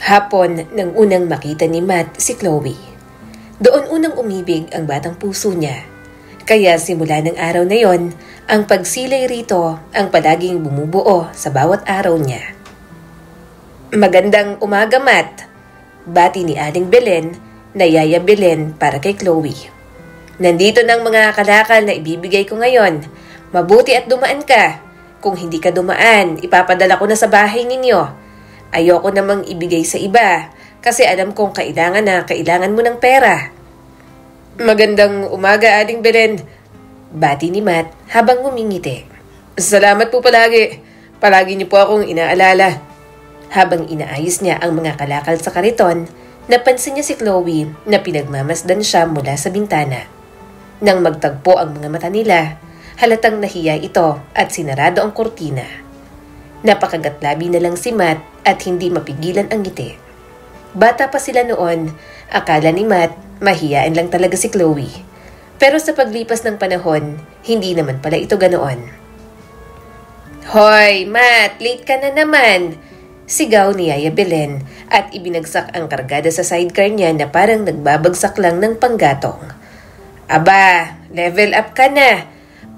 Hapon nang unang makita ni Matt si Chloe. Doon unang umibig ang batang puso niya. Kaya simula ng araw na yon, ang pagsilay rito ang palaging bumubuo sa bawat araw niya. Magandang umaga, Matt. Bati ni Aling Belen na Yaya Belen para kay Chloe. Nandito ng mga kalakal na ibibigay ko ngayon. Mabuti at dumaan ka. Kung hindi ka dumaan, ipapadala ko na sa bahay ninyo. Ayoko namang ibigay sa iba kasi alam kong kailangan mo ng pera. Magandang umaga, Aling Belen. Bati ni Matt habang ngumingiti. Salamat po palagi. Palagi niyo po akong inaalala. Habang inaayos niya ang mga kalakal sa kariton, napansin niya si Chloe na pinagmamasdan siya mula sa bintana. Nang magtagpo ang mga mata nila, halatang nahiya ito at sinarado ang kurtina. Napakagatlabi na lang si Matt at hindi mapigilan ang ngiti. Bata pa sila noon, akala ni Matt mahiyaan lang talaga si Chloe. Pero sa paglipas ng panahon, hindi naman pala ito ganoon. Hoy, Matt, late ka na naman! Sigaw ni Yaya Belen at ibinagsak ang kargada sa sidecar niya na parang nagbabagsak lang ng panggatong. Aba, level up ka na!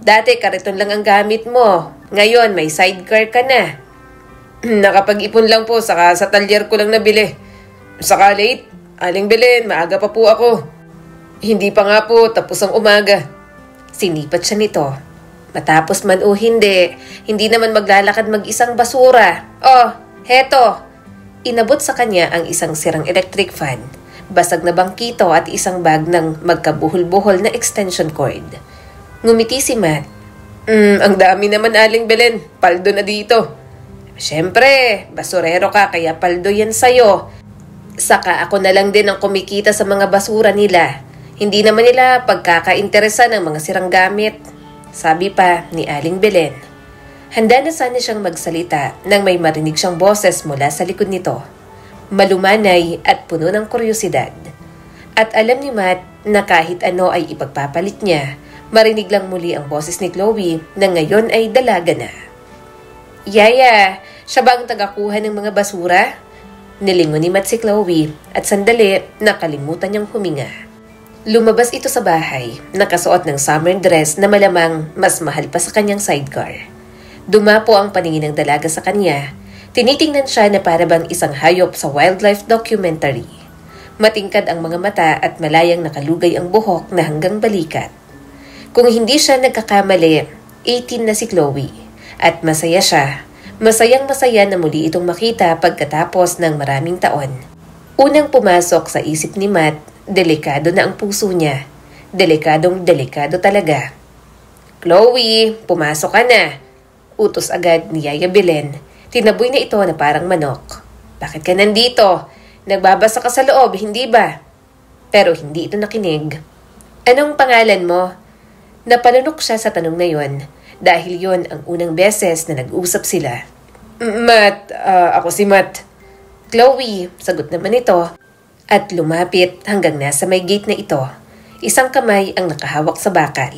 Dati kariton lang ang gamit mo. Ngayon may sidecar ka na. Nakapag-ipon lang po, saka sa talyer ko lang nabili. Saka late, Aling Belen, maaga pa po ako. Hindi pa nga po, tapos ang umaga. Sinipat siya nito. Matapos man o hindi naman maglalakad mag-isang basura. Oh, heto. Inabot sa kanya ang isang sirang electric fan, basag na bangkito at isang bag ng magkabuhol-buhol na extension cord. Ngumiti si Matt. Ang dami naman, Aling Belen. Paldo na dito. Siyempre, basurero ka kaya paldo yan sa'yo. Saka ako na lang din ang kumikita sa mga basura nila. Hindi naman nila pagkakainteresan ng mga sirang gamit. Sabi pa ni Aling Belen. Handa na sana siyang magsalita nang may marinig siyang boses mula sa likod nito. Malumanay at puno ng kuryosidad. At alam ni Matt na kahit ano ay ipagpapalit niya, marinig lang muli ang boses ni Chloe na ngayon ay dalaga na. Yaya, siya ba ang tagakuha ng mga basura? Nilingon ni Matt si Chloe at sandali nakalimutan niyang huminga. Lumabas ito sa bahay, nakasuot ng summer dress na malamang mas mahal pa sa kanyang sidecar. Dumapo ang paningin ng dalaga sa kanya. Tinitingnan siya na para bang isang hayop sa wildlife documentary. Matingkad ang mga mata at malayang nakalugay ang buhok na hanggang balikat. Kung hindi siya nagkakamali, 18 na si Chloe. At masaya siya. Masayang-masaya na muli itong makita pagkatapos ng maraming taon. Unang pumasok sa isip ni Matt, delikado na ang puso niya. Delikadong-delikado talaga. Chloe, pumasok ka na. Utos agad ni Yaya Belen. Tinaboy na ito na parang manok. Bakit ka nandito? Nagbabasa ka sa loob, hindi ba? Pero hindi ito nakinig. Anong pangalan mo? Napalunok siya sa tanong na yon dahil yon ang unang beses na nag-usap sila. Matt, ako si Matt. Chloe, sagot naman ito at lumapit hanggang nasa may gate na ito. Isang kamay ang nakahawak sa bakal.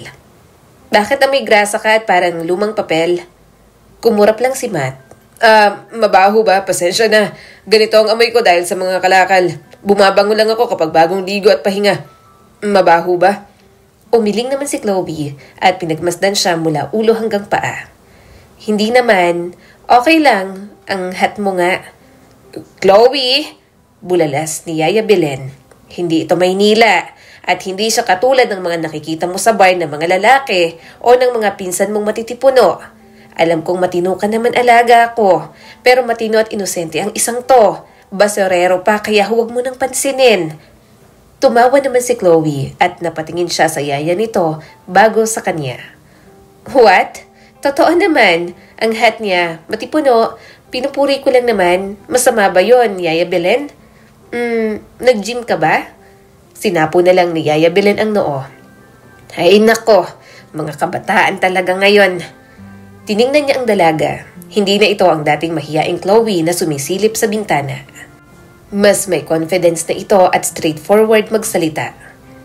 Bakit amoy grasa ka at parang lumang papel? Kumurap lang si Matt. Mabaho ba? Pasensya na. Ganito ang amoy ko dahil sa mga kalakal. Bumabango lang ako kapag bagong ligo at pahinga. Mabaho ba? Umiling naman si Chloe at pinagmasdan siya mula ulo hanggang paa. Hindi naman, okay lang, ang hat mo nga. Chloe! Bulalas ni Yaya Belen. Hindi ito Maynila at hindi siya katulad ng mga nakikita mo sa bar ng mga lalaki o ng mga pinsan mong matitipuno. Alam kong matino ka naman alaga ako, pero matino at inosente ang isang to. Basurero pa kaya huwag mo nang pansinin. Tumawa naman si Chloe at napatingin siya sa yaya nito bago sa kanya. What? Totoo naman. Ang hat niya, matipuno. Pinupuri ko lang naman. Masama ba yon, Yaya Belen? Nag-gym ka ba? Sinapo na lang ni Yaya Belen ang noo. Ay nako, mga kabataan talaga ngayon. Tiningnan niya ang dalaga. Hindi na ito ang dating mahiyaing Chloe na sumisilip sa bintana. Mas may confidence na ito at straightforward magsalita.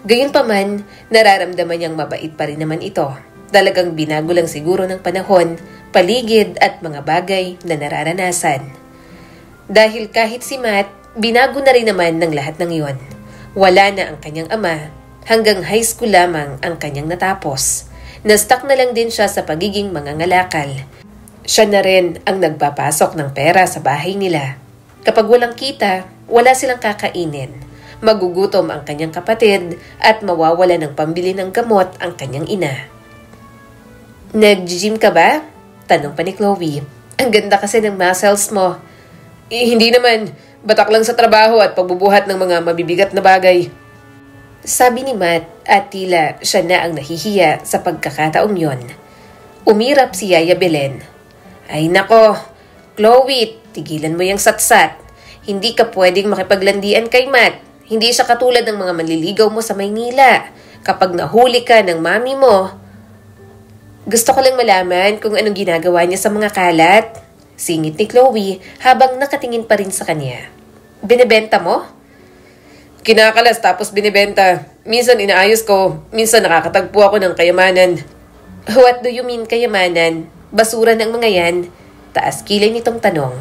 Gayunpaman, nararamdaman niyang mabait pa rin naman ito. Talagang binago lang siguro ng panahon, paligid at mga bagay na nararanasan. Dahil kahit si Matt, Binago na rin naman ng lahat ng iyon. Wala na ang kanyang ama, hanggang high school lamang ang kanyang natapos. Na-stuck na lang din siya sa pagiging mangangalakal. Siya na rin ang nagpapasok ng pera sa bahay nila. Kapag walang kita, wala silang kakainin. Magugutom ang kanyang kapatid at mawawala ng pambili ng gamot ang kanyang ina. Nag-gym ka ba? Tanong pa ni Chloe. Ang ganda kasi ng muscles mo. Hindi naman, batak lang sa trabaho at pagbubuhat ng mga mabibigat na bagay. Sabi ni Matt at tila siya na ang nahihiya sa pagkakataong yon. Umirap si Yaya Belen. Ay nako, Chloe, tigilan mo yung satsat. Hindi ka pwedeng makipaglandian kay Matt. Hindi siya katulad ng mga manliligaw mo sa Maynila. Kapag nahuli ka ng mami mo, gusto ko lang malaman kung anong ginagawa niya sa mga kalat. Singit ni Chloe habang nakatingin pa rin sa kanya. Binebenta mo? Kinakalas tapos binebenta. Minsan inaayos ko, minsan nakakatagpo ako ng kayamanan. What do you mean kayamanan? Basura ng mga yan? Taas kilay nitong tanong.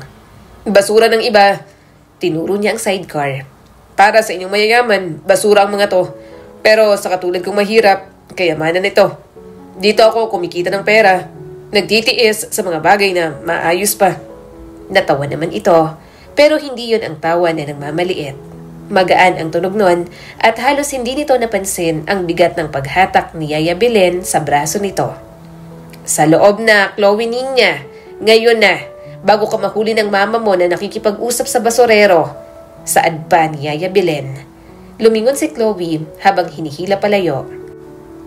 Basura ng iba. Tinuro niya ang sidecar. Para sa inyong mayayaman, basura ang mga to. Pero sa katulad kong mahirap, kayamanan ito. Dito ako kumikita ng pera. Nagtitiis sa mga bagay na maayos pa. Natawa naman ito, pero hindi yon ang tawa na nagmamaliit. Magaan ang tunog nun at halos hindi nito napansin ang bigat ng paghatak ni Yaya Belen sa braso nito. Sa loob na, Chloe ninya. Ngayon na, bago ka mahuli ng mama mo na nakikipag-usap sa basurero. Saad pa ni Yaya Belen. Lumingon si Chloe habang hinihila palayo.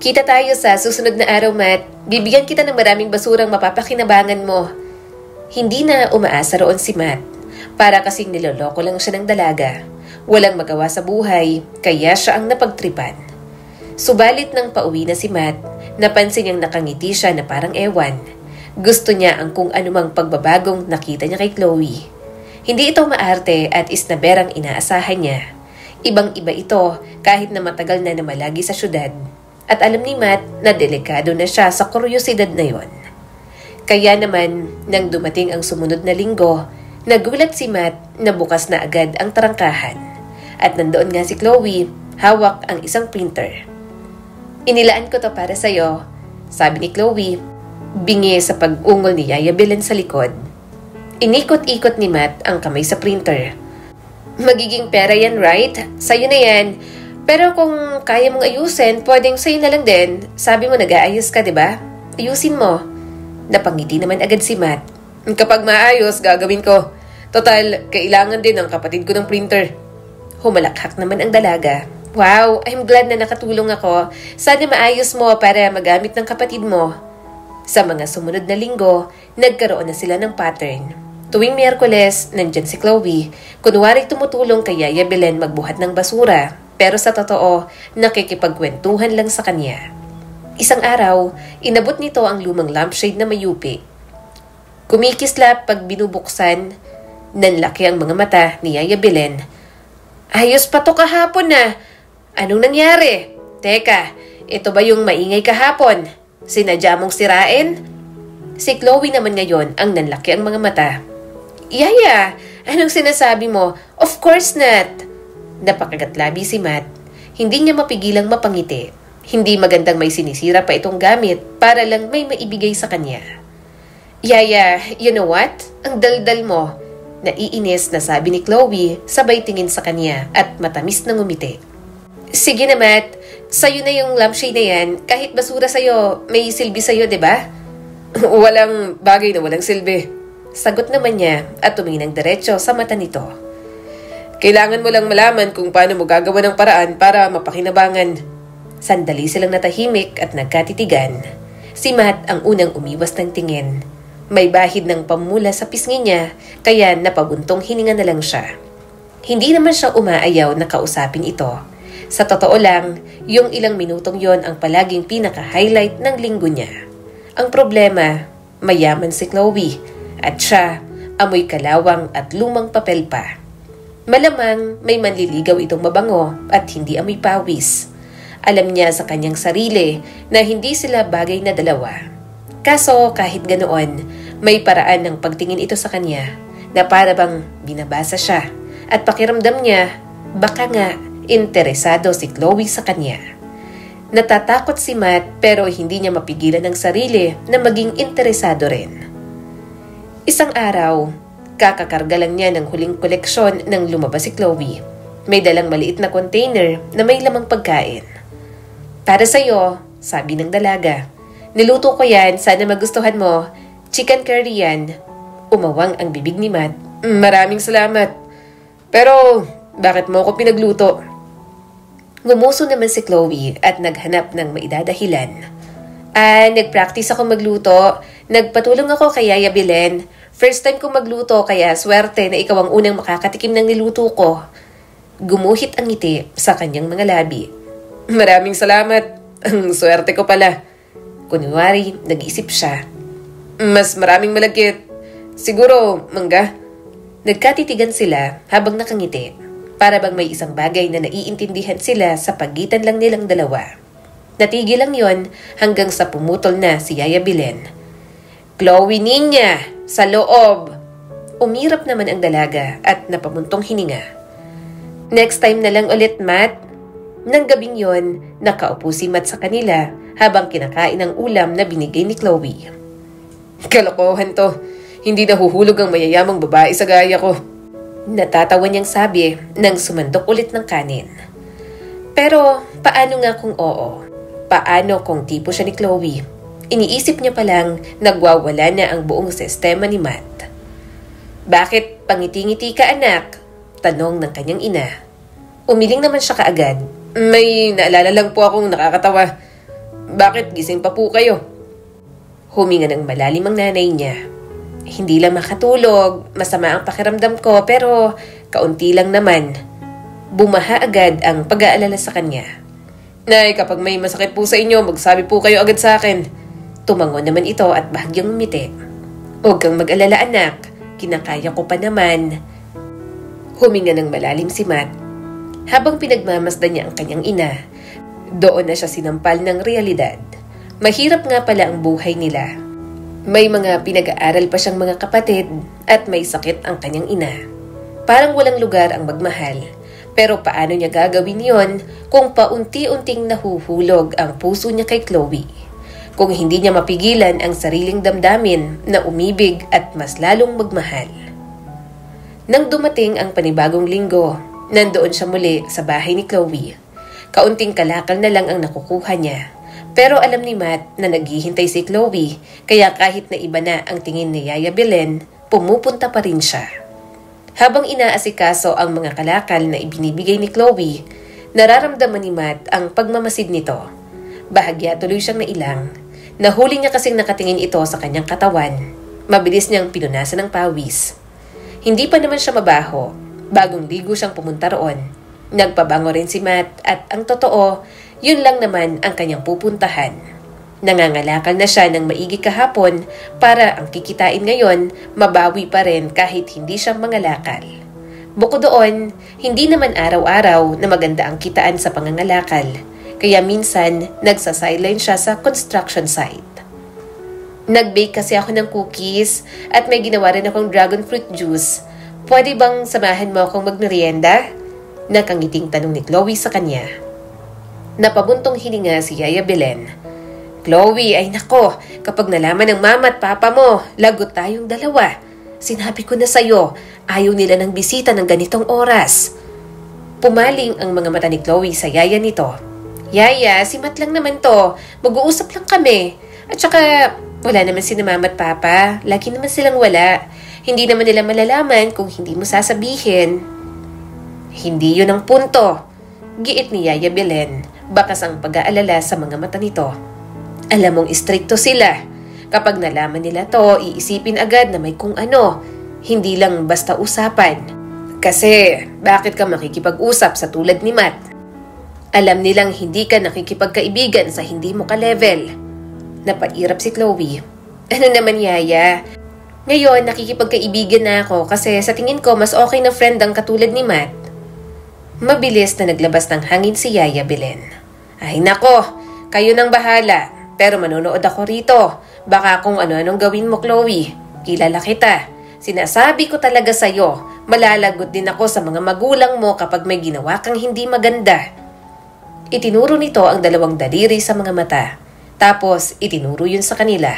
Kita tayo sa susunod na araw, Matt. Bibigyan kita ng maraming basurang mapapakinabangan mo. Hindi na umaasa roon si Matt. Para kasing niloloko lang siya ng dalaga. Walang magawa sa buhay, kaya siya ang napagtripan. Subalit nang pauwi na si Matt, napansin niyang nakangiti siya na parang ewan. Gusto niya ang kung anumang pagbabagong nakita niya kay Chloe. Hindi ito maarte at isnaberang inaasahan niya. Ibang-iba ito kahit na matagal na namalagi sa syudad. At alam ni Matt na delikado na siya sa kuryosidad na yon. Kaya naman, nang dumating ang sumunod na linggo, nagulat si Matt na bukas na agad ang tarangkahan. At nandoon nga si Chloe, hawak ang isang printer. Inilaan ko to para sa'yo, sabi ni Chloe, bingi sa pag-ungol ni Yaya Belen sa likod. Inikot-ikot ni Matt ang kamay sa printer. Magiging pera yan, right? Sa'yo na yan. Pero kung kaya mong ayusin, pwedeng sa'yo na lang din. Sabi mo nag-aayos ka, diba? Ayusin mo. Napangiti naman agad si Matt. Kapag maayos, gagawin ko. Total, kailangan din ng kapatid ko ng printer. Humalakhak naman ang dalaga. Wow, I'm glad na nakatulong ako. Sana maayos mo para magamit ng kapatid mo. Sa mga sumunod na linggo, nagkaroon na sila ng pattern. Tuwing Miyerkules, nandyan si Chloe. Kunwari tumutulong kay Yaya Belen magbuhat ng basura. Pero sa totoo, nakikipagkwentuhan lang sa kanya. Isang araw, inabot nito ang lumang lampshade na mayupi. Kumikislap pag binubuksan, nanlaki ang mga mata ni Yaya Belen. Ayos pa to kahapon na. Anong nangyari? Teka, ito ba yung maingay kahapon? Sinadya mong sirain? Si Chloe naman ngayon ang nanlaki ang mga mata. Yaya, anong sinasabi mo? Of course not. Napakagatlabi si Matt. Hindi niya mapigilang mapangiti. Hindi magandang may sinisira pa itong gamit para lang may maibigay sa kanya. Yaya, you know what? Ang daldal mo. Naiinis na sabi ni Chloe sabay tingin sa kanya at matamis na ngumiti. Sige na Matt, sa'yo na yung lampshade na yan. Kahit basura sa'yo, may silbi sa'yo, diba? Walang bagay na walang silbi. Sagot naman niya at tumingin ng diretso sa mata nito. Kailangan mo lang malaman kung paano mo gagawa ng paraan para mapakinabangan. Sandali silang natahimik at nagkatitigan. Si Matt ang unang umiwas ng tingin. May bahid ng pamula sa pisngi niya, kaya napabuntong hininga na lang siya. Hindi naman siya umaayaw na kausapin ito. Sa totoo lang, yung ilang minutong yon ang palaging pinaka-highlight ng linggo niya. Ang problema, mayaman si Chloe, at siya, amoy kalawang at lumang papel pa. Malamang may manliligaw itong mabango at hindi amoy pawis. Alam niya sa kanyang sarili na hindi sila bagay na dalawa. Kaso kahit ganoon, may paraan ng pagtingin ito sa kanya na para bang binabasa siya at pakiramdam niya, baka nga interesado si Chloe sa kanya. Natatakot si Matt pero hindi niya mapigilan ang sarili na maging interesado rin. Isang araw, kakakarga lang niya ng huling koleksyon nang lumabas si Chloe. May dalang maliit na container na may lamang pagkain. Para sa'yo, sabi ng dalaga. Niluto ko yan, sana magustuhan mo. Chicken curry yan. Umawang ang bibig ni Matt. Maraming salamat. Pero, bakit mo ako pinagluto? Ngumuso naman si Chloe at naghanap ng maidadahilan. Nag-practice ako magluto. Nagpatulong ako kay Yaya Belen. First time kong magluto kaya swerte na ikaw ang unang makakatikim ng niluto ko. Gumuhit ang ngiti sa kanyang mga labi. Maraming salamat. Ang swerte ko pala. Kunwari, nag-iisip siya. Mas maraming malagkit. Siguro, mangga. Nagkatitigan sila habang nakangiti. Para bang may isang bagay na naiintindihan sila sa pagitan lang nilang dalawa. Natigil lang yon hanggang sa pumutol na si Yaya Belen. Chloe ninya, sa loob! Umirap naman ang dalaga at napamuntong hininga. Next time na lang ulit, Matt. Nang gabing yon, nakaupo si Matt sa kanila habang kinakain ang ulam na binigay ni Chloe. Kalokohan to. Hindi nahuhulog ang mayayamang babae sa gaya ko. Natatawa niyang sabi nang sumandok ulit ng kanin. Pero paano nga kung oo? Paano kung tipo siya ni Chloe? Iniisip niya palang nagwawala na ang buong sistema ni Matt. Bakit pangiti-ngiti ka, anak? Tanong ng kanyang ina. Umiling naman siya kaagad. May naalala lang po akong nakakatawa. Bakit gising pa po kayo? Huminga ng malalim ang nanay niya. Hindi lang makatulog, masama ang pakiramdam ko pero kaunti lang naman. Bumaha agad ang pag-aalala sa kanya. Nay, kapag may masakit po sa inyo, magsabi po kayo agad sa akin. Tumango naman ito at bahagyang umiti. Huwag kang mag-alala, anak. Kinakaya ko pa naman. Huminga ng malalim si Matt. Habang pinagmamasdan niya ang kanyang ina, doon na siya sinampal ng realidad. Mahirap nga pala ang buhay nila. May mga pinag-aaral pa siyang mga kapatid at may sakit ang kanyang ina. Parang walang lugar ang magmahal. Pero paano niya gagawin yon kung paunti-unting nahuhulog ang puso niya kay Chloe? Kung hindi niya mapigilan ang sariling damdamin na umibig at mas lalong magmahal. Nang dumating ang panibagong linggo, nandoon siya muli sa bahay ni Chloe. Kaunting kalakal na lang ang nakukuha niya. Pero alam ni Matt na naghihintay si Chloe, kaya kahit na iba na ang tingin ni Yaya Belen, pumupunta pa rin siya. Habang inaasikaso ang mga kalakal na ibinibigay ni Chloe, nararamdaman ni Matt ang pagmamasid nito. Bahagya tuloy siyang nailang. Nahuli niya kasing nakatingin ito sa kanyang katawan. Mabilis niyang pinunasan ng pawis. Hindi pa naman siya mabaho. Bagong ligo siyang pumunta roon. Nagpabango rin si Matt at ang totoo, yun lang naman ang kanyang pupuntahan. Nangangalakal na siya ng maigi kahapon para ang kikitain ngayon mabawi pa rin kahit hindi siya mangalakal. Bukod doon, hindi naman araw-araw na maganda ang kitaan sa pangangalakal, kaya minsan nagsasideline siya sa construction site. Nag-bake kasi ako ng cookies at may ginawa rin akong dragon fruit juice. Pwede bang samahan mo akong magmerienda? Nakangiting tanong ni Chloe sa kanya. Napabuntong hininga si Yaya Belen. Chloe, ay nako, kapag nalaman ng mama at papa mo, lagot tayong dalawa. Sinabi ko na sa'yo, ayaw nila ng bisita ng ganitong oras. Pumaling ang mga mata ni Chloe sa yaya nito. Yaya, si Matt lang naman to. Mag-uusap lang kami. At saka, wala naman si mama at papa. Lagi naman silang wala. Hindi naman nila malalaman kung hindi mo sasabihin. Hindi yun ang punto. Giit ni Yaya Belen. Bakas ang pag-aalala sa mga mata nito. Alam mong istrikto sila. Kapag nalaman nila to, iisipin agad na may kung ano. Hindi lang basta usapan. Kasi, bakit ka makikipag-usap sa tulad ni Matt? Alam nilang hindi ka nakikipagkaibigan sa hindi mo ka-level. Napairap si Chloe. Ano naman, Yaya? Ngayon, nakikipagkaibigan na ako kasi sa tingin ko mas okay na friend ang katulad ni Matt. Mabilis na naglabas ng hangin si Yaya Belen. Ay nako, kayo nang bahala. Pero manonood ako rito. Baka kung ano-anong gawin mo, Chloe. Kilala kita. Sinasabi ko talaga sa'yo, malalagot din ako sa mga magulang mo kapag may ginawa kang hindi maganda. Itinuro nito ang dalawang daliri sa mga mata. Tapos itinuro yun sa kanila.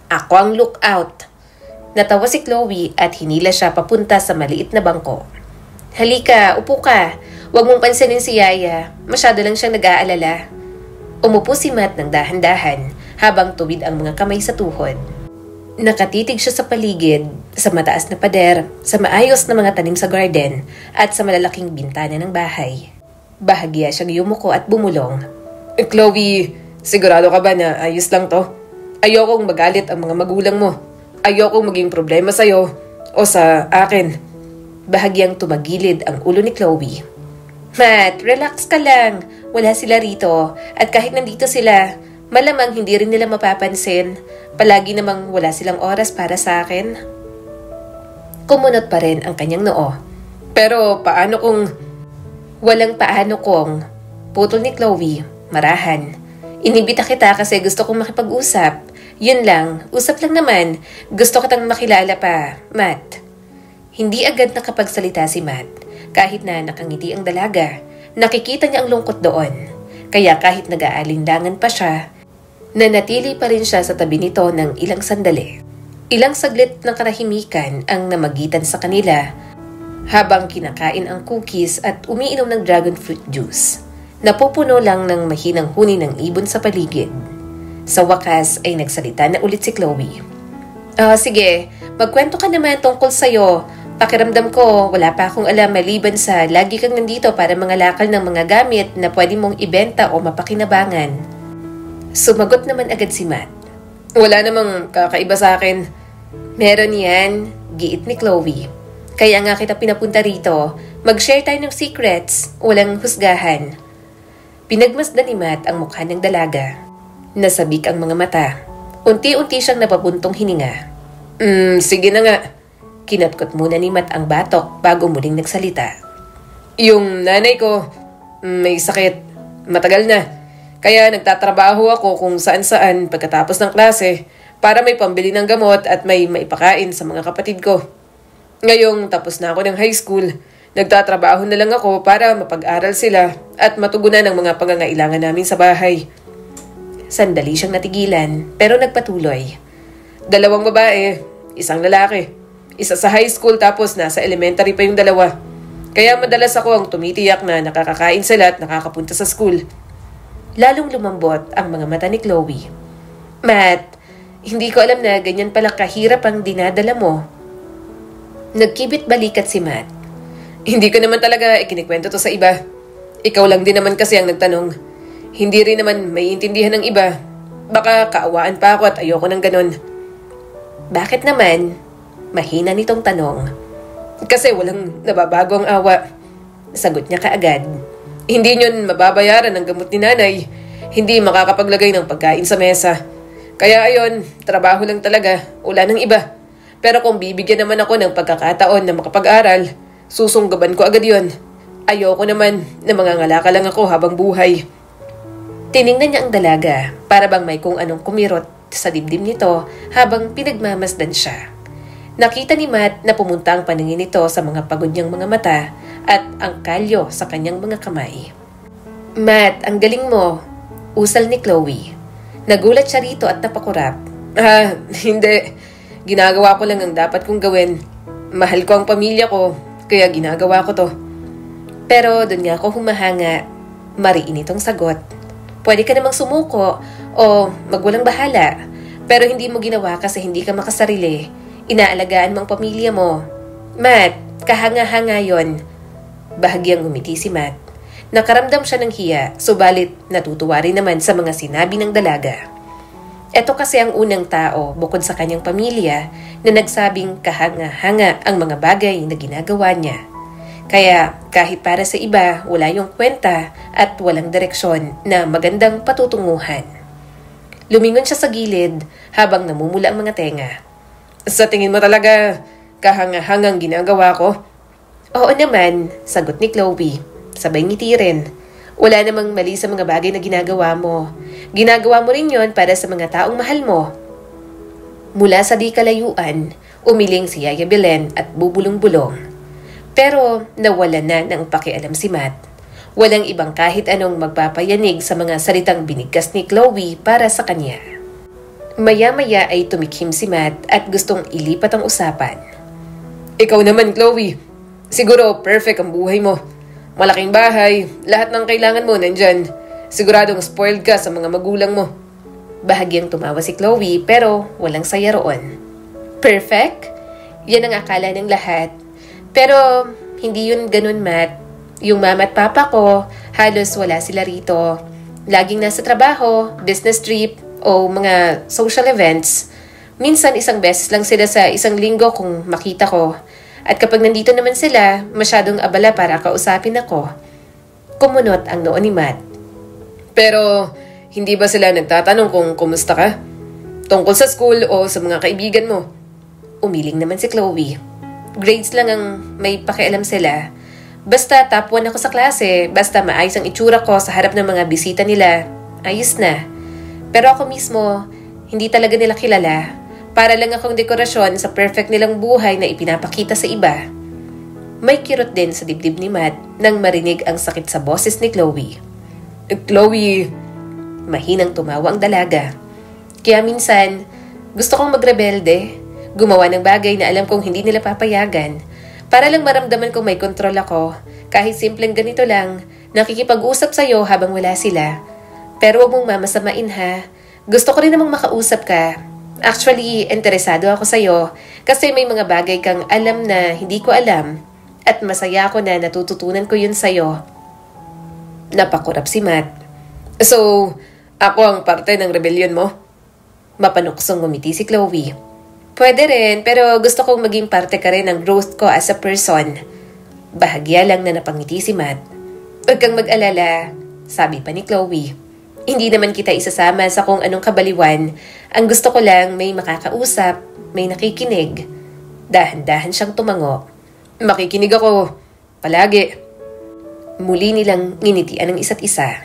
Ako ang lookout. Natawa si Chloe at hinila siya papunta sa maliit na bangko. Halika, upo ka. Huwag mong pansinin si Yaya. Masyado lang siyang nag-aalala. Umupo si Matt ng dahan-dahan habang tuwid ang mga kamay sa tuhod. Nakatitig siya sa paligid, sa mataas na pader, sa maayos na mga tanim sa garden, at sa malalaking bintana ng bahay. Bahagya siyang yumuko at bumulong. Chloe, sigurado ka ba na ayos lang to? Ayokong magalit ang mga magulang mo. Ayokong maging problema sa'yo o sa akin. Bahagyang tumagilid ang ulo ni Chloe. Matt, relax ka lang. Wala sila rito. At kahit nandito sila, malamang hindi rin nila mapapansin. Palagi namang wala silang oras para sa akin. Kumunot pa rin ang kanyang noo. Pero paano kung... Walang paano kung... Putol ni Chloe, marahan. Inibita kita kasi gusto kong makipag-usap. Yun lang, usap lang naman. Gusto kitang makilala pa, Matt. Hindi agad nakapagsalita si Matt. Kahit na nakangiti ang dalaga, nakikita niya ang lungkot doon. Kaya kahit nag-aalinlangan pa siya, nanatili pa rin siya sa tabi nito ng ilang sandali. Ilang saglit ng karahimikan ang namagitan sa kanila habang kinakain ang cookies at umiinom ng dragon fruit juice. Napupuno lang ng mahinang huni ng ibon sa paligid. Sa wakas ay nagsalita na ulit si Chloe. Sige, magkwento ka naman tungkol sa'yo. Pakiramdam ko, wala pa akong alam maliban sa lagi kang nandito para mangalakal ng mga gamit na pwede mong ibenta o mapakinabangan. Sumagot naman agad si Matt. Wala namang kakaiba sa akin. Meron yan, giit ni Chloe. Kaya nga kita pinapunta rito, mag-share tayo ng secrets, walang husgahan. Pinagmasdan ni Matt ang mukha ng dalaga. Nasabik ang mga mata. Unti-unti siyang napapuntong hininga. Sige na nga. Kinatkot muna ni Matt ang batok bago muling nagsalita. Yung nanay ko, may sakit. Matagal na. Kaya nagtatrabaho ako kung saan-saan pagkatapos ng klase para may pambili ng gamot at may maipakain sa mga kapatid ko. Ngayong tapos na ako ng high school, nagtatrabaho na lang ako para mapag-aral sila at matugunan ang mga pangangailangan namin sa bahay. Sandali siyang natigilan pero nagpatuloy. 2 babae, 1 lalaki. Isa sa high school tapos nasa elementary pa yung 2. Kaya madalas ako ang tumitiyak na nakakakain sila at nakakapunta sa school. Lalong lumambot ang mga mata ni Chloe. Matt, hindi ko alam na ganyan pala kahirap ang dinadala mo. Nagkibit balikat si Matt. Hindi ko naman talaga ikinikwento to sa iba. Ikaw lang din naman kasi ang nagtanong. Hindi rin naman maiintindihan ng iba. Baka kaawaan pa ako at ayoko ng ganon. Bakit naman? Mahina nitong tanong. Kasi walang nababago ang awa. Sagot niya kaagad. Hindi niyon mababayaran ang gamot ni nanay. Hindi makakapaglagay ng pagkain sa mesa. Kaya ayon, trabaho lang talaga. Wala ng iba. Pero kung bibigyan naman ako ng pagkakataon na makapag-aral, susunggaban ko agad yon. Ayoko naman na mangangalaka lang ako habang buhay. Tiningnan niya ang dalaga para bang may kung anong kumirot sa dibdib nito habang pinagmamasdan siya. Nakita ni Matt na pumunta ang paningin nito sa mga pagod niyang mga mata at ang kalyo sa kanyang mga kamay. Matt, ang galing mo, usal ni Chloe. Nagulat siya rito at napakurap. Hindi. Ginagawa ko lang ang dapat kong gawin. Mahal ko ang pamilya ko, kaya ginagawa ko to. Pero doon nga ako humahanga. Mariin itong sagot. Pwede ka namang sumuko o magwalang bahala. Pero hindi mo ginawa kasi hindi ka makasarili. Inaalagaan mo ang pamilya mo. Matt, kahanga-hanga yon. Bahagyang umiti si Matt. Nakaramdam siya ng hiya, subalit natutuwa rin naman sa mga sinabi ng dalaga. Ito kasi ang unang tao bukod sa kanyang pamilya na nagsabing kahanga-hanga ang mga bagay na ginagawa niya. Kaya kahit para sa iba wala yung kwenta at walang direksyon na magandang patutunguhan. Lumingon siya sa gilid habang namumula ang mga tenga. Sa tingin mo talaga kahanga-hangang ginagawa ko? Oo naman, sagot ni Chloe. Sabay ngiti rin. Wala namang mali sa mga bagay na ginagawa mo. Ginagawa mo rin yon para sa mga taong mahal mo. Mula sa di kalayuan, umiling si Yaya Belen at bubulong-bulong. Pero nawala na ng pakialam si Matt. Walang ibang kahit anong magpapayanig sa mga salitang binigkas ni Chloe para sa kanya. Maya-maya ay tumikhim si Matt at gustong ilipat ang usapan. Ikaw naman, Chloe. Siguro perfect ang buhay mo. Malaking bahay, lahat ng kailangan mo nandyan. Siguradong spoiled ka sa mga magulang mo. Bahagyang tumawa si Chloe pero walang saya roon. Perfect? Yan ang akala ng lahat. Pero hindi yun ganun, Matt. Yung mama at papa ko, halos wala sila rito. Laging nasa trabaho, business trip, o mga social events. Minsan isang beses lang sila sa isang linggo kung makita ko. At kapag nandito naman sila, masyadong abala para kausapin ako. Kumunot ang noo ni Matt. Pero, hindi ba sila nagtatanong kung kumusta ka? Tungkol sa school o sa mga kaibigan mo? Umiling naman si Chloe. Grades lang ang may pakialam sila. Basta top 1 ako sa klase, basta maayos ang itsura ko sa harap ng mga bisita nila, ayos na. Pero ako mismo, hindi talaga nila kilala. Para lang akong dekorasyon sa perfect nilang buhay na ipinapakita sa iba. May kirot din sa dibdib ni Matt nang marinig ang sakit sa boses ni Chloe. Chloe, mahinang tumawa ang dalaga. Kaya minsan, gusto kong magrebelde, gumawa ng bagay na alam kong hindi nila papayagan, para lang maramdaman kong may kontrol ako, kahit simpleng ganito lang, nakikipag-usap sa'yo habang wala sila. Pero huwag mong mamasamain ha, gusto ko rin namang makausap ka. Actually, interesado ako sa'yo kasi may mga bagay kang alam na hindi ko alam at masaya ako na natututunan ko yun sa'yo. Napakurap si Matt. So, ako ang parte ng rebellion mo? Mapanuksong ngumiti si Chloe. Pwede rin, pero gusto kong maging parte ka rin ng growth ko as a person. Bahagya lang na napangiti si Matt. Huwag kang mag-alala, sabi pa ni Chloe. Hindi naman kita isasama sa kung anong kabaliwan. Ang gusto ko lang may makakausap, may nakikinig. Dahan-dahan siyang tumango. Makikinig ako. Palagi. Muli nilang nginitian ang isa't isa.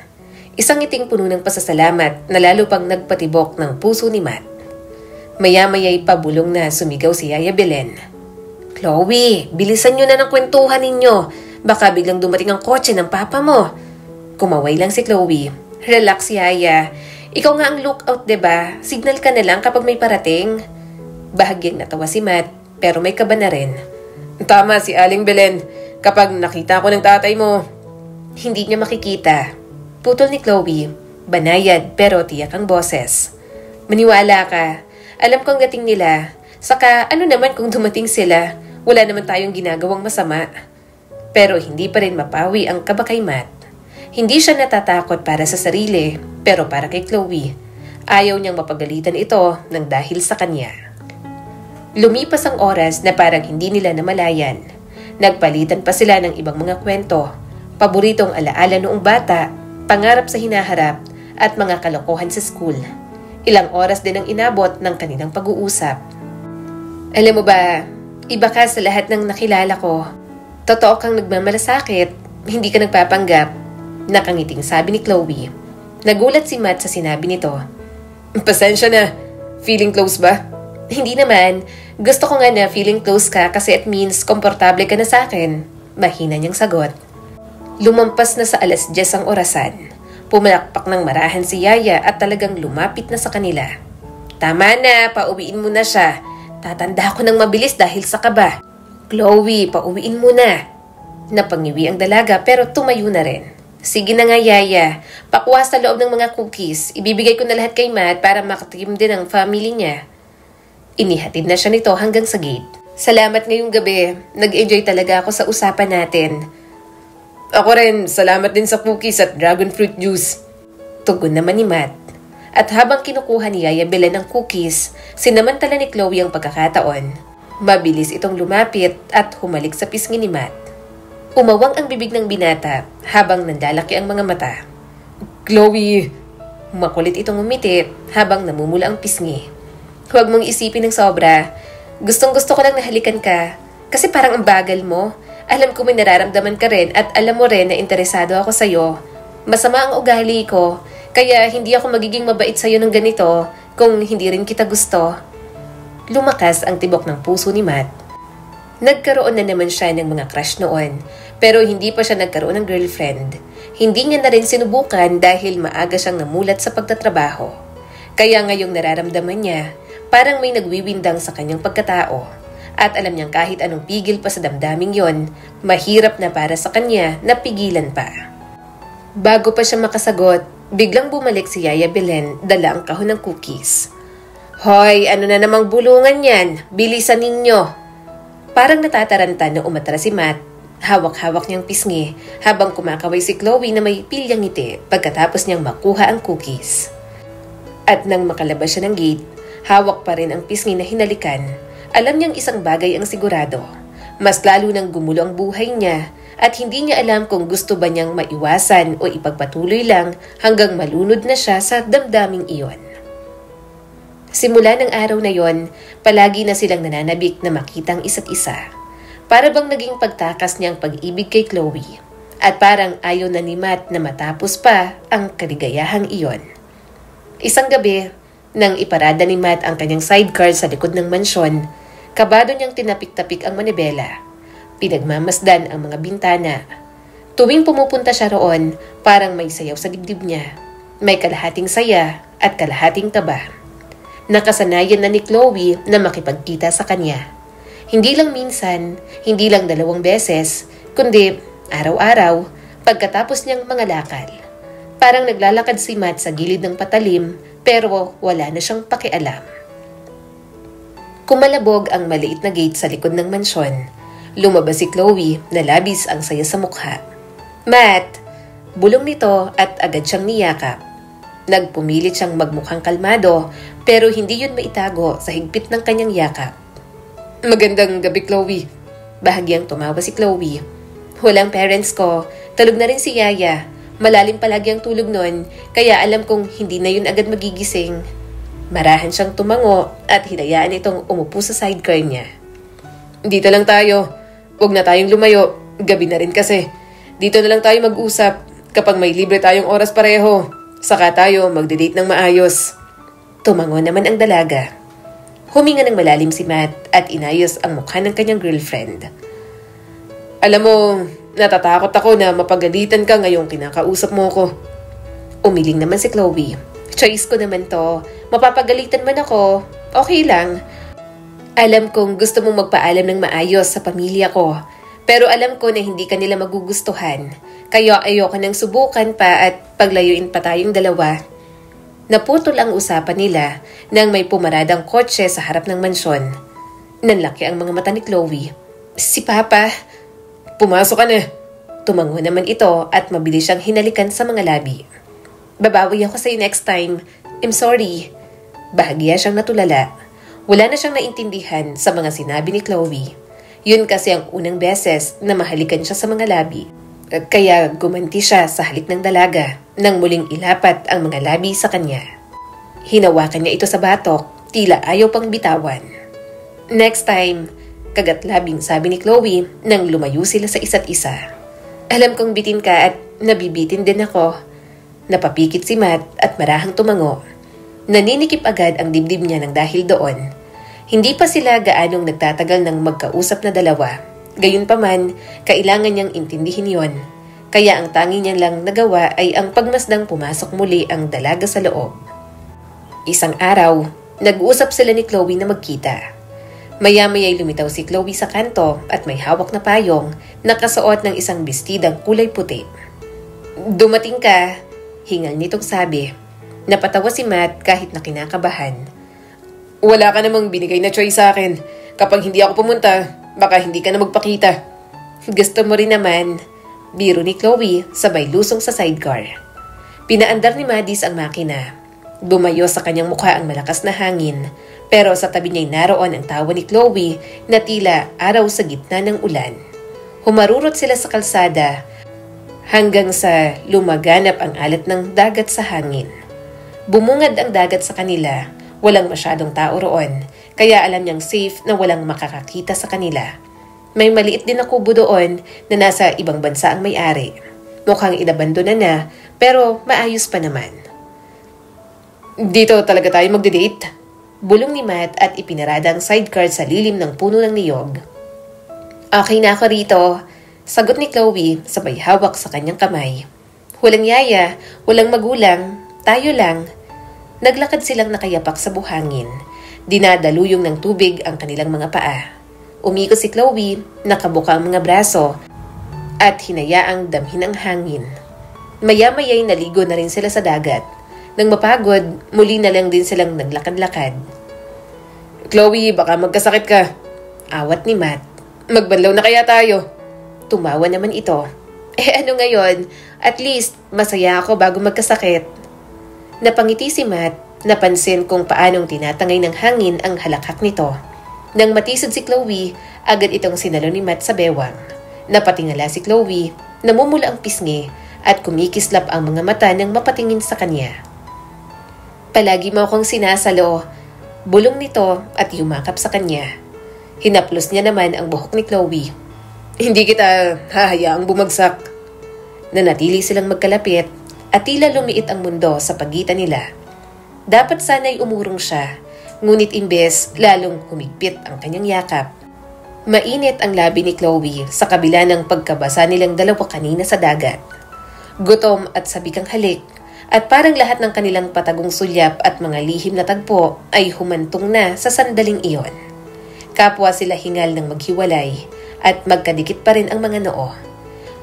Isang ngiting puno ng pasasalamat na lalo pang nagpatibok ng puso ni Matt. Maya-maya'y pabulong na sumigaw si Yaya Belen. Chloe, bilisan nyo na ng kwentuhan ninyo. Baka biglang dumating ang kotse ng papa mo. Kumaway lang si Chloe. Relax, Yaya. Ikaw nga ang lookout, diba? Signal ka na lang kapag may parating. Bahagyang natawa si Matt, pero may kaba na rin. Tama si Aling Belen. Kapag nakita ko ng tatay mo, hindi niya makikita. Putol ni Chloe. Banayad pero tiyak ang boses. Maniwala ka. Alam kong dating nila. Saka ano naman kung dumating sila, wala naman tayong ginagawang masama. Pero hindi pa rin mapawi ang kaba kay Matt. Hindi siya natatakot para sa sarili, pero para kay Chloe. Ayaw niyang mapagalitan ito nang dahil sa kanya. Lumipas ang oras na parang hindi nila namalayan. Nagpalitan pa sila ng ibang mga kwento, paboritong alaala noong bata, pangarap sa hinaharap, at mga kalokohan sa school. Ilang oras din ang inabot ng kanilang pag-uusap. Alam mo ba, iba ka sa lahat ng nakilala ko. Totoo kang nagmamalasakit, hindi ka nagpapanggap. Nakangiting sabi ni Chloe. Nagulat si Matt sa sinabi nito. Pasensya na, feeling close ba? Hindi naman, gusto ko nga na feeling close ka kasi it means komportable ka na sa akin. Mahina niyang sagot. Lumampas na sa 10:00 ang orasan. Pumalakpak ng marahan si Yaya at talagang lumapit na sa kanila. Tama na, pauwiin mo na siya. Tatanda ako ng mabilis dahil sa kaba. Chloe, pauwiin mo na. Napangiwi ang dalaga pero tumayo na rin. Sige na nga, Yaya. Pakuha sa loob ng mga cookies. Ibibigay ko na lahat kay Matt para makatikim din ang family niya. Inihatid na siya nito hanggang sa gate. Salamat ngayong gabi. Nag-enjoy talaga ako sa usapan natin. Ako rin, salamat din sa cookies at dragon fruit juice. Tugon naman ni Matt. At habang kinukuha ni Yaya Belen ng cookies, sinamantala ni Chloe ang pagkakataon. Mabilis itong lumapit at humalik sa pisngi ni Matt. Umawang ang bibig ng binata habang nandalaki ang mga mata. Chloe! Makulit itong umiti habang namumula ang pisngi. Huwag mong isipin ng sobra. Gustong-gusto ko lang nahalikan ka. Kasi parang ang bagal mo. Alam ko may nararamdaman ka rin at alam mo rin na interesado ako sa'yo. Masama ang ugali ko, kaya hindi ako magiging mabait sa'yo ng ganito kung hindi rin kita gusto. lumakas ang tibok ng puso ni Matt. Nagkaroon na naman siya ng mga crush noon, pero hindi pa siya nagkaroon ng girlfriend. Hindi niya na rin sinubukan dahil maaga siyang namulat sa pagtatrabaho. Kaya ngayong nararamdaman niya, parang may nagwiwindang sa kanyang pagkatao. At alam niyang kahit anong pigil pa sa damdaming yon, mahirap na para sa kanya na pigilan pa. Bago pa siya makasagot, biglang bumalik si Yaya Belen, dala ang kahon ng cookies. "Hoy, ano na namang bulungan yan? Bilisan ninyo!" Parang natataranta na umatras si Matt. Hawak-hawak niyang pisngi habang kumakaway si Chloe na may pilyang ngiti pagkatapos niyang makuha ang cookies. At nang makalabas siya ng gate, hawak pa rin ang pisngi na hinalikan. Alam niyang isang bagay ang sigurado. Mas lalo nang gumulo ang buhay niya at hindi niya alam kung gusto ba niyang maiwasan o ipagpatuloy lang hanggang malunod na siya sa damdaming iyon. Simula ng araw na yon, palagi na silang nananabik na makitang isa't isa. Para bang naging pagtakas niyang pag-ibig kay Chloe. At parang ayaw na ni Matt na matapos pa ang kaligayahang iyon. Isang gabi, nang iparada ni Matt ang kanyang sidecar sa likod ng mansyon, kabado niyang tinapik-tapik ang manibela. Pinagmamasdan ang mga bintana. Tuwing pumupunta siya roon, parang may sayaw sa dibdib niya. May kalahating saya at kalahating kaba. Nakasanayan na ni Chloe na makipagkita sa kanya. Hindi lang minsan, hindi lang 2 beses, kundi araw-araw pagkatapos niyang mangalakal. Parang naglalakad si Matt sa gilid ng patalim pero wala na siyang pakialam. Kumalabog ang maliit na gate sa likod ng mansyon. Lumabas si Chloe na labis ang saya sa mukha. "Matt!" Bulong nito at agad siyang niyakap. Nagpumilit siyang magmukhang kalmado pero hindi yun maitago sa higpit ng kanyang yakap. "Magandang gabi, Chloe." Bahagyang tumawa si Chloe. "Walang parents ko. Tulog na rin si Yaya. Malalim palagi ang tulog nun, kaya alam kong hindi na yun agad magigising." Marahan siyang tumango at hinayaan itong umupo sa sidecar niya. "Dito lang tayo. Huwag na tayong lumayo. Gabi na rin kasi. Dito na lang tayo mag-usap. Kapag may libre tayong oras pareho, saka tayo magde-date ng maayos." Tumango naman ang dalaga. Huminga ng malalim si Matt at inayos ang mukha ng kanyang girlfriend. "Alam mo, natatakot ako na mapagalitan ka ngayong kinakausap mo ko." Umiling naman si Chloe. "Choice ko naman to. Mapapagalitan man ako, okay lang. Alam kong gusto mong magpaalam ng maayos sa pamilya ko. Pero alam ko na hindi ka nila magugustuhan. Kaya ayoko nang subukan pa at paglayuin pa tayong dalawa." Naputol ang usapan nila nang may pumaradang kotse sa harap ng mansyon. Nanlaki ang mga mata ni Chloe. "Si Papa!" "Pumasok ka na." Tumango naman ito at mabilis siyang hinalikan sa mga labi. "Babawi ako sa'yo next time. I'm sorry." Bahagya siyang natulala. Wala na siyang naintindihan sa mga sinabi ni Chloe. Yun kasi ang unang beses na mahalikan siya sa mga labi. Kaya gumanti siya sa halik ng dalaga nang muling ilapat ang mga labi sa kanya. Hinawakan niya ito sa batok, tila ayaw pang bitawan. "Next time," kagat-labing sabi ni Chloe nang lumayo sila sa isa't isa. "Alam kong bitin ka at nabibitin din ako." Napapikit si Matt at marahang tumango. Naninikip agad ang dibdib niya ng dahil doon. Hindi pa sila gaanong nagtatagal ng magkausap na dalawa. Gayunpaman, kailangan niyang intindihin yon. Kaya ang tanging niya lang nagawa ay ang pagmasdang pumasok muli ang dalaga sa loob. Isang araw, nag-uusap sila ni Chloe na magkita. Maya-maya'y lumitaw si Chloe sa kanto at may hawak na payong, nakasuot ng isang bestidang kulay puti. "Dumating ka," hingal nitong sabi. Napatawa si Matt kahit na kinakabahan. "Wala ka namang binigay na choice sa akin. Kapag hindi ako pumunta, baka hindi ka na magpakita." "Gusto mo rin naman," biro ni Chloe sabay lusong sa sidecar. Pinaandar ni Maddie ang makina. Bumayo sa kanyang mukha ang malakas na hangin, pero sa tabi niya'y naroon ang tawa ni Chloe na tila araw sa gitna ng ulan. Humarurot sila sa kalsada hanggang sa lumaganap ang alat ng dagat sa hangin. Bumungad ang dagat sa kanila, walang masyadong tao roon, kaya alam niyang safe na walang makakakita sa kanila. May maliit din na kubo doon na nasa ibang bansa ang may-ari. Mukhang inabandona na, pero maayos pa naman. "Dito talaga tayo magde-date?" Bulong ni Matt at ipinarada ang sidecar sa lilim ng puno ng niyog. Okay na ako rito, sagot ni Chloe sabay hawak sa kanyang kamay. Walang yaya, walang magulang, tayo lang. Naglakad silang nakayapak sa buhangin. Dinadaluyong ng tubig ang kanilang mga paa. Umikot si Chloe, nakabuka ang mga braso at hinayaang damhin ang hangin. Maya-maya'y naligo na rin sila sa dagat. Nang mapagod, muli na lang din silang naglakad-lakad. Chloe, baka magkasakit ka. Awat ni Matt. Magbanlaw na kaya tayo. Tumawa naman ito. Ano ngayon? At least, masaya ako bago magkasakit. Napangiti si Matt, napansin kung paanong tinatangay ng hangin ang halakhak nito. Nang matisod si Chloe, agad itong sinalo ni Matt sa bewang. Napatingala si Chloe, namumula ang pisngi, at kumikislap ang mga mata nang mapatingin sa kanya. Palagi mo akong sinasalo, bulong nito at yumakap sa kanya. Hinaplos niya naman ang buhok ni Chloe. Hindi kita hahayaang bumagsak. Nanatili silang magkalapit at tila lumiit ang mundo sa pagitan nila. Dapat sana'y umurong siya, ngunit imbes lalong humigpit ang kanyang yakap. Mainit ang labi ni Chloe sa kabila ng pagkabasa nilang dalawa kanina sa dagat. Gutom at sabikang halik, at parang lahat ng kanilang patagong sulyap at mga lihim na tagpo ay humantong na sa sandaling iyon. Kapwa sila hingal ng maghiwalay at magkadikit pa rin ang mga noo.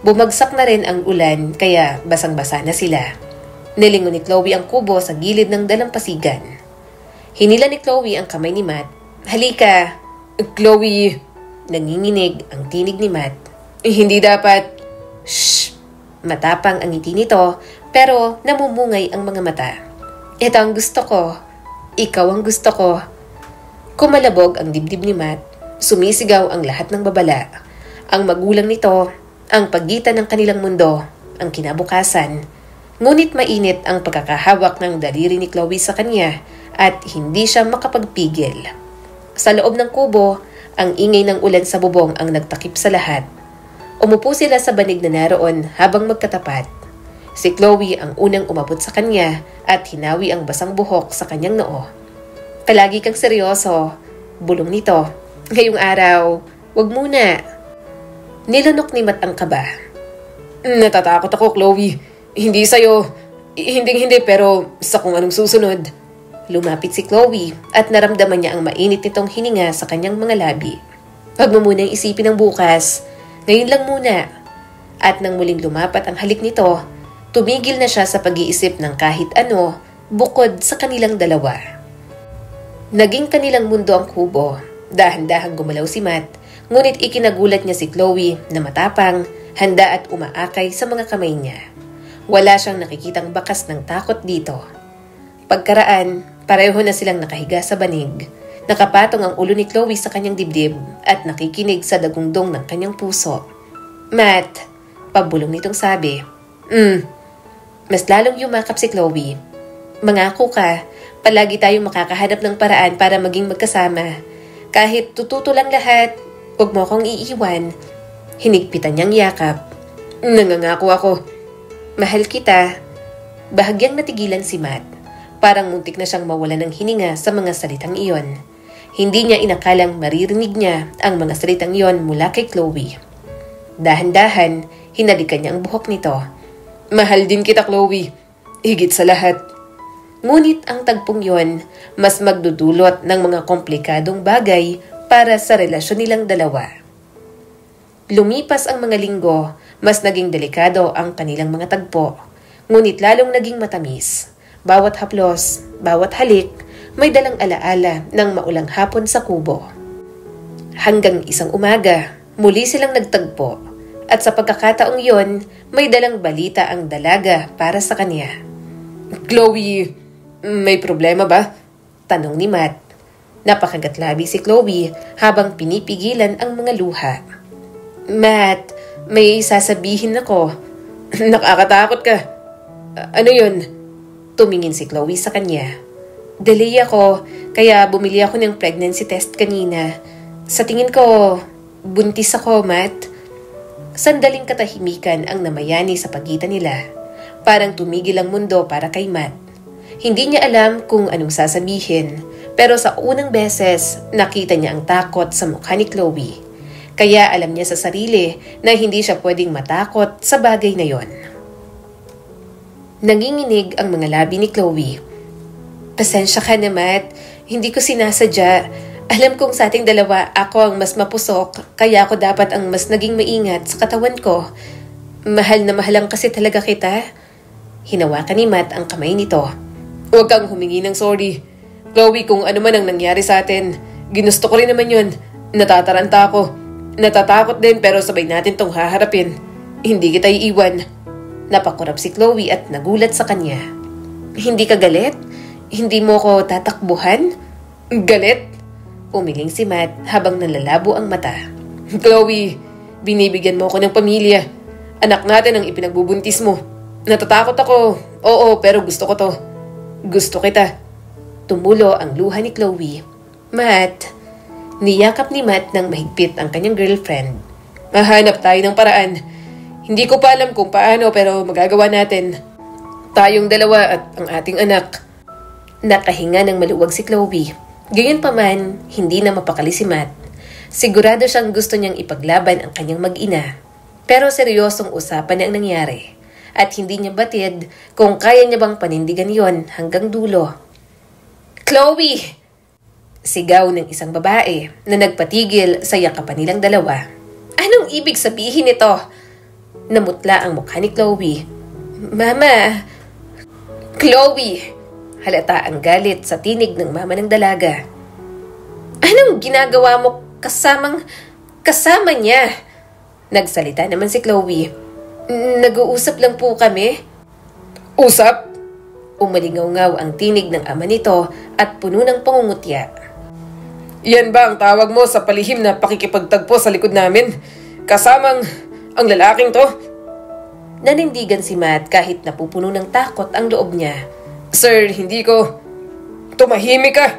Bumagsak na rin ang ulan kaya basang-basa na sila. Nilingon ni Chloe ang kubo sa gilid ng dalampasigan. Hinila ni Chloe ang kamay ni Matt. Halika! Chloe! Nanginginig ang tinig ni Matt. Hindi dapat... Shh! Matapang ang ngiti nito, pero namumungay ang mga mata. Ito ang gusto ko. Ikaw ang gusto ko. Kumalabog ang dibdib ni Matt. Sumisigaw ang lahat ng babala. Ang magulang nito, ang pagitan ng kanilang mundo, ang kinabukasan. Ngunit mainit ang pagkakahawak ng daliri ni Chloe sa kanya at hindi siya makapagpigil. Sa loob ng kubo, ang ingay ng ulan sa bubong ang nagtakip sa lahat. Umupo sila sa banig na naroon habang magkatapat. Si Chloe ang unang umabot sa kanya at hinawi ang basang buhok sa kanyang noo. Palagi kang seryoso, bulong nito. Ngayong araw, wag muna. Nilunok ni Matt ang kaba. Natatakot ako, Chloe. Hindi sa'yo. Hindi pero sa kung anong susunod. Lumapit si Chloe at naramdaman niya ang mainit nitong hininga sa kanyang mga labi. Wag mo munang isipin ang bukas. Ngayon lang muna. At nang muling lumapat ang halik nito, tumigil na siya sa pag-iisip ng kahit ano bukod sa kanilang dalawa. Naging kanilang mundo ang kubo. Dahan-dahang gumalaw si Matt, ngunit ikinagulat niya si Chloe na matapang, handa at umaakay sa mga kamay niya. Wala siyang nakikitang bakas ng takot dito. Pagkaraan, pareho na silang nakahiga sa banig. Nakapatong ang ulo ni Chloe sa kanyang dibdib at nakikinig sa dagundong ng kanyang puso. Matt, pabulong nitong sabi. Mas lalong yumakap si Chloe. Mangako ka, palagi tayong makakahanap ng paraan para maging magkasama. Kahit tututo lang lahat, huwag mo akong iiwan. Hinigpitan niyang yakap. Nangangako ako. Mahal kita. Bahagyang natigilan si Matt. Parang muntik na siyang mawalan ng hininga sa mga salitang iyon. Hindi niya inakalang maririnig niya ang mga salitang iyon mula kay Chloe. Dahan-dahan, hinalikan niya ang buhok nito. Mahal din kita, Chloe. Higit sa lahat. Ngunit ang tagpong yon, mas magdudulot ng mga komplikadong bagay para sa relasyon nilang dalawa. Lumipas ang mga linggo, mas naging delikado ang kanilang mga tagpo. Ngunit lalong naging matamis. Bawat haplos, bawat halik, may dalang alaala ng maulang hapon sa kubo. Hanggang isang umaga, muli silang nagtagpo. At sa pagkakataong yon, may dalang balita ang dalaga para sa kanya. Chloe, may problema ba? Tanong ni Matt. Napakagatlabi si Chloe habang pinipigilan ang mga luha. Matt, may sasabihin ako. Nakakatakot ka. Ano yun? Tumingin si Chloe sa kanya. Delay ako, kaya bumili ako ng pregnancy test kanina. Sa tingin ko, buntis ako, Matt. Sandaling katahimikan ang namayani sa pagitan nila. Parang tumigil ang mundo para kay Matt. Hindi niya alam kung anong sasabihin, Pero sa unang beses, nakita niya ang takot sa mukha ni Chloe. Kaya alam niya sa sarili na hindi siya pwedeng matakot sa bagay na yon. Nanginginig ang mga labi ni Chloe. Pasensya ka na, Matt. Hindi ko sinasadya. Alam kong sa ating dalawa, ako ang mas mapusok, kaya ako dapat ang mas naging maingat sa katawan ko. Mahal na mahalang kasi talaga kita. Hinawakan ni Matt ang kamay nito. Huwag kang humingi ng sorry. Chloe, kung ano man ang nangyari sa atin, ginusto ko rin naman yun. Natataranta ako. Natatakot din pero sabay natin tong haharapin. Hindi kita iiwan. Napakurap si Chloe at nagulat sa kanya. Hindi ka galit? Hindi mo ko tatakbuhan? Galit? Umiling si Matt habang nalalabo ang mata. Chloe, binibigyan mo ako ng pamilya. Anak natin ang ipinagbubuntis mo. Natatakot ako. Oo, pero gusto ko to. Gusto kita. Tumulo ang luha ni Chloe. Matt, niyakap ni Matt ng mahigpit ang kanyang girlfriend. Mahanap tayo ng paraan. Hindi ko pa alam kung paano pero magagawa natin. Tayong dalawa at ang ating anak. Nakahinga ng maluwag si Chloe. Gayunpaman, hindi na mapakali si Matt. Sigurado siyang gusto niyang ipaglaban ang kanyang mag-ina. Pero seryosong usapan na ang nangyari. At hindi niya batid kung kaya niya bang panindigan yon hanggang dulo. Chloe! Sigaw ng isang babae na nagpatigil sa yakapan nilang dalawa. Anong ibig sabihin nito? Namutla ang mukha ni Chloe. Mama! Chloe! Halata ang galit sa tinig ng mama ng dalaga. Anong ginagawa mo kasama niya? Nagsalita naman si Chloe. Nag-uusap lang po kami. Usap? Umalingaw-ngaw ang tinig ng ama nito at puno ng pangungutya. Yan ba ang tawag mo sa palihim na pakikipagtagpo sa likod namin? Kasamang ang lalaking to? Nanindigan si Matt kahit napupuno ng takot ang loob niya. Sir, hindi ko. Tumahimik ka!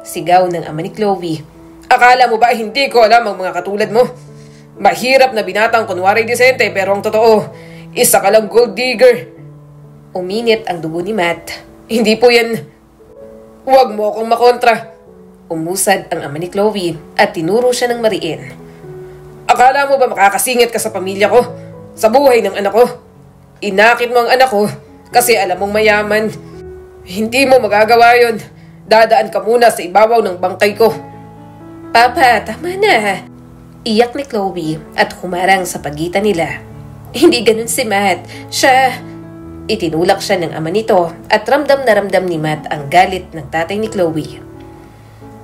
Sigaw ng ama ni Chloe. Akala mo ba hindi ko alam ang mga katulad mo? Mahirap na binatang kunwari disente pero ang totoo, isa ka lang gold digger. Uminit ang dugo ni Matt. Hindi po yan. Huwag mo akong makontra. Umusad ang ama ni Chloe at tinuro siya ng mariin. Akala mo ba makakasingit ka sa pamilya ko? Sa buhay ng anak ko? Inakit mo ang anak ko kasi alam mong mayaman. Hindi mo magagawa yon. Dadaan ka muna sa ibabaw ng bangkay ko. Papa, tama na. Iyak ni Chloe at humarang sa pagitan nila. Hindi ganun si Matt. Itinulak siya ng ama nito at ramdam na ramdam ni Matt ang galit ng tatay ni Chloe.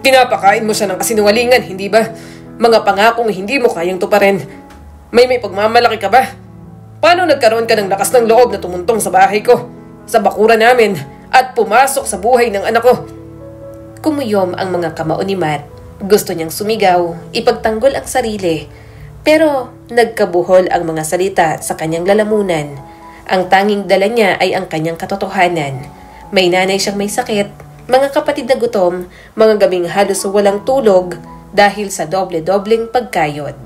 Pinapakain mo siya ng kasinungalingan, hindi ba? Mga pangakong hindi mo kayang tuparin. May pagmamalaki ka ba? Paano nagkaroon ka ng lakas ng loob na tumuntong sa bahay ko, sa bakura namin, at pumasok sa buhay ng anak ko? Kumuyom ang mga kamao ni Matt. Gusto niyang sumigaw, ipagtanggol ang sarili. Pero nagkabuhol ang mga salita sa kanyang lalamunan. Ang tanging dala niya ay ang kanyang katotohanan. May nanay siyang may sakit, mga kapatid na gutom, mga gabing halos walang tulog dahil sa doble-dobleng pagkayod.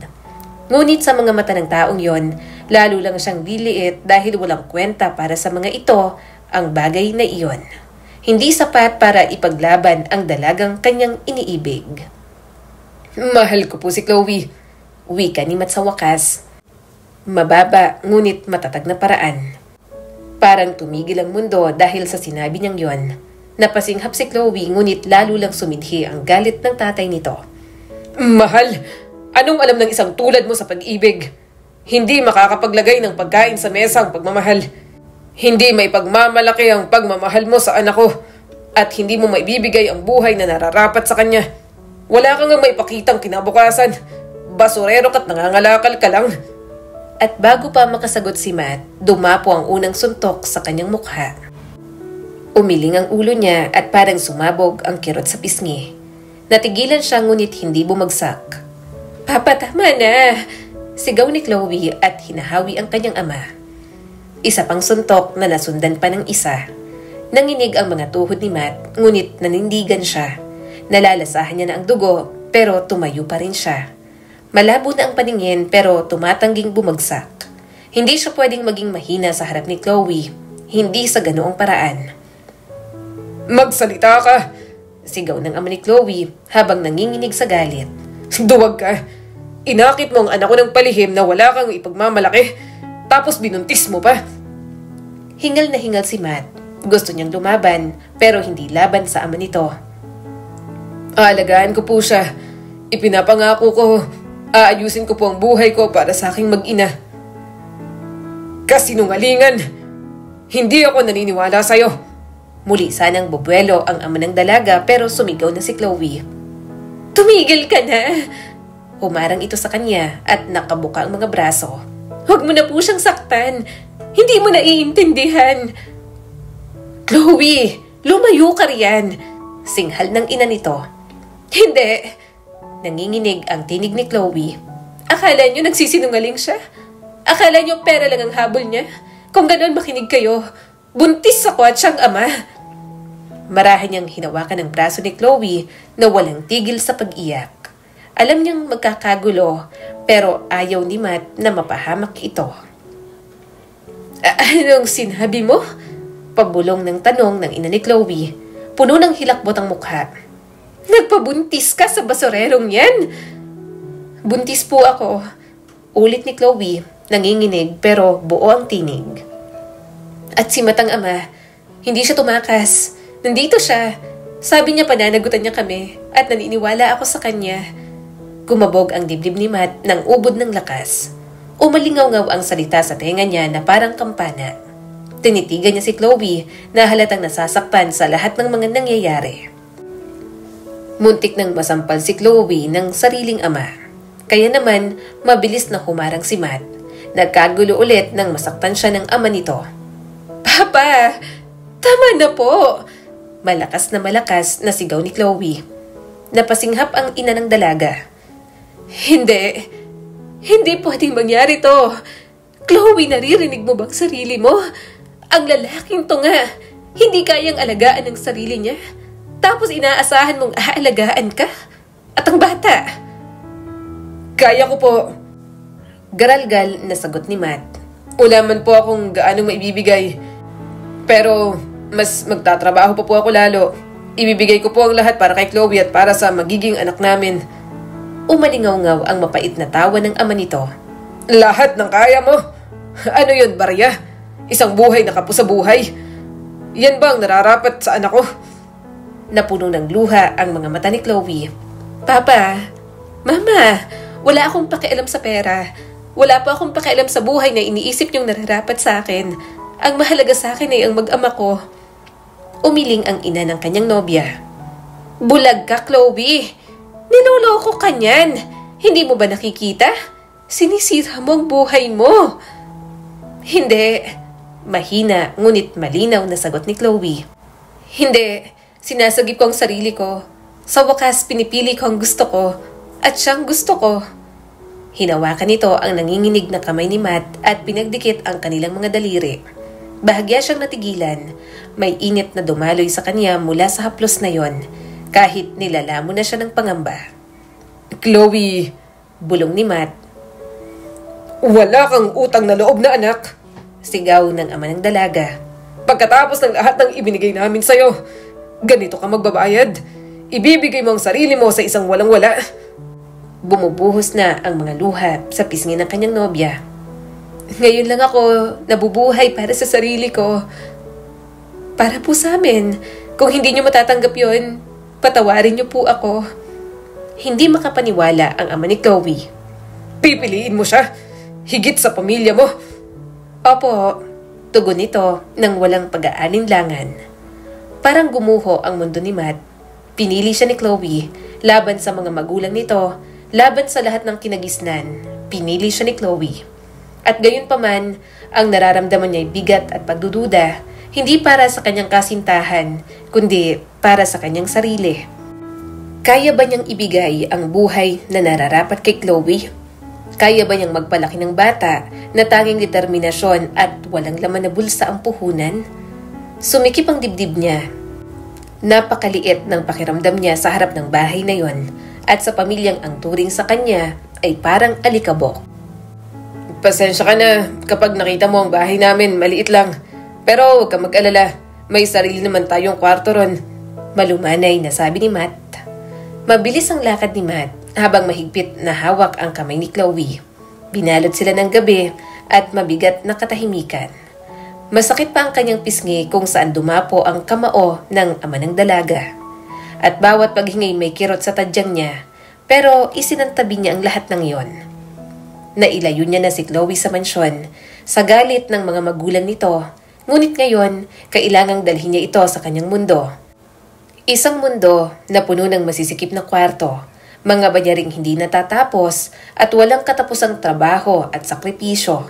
Ngunit sa mga mata ng taong yon, lalo lang siyang liliit dahil walang kwenta para sa mga ito ang bagay na iyon. Hindi sapat para ipaglaban ang dalagang kanyang iniibig. Mahal ko po si Chloe. Wika ni Matt sa wakas. Mababa ngunit matatag na paraan. Parang tumigil ang mundo dahil sa sinabi niyang yon. Napasinghap si Chloe ngunit lalo lang sumidhi ang galit ng tatay nito. Mahal, anong alam ng isang tulad mo sa pag-ibig? Hindi makakapaglagay ng pagkain sa mesa ang pagmamahal. Hindi may pagmamalaki ang pagmamahal mo sa anak ko. At hindi mo maibibigay ang buhay na nararapat sa kanya. Wala kang maipakitang kinabukasan. Basurero ka't nangangalakal ka lang. At bago pa makasagot si Matt, dumapo ang unang suntok sa kanyang mukha. Umiling ang ulo niya at parang sumabog ang kirot sa pisngi. Natigilan siya ngunit hindi bumagsak. Papa, tama na! Sigaw ni Chloe at hinahawi ang kanyang ama. Isa pang suntok na nasundan pa ng isa. Nanginig ang mga tuhod ni Matt ngunit nanindigan siya. Nalalasahan niya na ang dugo pero tumayo pa rin siya. Malabo na ang paningin pero tumatangging bumagsak. Hindi siya pwedeng maging mahina sa harap ni Chloe. Hindi sa ganoong paraan. Magsalita ka! Sigaw ng ama ni Chloe habang nanginginig sa galit. Duwag ka! Inakit mo ang anak ko ng palihim na wala kang ipagmamalaki, tapos binuntis mo pa. Hingal na hingal si Matt. Gusto niyang lumaban, pero hindi laban sa ama nito. Aalagaan ko po siya. Ipinapangako ko, aayusin ko po ang buhay ko para sa aking mag-ina. Kasinungalingan! Hindi ako naniniwala sa'yo. Muli sanang bubuelo ang ama ng dalaga pero sumigaw na si Chloe. Tumigil ka na! Humarang ito sa kanya at nakabuka ang mga braso. Huwag mo na po siyang saktan. Hindi mo naiintindihan. Chloe, lumayo ka riyan. Singhal ng ina nito. Hindi. Nanginginig ang tinig ni Chloe. Akala niyo nagsisinungaling siya? Akala niyo pera lang ang habol niya? Kung ganoon makinig kayo, buntis ako at siyang ama. Marahan niyang hinawakan ang braso ni Chloe na walang tigil sa pag-iyak. Alam niyang magkakagulo, pero ayaw ni Matt na mapahamak ito. Anong sinabi mo? Pabulong ng tanong ng ina ni Chloe. Puno ng hilakbot ang mukha. Nagpabuntis ka sa basurerong yan? Buntis po ako. Ulit ni Chloe, nanginginig pero buo ang tinig. At si Matang ama, hindi siya tumakas. Nandito siya. Sabi niya pananagutan niya kami at naniniwala ako sa kanya. Gumabog ang dibdib ni Matt ng ubod ng lakas. Umalingaw-ngaw ang salita sa tenga niya na parang kampana. Tinitigan niya si Chloe na halatang nasasaktan sa lahat ng mga nangyayari. Muntik nang masampal si Chloe ng sariling ama. Kaya naman, mabilis na humarang si Matt. Nagkagulo ulit nang masaktan siya ng ama nito. Papa! Tama na po! Malakas na sigaw ni Chloe. Napasinghap ang ina ng dalaga. Hindi pwedeng mangyari to. Chloe, naririnig mo bang sarili mo? Ang lalaking to nga, hindi kayang alagaan ng sarili niya. Tapos inaasahan mong aalagaan ka? At ang bata? Kaya ko po. Garalgal na sagot ni Matt. Wala man po akong gaano maibibigay. Pero mas magtatrabaho pa po ako lalo. Ibibigay ko po ang lahat para kay Chloe at para sa magiging anak namin. Umalingaw-ngaw ang mapait na tawa ng ama nito. Lahat ng kaya mo? Ano yun, barya? Isang buhay na kapos sa buhay? Yan ba ang nararapat sa anak ko? Napuno ng luha ang mga mata ni Chloe. Papa, Mama, wala akong pakialam sa pera. Wala pa akong pakialam sa buhay na iniisip niyong nararapat sa akin. Ang mahalaga sa akin ay ang mag-ama ko. Umiling ang ina ng kanyang nobya. Bulag ka, Chloe! Niloloko ka niyan. Hindi mo ba nakikita? Sinisira mo ang buhay mo. Hindi. Mahina, ngunit malinaw na sagot ni Chloe. Hindi. Sinasagip ko ang sarili ko. Sa wakas, pinipili ko ang gusto ko. At siyang gusto ko. Hinawakan nito ang nanginginig na kamay ni Matt at pinagdikit ang kanilang mga daliri. Bahagya siyang natigilan. May init na dumaloy sa kanya mula sa haplos na yon. Kahit nilalamo na siya ng pangamba. Chloe, bulong ni Matt. Wala kang utang na loob na anak. Sigaw ng ama ng dalaga. Pagkatapos ng lahat ng ibinigay namin sa'yo, ganito ka magbabayad. Ibibigay mo ang sarili mo sa isang walang-wala. Bumubuhos na ang mga luha sa pisngi ng kanyang nobya. Ngayon lang ako nabubuhay para sa sarili ko. Para po sa amin. Kung hindi niyo matatanggap yon, patawarin niyo po ako. Hindi makapaniwala ang ama ni Chloe. Pipiliin mo siya? Higit sa pamilya mo? Opo, tugon nito nang walang pag-aalinlangan. Parang gumuho ang mundo ni Matt. Pinili siya ni Chloe laban sa mga magulang nito, laban sa lahat ng kinagisnan. Pinili siya ni Chloe. At gayon pa man, ang nararamdaman niya ay bigat at pagdududa, hindi para sa kanyang kasintahan, kundi para sa kanyang sarili. Kaya ba niyang ibigay ang buhay na nararapat kay Chloe? Kaya ba niyang magpalaki ng bata na tanging determinasyon at walang laman na bulsa ang puhunan? Sumikip ang dibdib niya. Napakaliit ng pakiramdam niya sa harap ng bahay na yon at sa pamilyang ang turing sa kanya ay parang alikabok. Pasensya ka na kapag nakita mo ang bahay namin, maliit lang. Pero huwag ka mag-alala, may sarili naman tayong kwarto ron. Malumanay na sabi ni Matt. Mabilis ang lakad ni Matt habang mahigpit na hawak ang kamay ni Chloe. Binalot sila ng gabi at mabigat na katahimikan. Masakit pa ang kanyang pisngi kung saan dumapo ang kamao ng ama ng dalaga. At bawat paghingay may kirot sa tadyang niya, pero isinantabi niya ang lahat ng iyon. Nailayo niya na si Chloe sa mansyon sa galit ng mga magulang nito, ngunit ngayon kailangang dalhin niya ito sa kanyang mundo. Isang mundo na puno ng masisikip na kwarto, mga banyaring hindi natatapos at walang katapusang trabaho at sakripisyo.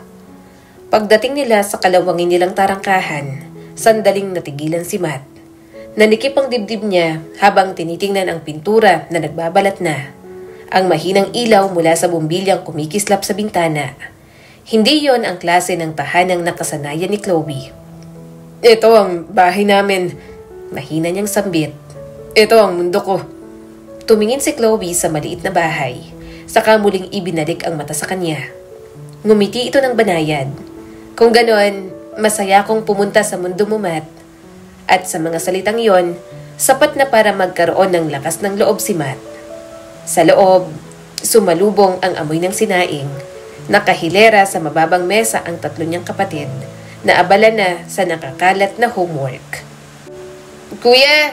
Pagdating nila sa kalawangin nilang tarangkahan, sandaling natigilan si Matt. Nanikip ang dibdib niya habang tinitingnan ang pintura na nagbabalat na. Ang mahinang ilaw mula sa bumbilyang kumikislap sa bintana. Hindi yon ang klase ng tahanang nakasanayan ni Chloe. Ito ang bahay namin. Mahina niyang sambit. Ito ang mundo ko. Tumingin si Chloe sa maliit na bahay. Saka muling ibinalik ang mata sa kanya. Ngumiti ito ng banayad. Kung ganon, masaya akong pumunta sa mundo mo, Matt. At sa mga salitang yon, sapat na para magkaroon ng lakas ng loob si Matt. Sa loob, sumalubong ang amoy ng sinaing. Nakahilera sa mababang mesa ang tatlo niyang kapatid na abala na sa nakakalat na homework. Kuya!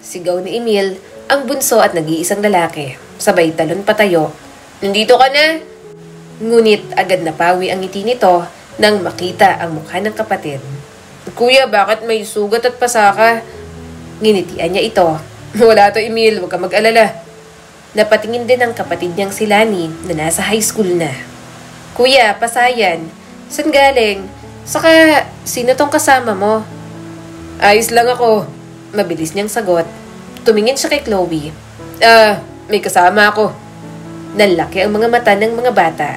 Sigaw ni Emil, ang bunso at nag-iisang lalaki. Sabay talon patayo. Nandito ka na? Ngunit agad napawi ang ngiti nito nang makita ang mukha ng kapatid. Kuya, bakit may sugat at pasaka? Nginitian niya ito. Wala to, Emil. Huwag ka mag-alala. Napatingin din ang kapatid niyang si Lani na nasa high school na. Kuya, pasayan. Saan galing? Saka, sino tong kasama mo? Ayos lang ako. Mabilis niyang sagot. Tumingin siya kay Chloe. May kasama ako. Nalaki ang mga mata ng mga bata.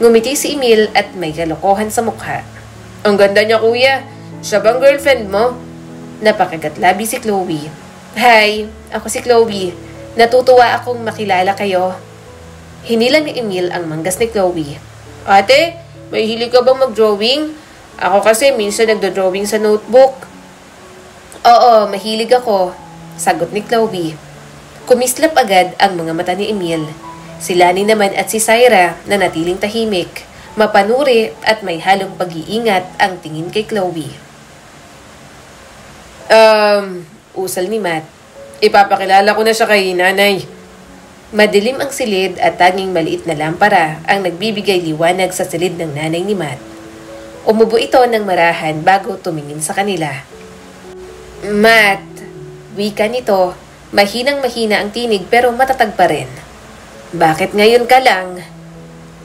Ngumiti si Emil at may kalokohan sa mukha. Ang ganda niya, kuya. Siya bang girlfriend mo? Napakagatlabi si Chloe. Hi, ako si Chloe. Natutuwa akong makilala kayo. Hinilan ni Emil ang manggas ni Chloe. Ate, may hilig ka bang mag-drawing? Ako kasi minsan nagdo-drawing sa notebook. Oo, mahilig ako, sagot ni Chloe. Kumislap agad ang mga mata ni Emil. Si Lani naman at si Syra na natiling tahimik, mapanuri at may halong pag-iingat ang tingin kay Chloe. Usal ni Matt. Ipapakilala ko na siya kay nanay. Madilim ang silid at tanging maliit na lampara ang nagbibigay liwanag sa silid ng nanay ni Matt. Umubo ito ng marahan bago tumingin sa kanila. Matt, wika nito, mahinang-mahina ang tinig pero matatag pa rin. Bakit ngayon ka lang?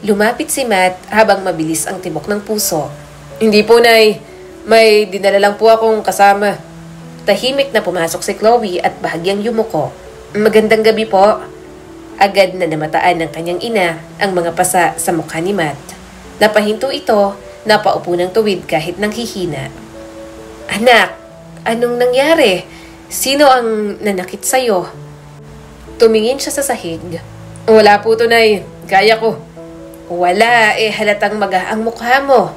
Lumapit si Matt habang mabilis ang tibok ng puso. Hindi po, Nay. May dinala lang po akong kasama. Tahimik na pumasok si Chloe at bahagyang yumuko. Magandang gabi po. Agad na namataan ng kanyang ina ang mga pasa sa mukha ni Matt. Napahinto ito, napaupo ng tuwid kahit nang hihina. Anak, anong nangyari? Sino ang nanakit sa'yo? Tumingin siya sa sahig. Wala po, Nay. Kaya ko. Wala, halatang maga ang mukha mo.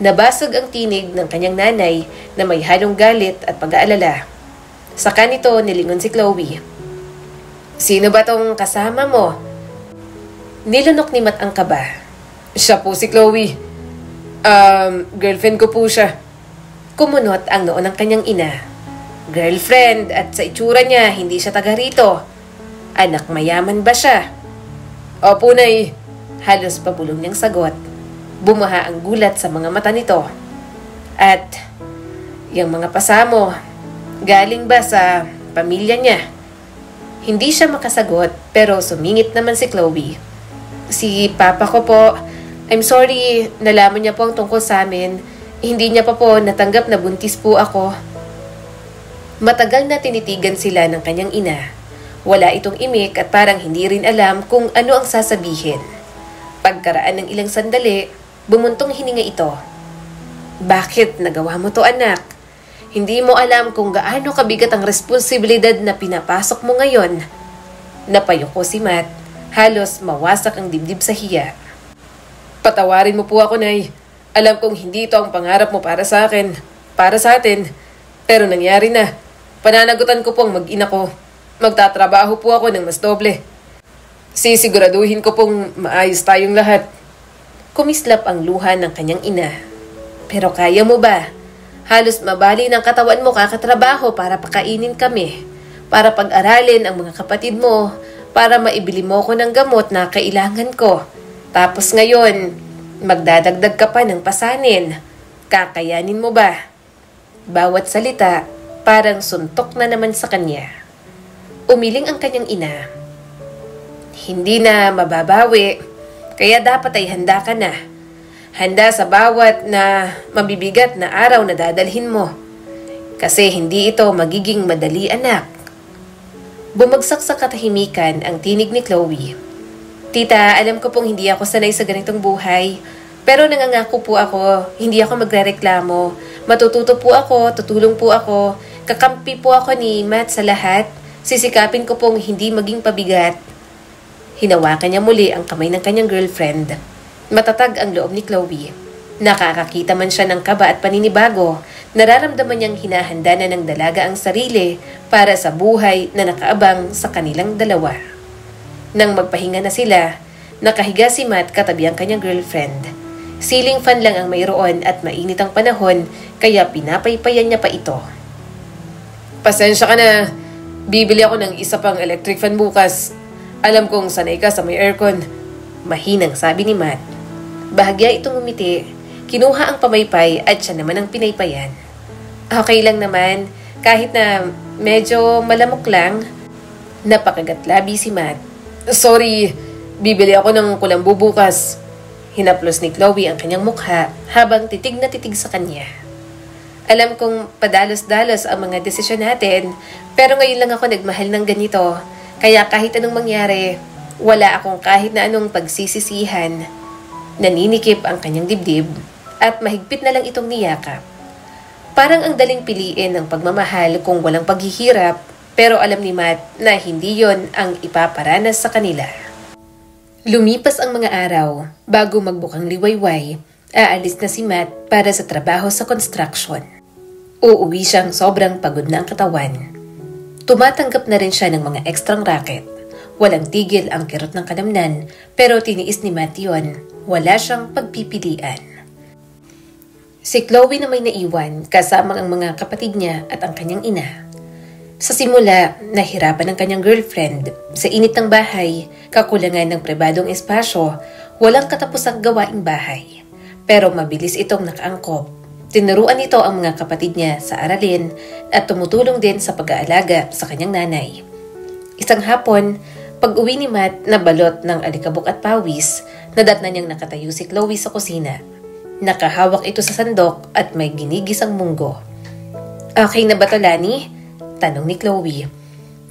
Nabasag ang tinig ng kanyang nanay na may halong galit at pag-aalala. Saka nito nilingon si Chloe. Sino ba tong kasama mo? Nilunok ni Matt ang kaba. Siya po si Chloe. Girlfriend ko po siya. Kumunot ang noo ng kanyang ina. Girlfriend at sa itsura niya hindi siya taga rito. Anak mayaman ba siya? Opo, Nay. Halos pabulong niyang sagot. Bumaha ang gulat sa mga mata nito. At, yung mga pasamo, galing ba sa pamilya niya? Hindi siya makasagot pero sumingit naman si Chloe. Si papa ko po, I'm sorry, nalaman niya po ang tungkol sa amin. Hindi niya pa po natanggap na buntis po ako. Matagal na tinitigan sila ng kanyang ina. Wala itong imik at parang hindi rin alam kung ano ang sasabihin. Pagkaraan ng ilang sandali, bumuntong hininga ito. Bakit nagawa mo to, anak? Hindi mo alam kung gaano kabigat ang responsibilidad na pinapasok mo ngayon. Napayuko si Matt, halos mawasak ang dibdib sa hiya. Patawarin mo po ako, Nay. Alam kong hindi ito ang pangarap mo para sa akin, para sa atin. Pero nangyari na. Pananagutan ko pong mag-ina ko. Magtatrabaho po ako ng mas doble. Sisiguraduhin ko pong maayos tayong lahat. Kumislap ang luha ng kanyang ina. Pero kaya mo ba? Halos mabali ng katawan mo kakatrabaho para pakainin kami. Para pag-aralin ang mga kapatid mo. Para maibili mo ko ng gamot na kailangan ko. Tapos ngayon, magdadagdag ka pa ng pasanin. Kakayanin mo ba? Bawat salita, parang suntok na naman sa kanya. Umiling ang kanyang ina. Hindi na mababawi. Kaya dapat ay handa ka na. Handa sa bawat na mabibigat na araw na dadalhin mo. Kasi hindi ito magiging madali, anak. Bumagsak sa katahimikan ang tinig ni Chloe. Tita, alam ko pong hindi ako sanay sa ganitong buhay. Pero nangangako po ako, hindi ako magrereklamo. Matututo po ako, tutulong po ako. Kakampi po ako ni Matt sa lahat. Sisikapin ko pong hindi maging pabigat. Hinawakan niya muli ang kamay ng kanyang girlfriend. Matatag ang loob ni Chloe. Nakakakita man siya ng kaba at paninibago, nararamdaman niyang hinahanda na ng dalaga ang sarili para sa buhay na nakaabang sa kanilang dalawa. Nang magpahinga na sila, nakahiga si Matt katabi ang kanyang girlfriend. Ceiling fan lang ang mayroon at mainit ang panahon, kaya pinapaypayan niya pa ito. Pasensya ka na. Bibili ako ng isa pang electric fan bukas. Alam kong sanay ka sa may aircon. Mahinang sabi ni Matt. Bahagya itong umiti. Kinuha ang pamaypay at siya naman ang pinaypayan. Okay lang naman. Kahit na medyo malamok lang. Napakagatlabi si Matt. Sorry, bibili ako ng kulambu bukas. Hinaplos ni Chloe ang kanyang mukha habang titig na titig sa kanya. Alam kong padalos-dalos ang mga desisyon natin, pero ngayon lang ako nagmahal ng ganito. Kaya kahit anong mangyari, wala akong kahit na anong pagsisisihan. Naninikip ang kanyang dibdib at mahigpit na lang itong niyakap. Parang ang daling piliin ng pagmamahal kung walang paghihirap, pero alam ni Matt na hindi yon ang ipaparanas sa kanila. Lumipas ang mga araw bago magbukang liwayway, aalis na si Matt para sa trabaho sa construction. Uuwi siyang sobrang pagod na ang katawan. Tumatanggap na rin siya ng mga ekstrang racket. Walang tigil ang kirot ng kanamnan, pero tiniis ni Matt yun. Wala siyang pagpipilian. Si Chloe na may naiwan kasama ang mga kapatid niya at ang kanyang ina. Sa simula, nahirapan ang kanyang girlfriend. Sa init ng bahay, kakulangan ng pribadong espasyo, walang katapusang gawaing bahay. Pero mabilis itong nakaangkop. Tinuruan nito ang mga kapatid niya sa aralin at tumutulong din sa pag-aalaga sa kanyang nanay. Isang hapon, pag-uwi ni Matt na balot ng alikabok at pawis, nadatnan niyang nakatayo si Chloe sa kusina. Nakahawak ito sa sandok at may ginigisang munggo. Okay na ba to, Lani? Tanong ni Chloe.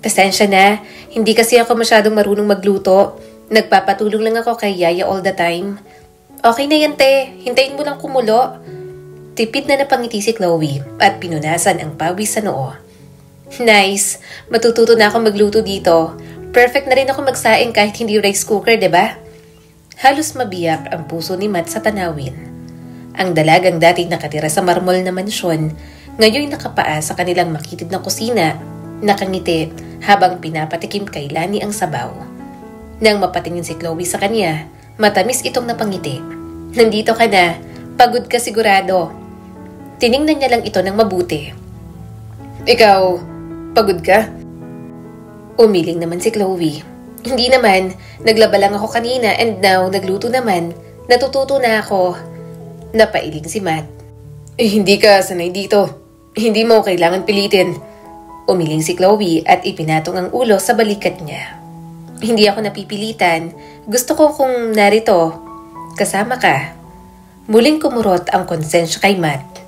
Pasensya na, hindi kasi ako masyadong marunong magluto. Nagpapatulong lang ako kay Yaya all the time. Okay na yan, te. Hintayin mo lang kumulo. Tipid na napangiti si Chloe at pinunasan ang pawis sa noo. Nice. Matututo na ako magluto dito. Perfect na rin ako magsaing kahit hindi rice cooker, diba? Halos mabiyak ang puso ni Matt sa tanawin. Ang dalagang dati nakatira sa marmol na mansyon, ngayon nakapaa sa kanilang makitid na kusina, nakangiti habang pinapatikim kay Lani ang sabaw. Nang mapatingin si Chloe sa kanya, matamis itong napangiti. Nandito ka na. Pagod ka sigurado. Tiningnan niya lang ito ng mabuti. Ikaw, pagod ka? Umiling naman si Chloe. Hindi naman, naglaba lang ako kanina and now nagluto naman. Natututo na ako. Napailing si Matt. Hindi ka sanay dito. Hindi mo kailangan pilitin. Umiling si Chloe at ipinatong ang ulo sa balikat niya. Hindi ako napipilitan. Gusto ko kung narito. Kasama ka. Muling kumurot ang konsensya kay Matt.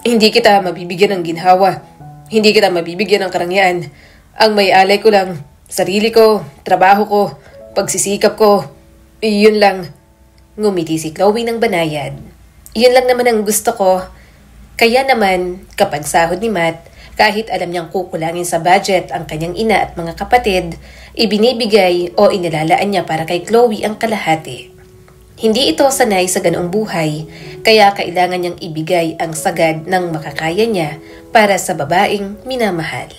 Hindi kita mabibigyan ng ginhawa. Hindi kita mabibigyan ng karangyaan. Ang may alay ko lang, sarili ko, trabaho ko, pagsisikap ko. Iyon lang. Ngumiti si Chloe ng banayad. Iyon lang naman ang gusto ko. Kaya naman, kapag sahod ni Matt, kahit alam niyang kukulangin sa budget ang kanyang ina at mga kapatid, ibinibigay o inilalaan niya para kay Chloe ang kalahati. Hindi ito sanay sa ganoong buhay, kaya kailangan niyang ibigay ang sagad ng makakaya niya para sa babaeng minamahal.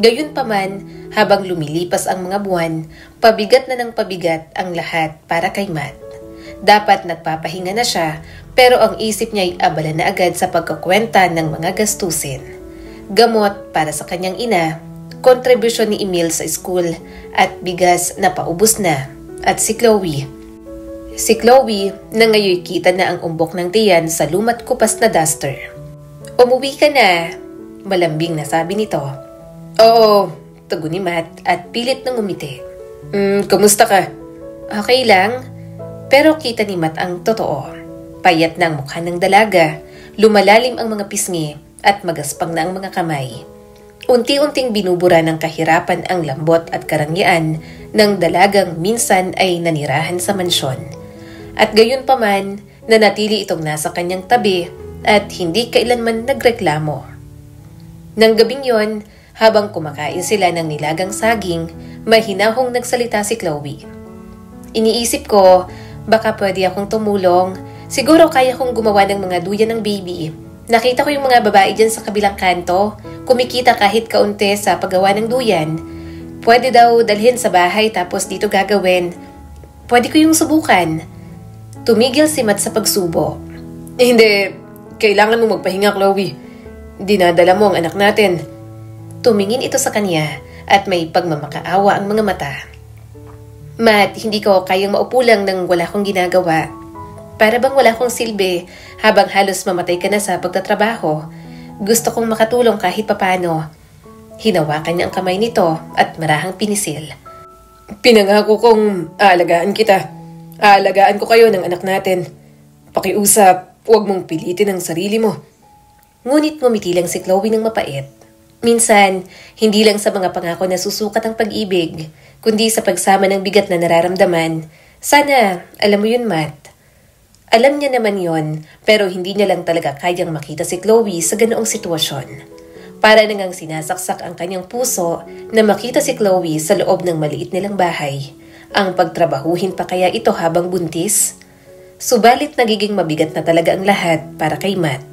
Gayunpaman, habang lumilipas ang mga buwan, pabigat na ng pabigat ang lahat para kay Matt. Dapat nagpapahinga na siya, pero ang isip niya ay abala na agad sa pagkakwenta ng mga gastusin. Gamot para sa kanyang ina, kontribusyon ni Emil sa school, at bigas na paubos na, at si Chloe. Si Chloe na ngayon kita na ang umbok ng tiyan sa lumat kupas na duster. "Umuwi ka na," malambing na sabi nito. "Oo," tugon ni Matt at pilit nang umiti. Kamusta ka?" "Okay lang." Pero kita ni Matt ang totoo. Payat na ang mukha ng dalaga, lumalalim ang mga pisngi at magaspang na ang mga kamay. Unti-unting binubura ng kahirapan ang lambot at karangyaan ng dalagang minsan ay nanirahan sa mansyon. At gayon pa man, nanatili itong nasa kanyang tabi at hindi kailanman nagreklamo. Nang gabing yon, habang kumakain sila ng nilagang saging, mahinahong nagsalita si Chloe. "Iniisip ko, baka pwede akong tumulong. Siguro kaya kong gumawa ng mga duyan ng baby. Nakita ko yung mga babae dyan sa kabilang kanto. Kumikita kahit kaunti sa paggawa ng duyan. Pwede daw dalhin sa bahay tapos dito gagawin. Pwede ko yung subukan." Tumigil si Matt sa pagsubo. Hindi. Kailangan mo magpahinga, Chloe. Dinadala mo ang anak natin." Tumingin ito sa kanya at may pagmamakaawa ang mga mata. "Matt, hindi ko kayang maupo lang nang wala akong ginagawa. Para bang wala akong silbi habang halos mamatay ka na sa pagtatrabaho. Gusto kong makatulong kahit papano." Hinawakan niya ang kamay nito at marahang pinisil. "Pinangako kong aalagaan kita. Aalagaan ko kayo ng anak natin. Pakiusap, huwag mong pilitin ang sarili mo." Ngunit ngumiti lang si Chloe ng mapait. Minsan, hindi lang sa mga pangako na susukat ang pag-ibig, kundi sa pagsama ng bigat na nararamdaman. Sana, alam mo yun, Matt. Alam niya naman yon, pero hindi niya lang talaga kayang makita si Chloe sa ganoong sitwasyon. Para nangang sinasaksak ang kanyang puso na makita si Chloe sa loob ng maliit nilang bahay. Ang pagtrabahuhin pa kaya ito habang buntis? Subalit nagiging mabigat na talaga ang lahat para kay Matt.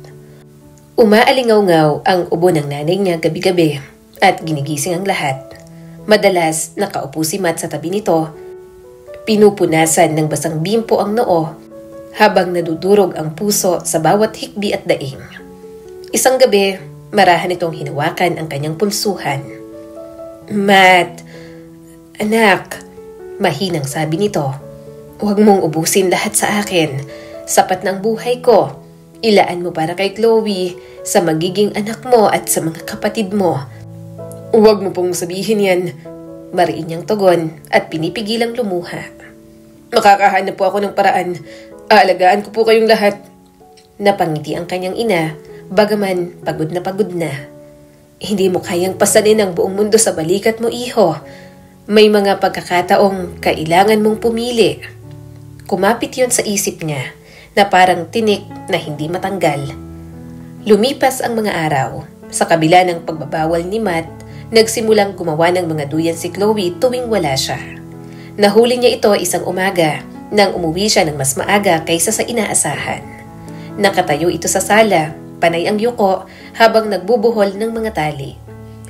Umaalingaw-ngaw ang ubo ng nanay niya gabi-gabi at ginigising ang lahat. Madalas nakaupo si Matt sa tabi nito. Pinupunasan ng basang bimpo ang noo habang nadudurog ang puso sa bawat hikbi at daing. Isang gabi, marahan itong hinawakan ang kanyang pulsuhan. "Matt, anak," mahinang sabi nito, "huwag mong ubusin lahat sa akin. Sapat ng buhay ko. Ilaan mo para kay Chloe, sa magiging anak mo at sa mga kapatid mo." "Huwag mo pong sabihin yan," mariin niyang tugon at pinipigilang lumuha. "Makakahanap po ako ng paraan. Aalagaan ko po kayong lahat." Napangiti ang kanyang ina, bagaman pagod na. "Hindi mo kayang pasanin ang buong mundo sa balikat mo, iho. May mga pagkakataong kailangan mong pumili." Kumapit yon sa isip niya na parang tinik na hindi matanggal. Lumipas ang mga araw. Sa kabila ng pagbabawal ni Matt, nagsimulang gumawa ng mga duyan si Chloe tuwing wala siya. Nahuli niya ito isang umaga nang umuwi siya ng mas maaga kaysa sa inaasahan. Nakatayo ito sa sala, panay ang yuko habang nagbubuhol ng mga tali.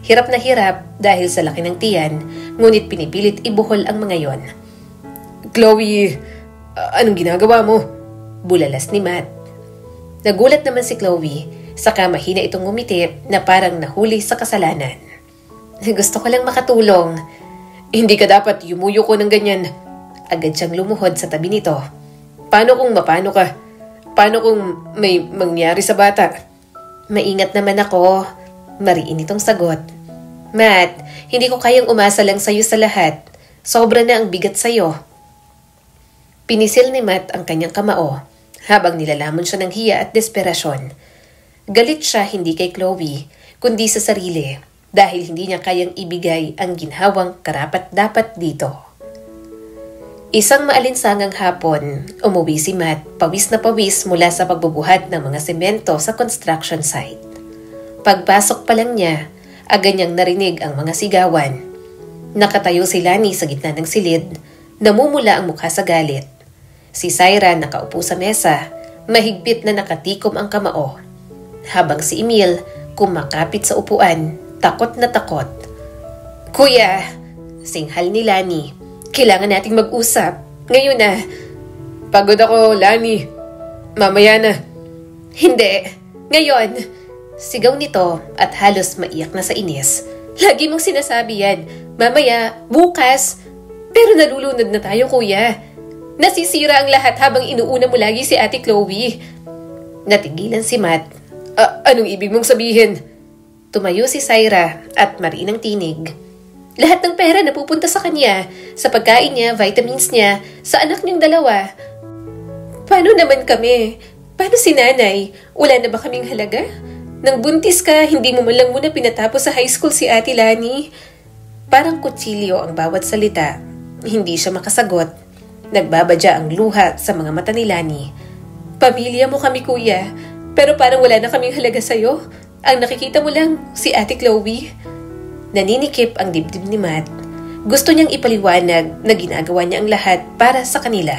Hirap na hirap dahil sa laki ng tiyan, ngunit pinipilit ibuhol ang mga yon. "Chloe, anong ginagawa mo?" bulalas ni Matt. Nagulat naman si Chloe, saka mahina itong ngumiti na parang nahuli sa kasalanan. "Gusto ko lang makatulong." "Hindi ka dapat yumuyo ko ng ganyan." Agad siyang lumuhod sa tabi nito. "Paano kung mapano ka? Paano kung may mangyari sa bata?" "Maingat naman ako," mariin itong sagot. "Matt, hindi ko kayang umasa lang sa'yo sa lahat. Sobra na ang bigat sa'yo." Pinisil ni Matt ang kanyang kamao habang nilalamon siya ng hiya at desperasyon. Galit siya hindi kay Chloe, kundi sa sarili dahil hindi niya kayang ibigay ang ginhawang karapat-dapat dito. Isang maalinsangang hapon, umuwi si Matt pawis na pawis mula sa pagbubuhat ng mga semento sa construction site. Pagpasok pa lang niya, agad niyang narinig ang mga sigawan. Nakatayo si Lani sa gitna ng silid, namumula ang mukha sa galit. Si Syra nakaupo sa mesa, mahigpit na nakatikom ang kamao. Habang si Emil kumakapit sa upuan, takot na takot. Kuya, singhal ni Lani. Kailangan nating mag-usap. Ngayon na. Pagod ako, Lani. Mamaya na. Hindi. Ngayon. Sigaw nito at halos maiyak na sa inis. Lagi mong sinasabi yan. Mamaya, bukas. Pero nalulunod na tayo, kuya. Nasisira ang lahat habang inuuna mo lagi si Ate Chloe. Natigilan si Matt. Anong ibig mong sabihin? Tumayo si Syra at marinang tinig. Lahat ng pera napupunta sa kanya. Sa pagkain niya, vitamins niya, sa anak niyang dalawa. Paano naman kami? Paano si nanay? Wala na ba kaming halaga? Nang buntis ka, hindi mo man lang muna pinatapos sa high school si Ate Lani. Parang kutsilyo ang bawat salita. Hindi siya makasagot. Nagbabadya ang luha sa mga mata ni Lani. Pamilya mo kami, kuya. Pero parang wala na kaming halaga sa'yo. Ang nakikita mo lang, si Ate Chloe. Naninikip ang dibdib ni Matt. Gusto niyang ipaliwanag na ginagawa niya ang lahat para sa kanila.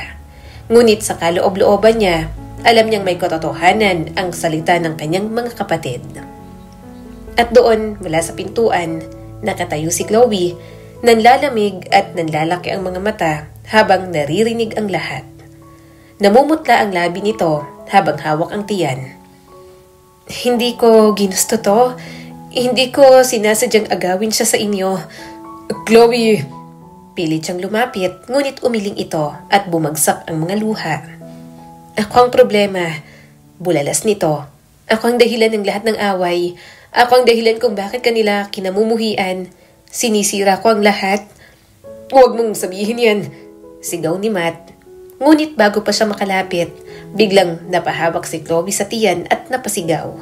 Ngunit sa kaloob-looban niya, alam niyang may katotohanan ang salita ng kanyang mga kapatid. At doon, mula sa pintuan, nakatayo si Chloe, nanlalamig at nanlalaki ang mga mata habang naririnig ang lahat. Namumutla ang labi nito habang hawak ang tiyan. Hindi ko ginusto to. Hindi ko sinasadyang agawin siya sa inyo. Chloe! Pilit siyang lumapit, ngunit umiling ito at bumagsak ang mga luha. Ako ang problema. Bulalas nito. Ako ang dahilan ng lahat ng away. Ako ang dahilan kung bakit kanila kinamumuhian. Sinisira ko ang lahat. Huwag mong sabihin yan. Sigaw ni Matt. Ngunit bago pa siya makalapit, biglang napahawak si Chloe sa tiyan at napasigaw.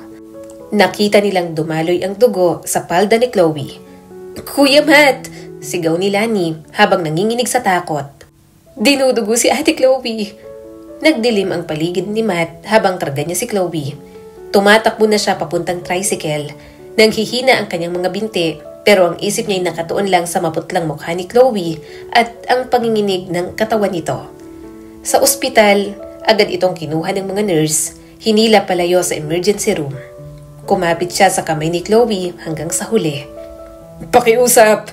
Nakita nilang dumaloy ang dugo sa palda ni Chloe. Kuya Matt! Sigaw ni Lani habang nanginginig sa takot. Dinudugo si Ate Chloe. Nagdilim ang paligid ni Matt habang karga niya si Chloe. Tumatakbo na siya papuntang tricycle. Nanghihina ang kanyang mga binti pero ang isip niya ay nakatuon lang sa maputlang mukha ni Chloe at ang panginginig ng katawan nito. Sa ospital, agad itong kinuha ng mga nurse, hinila palayo sa emergency room. Kumapit siya sa kamay ni Chloe hanggang sa huli. Pakiusap!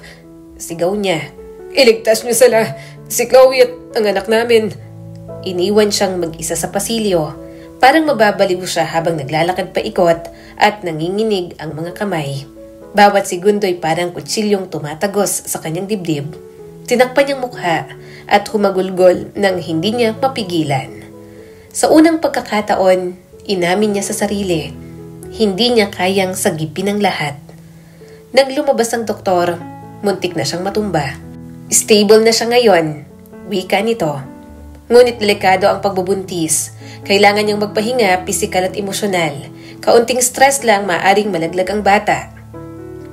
Sigaw niya. Iligtas niyo sila, si Chloe at ang anak namin. Iniwan siyang mag-isa sa pasilyo. Parang mababaliw siya habang naglalakad paikot at nanginginig ang mga kamay. Bawat segundo'y parang kutsilyong tumatagos sa kanyang dibdib. Tinakpan niyang mukha at humagulgol nang hindi niya mapigilan. Sa unang pagkakataon, inamin niya sa sarili. Hindi niya kayang sagipin ang lahat. Nang lumabas ang doktor, muntik na siyang matumba. Stable na siya ngayon, wika nito. Ngunit delikado ang pagbubuntis. Kailangan niyang magpahinga, pisikal at emosyonal. Kaunting stress lang maaring malaglag ang bata.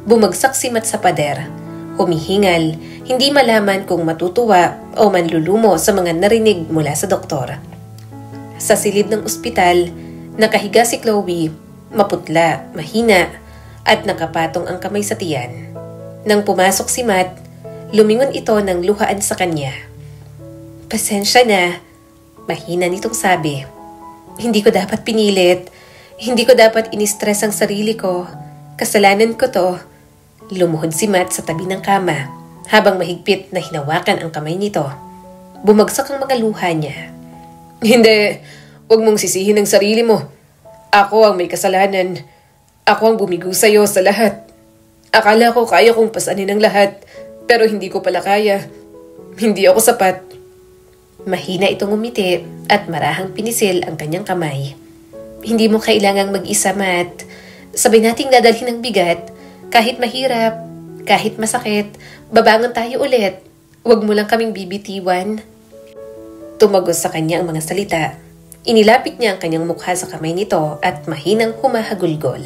Bumagsak si Matt sa pader. Humihingal, hindi malaman kung matutuwa o manlulumo sa mga narinig mula sa doktor. Sa silid ng ospital, nakahiga si Chloe, maputla, mahina, at nakapatong ang kamay sa tiyan. Nang pumasok si Matt, lumingon ito ng luhaan sa kanya. Pasensya na, mahina nitong sabi. Hindi ko dapat pinilit. Hindi ko dapat inistress ang sarili ko. Kasalanan ko to. Lumuhod si Matt sa tabi ng kama habang mahigpit na hinawakan ang kamay nito. Bumagsak ang mga luha niya. Hindi, huwag mong sisihin ang sarili mo. Ako ang may kasalanan. Ako ang bumigo sa'yo sa lahat. Akala ko kaya kong pasanin ang lahat, pero hindi ko pala kaya. Hindi ako sapat. Mahina itong umiti at marahang pinisil ang kanyang kamay. Hindi mo kailangang mag-isa, Matt. Sabay nating dadalhin ng bigat. Kahit mahirap, kahit masakit, babangon tayo ulit. Huwag mo lang kaming bibitiwan. Tumagos sa kanya ang mga salita. Inilapit niya ang kanyang mukha sa kamay nito at mahinang humahagulgol.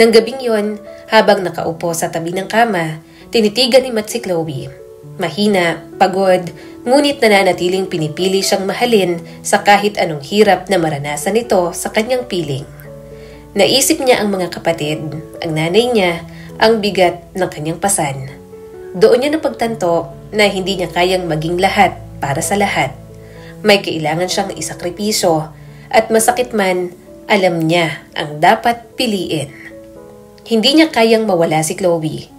Nang gabing yon, habang nakaupo sa tabi ng kama, tinitigan ni Matt si Chloe. Mahina, pagod, ngunit nananatiling pinipili siyang mahalin sa kahit anong hirap na maranasan nito sa kanyang piling. Naisip niya ang mga kapatid, ang nanay niya, ang bigat ng kanyang pasan. Doon niya napagtanto na hindi niya kayang maging lahat para sa lahat. May kailangan siyang isakripisyo at masakit man, alam niya ang dapat piliin. Hindi niya kayang mawala si Chloe.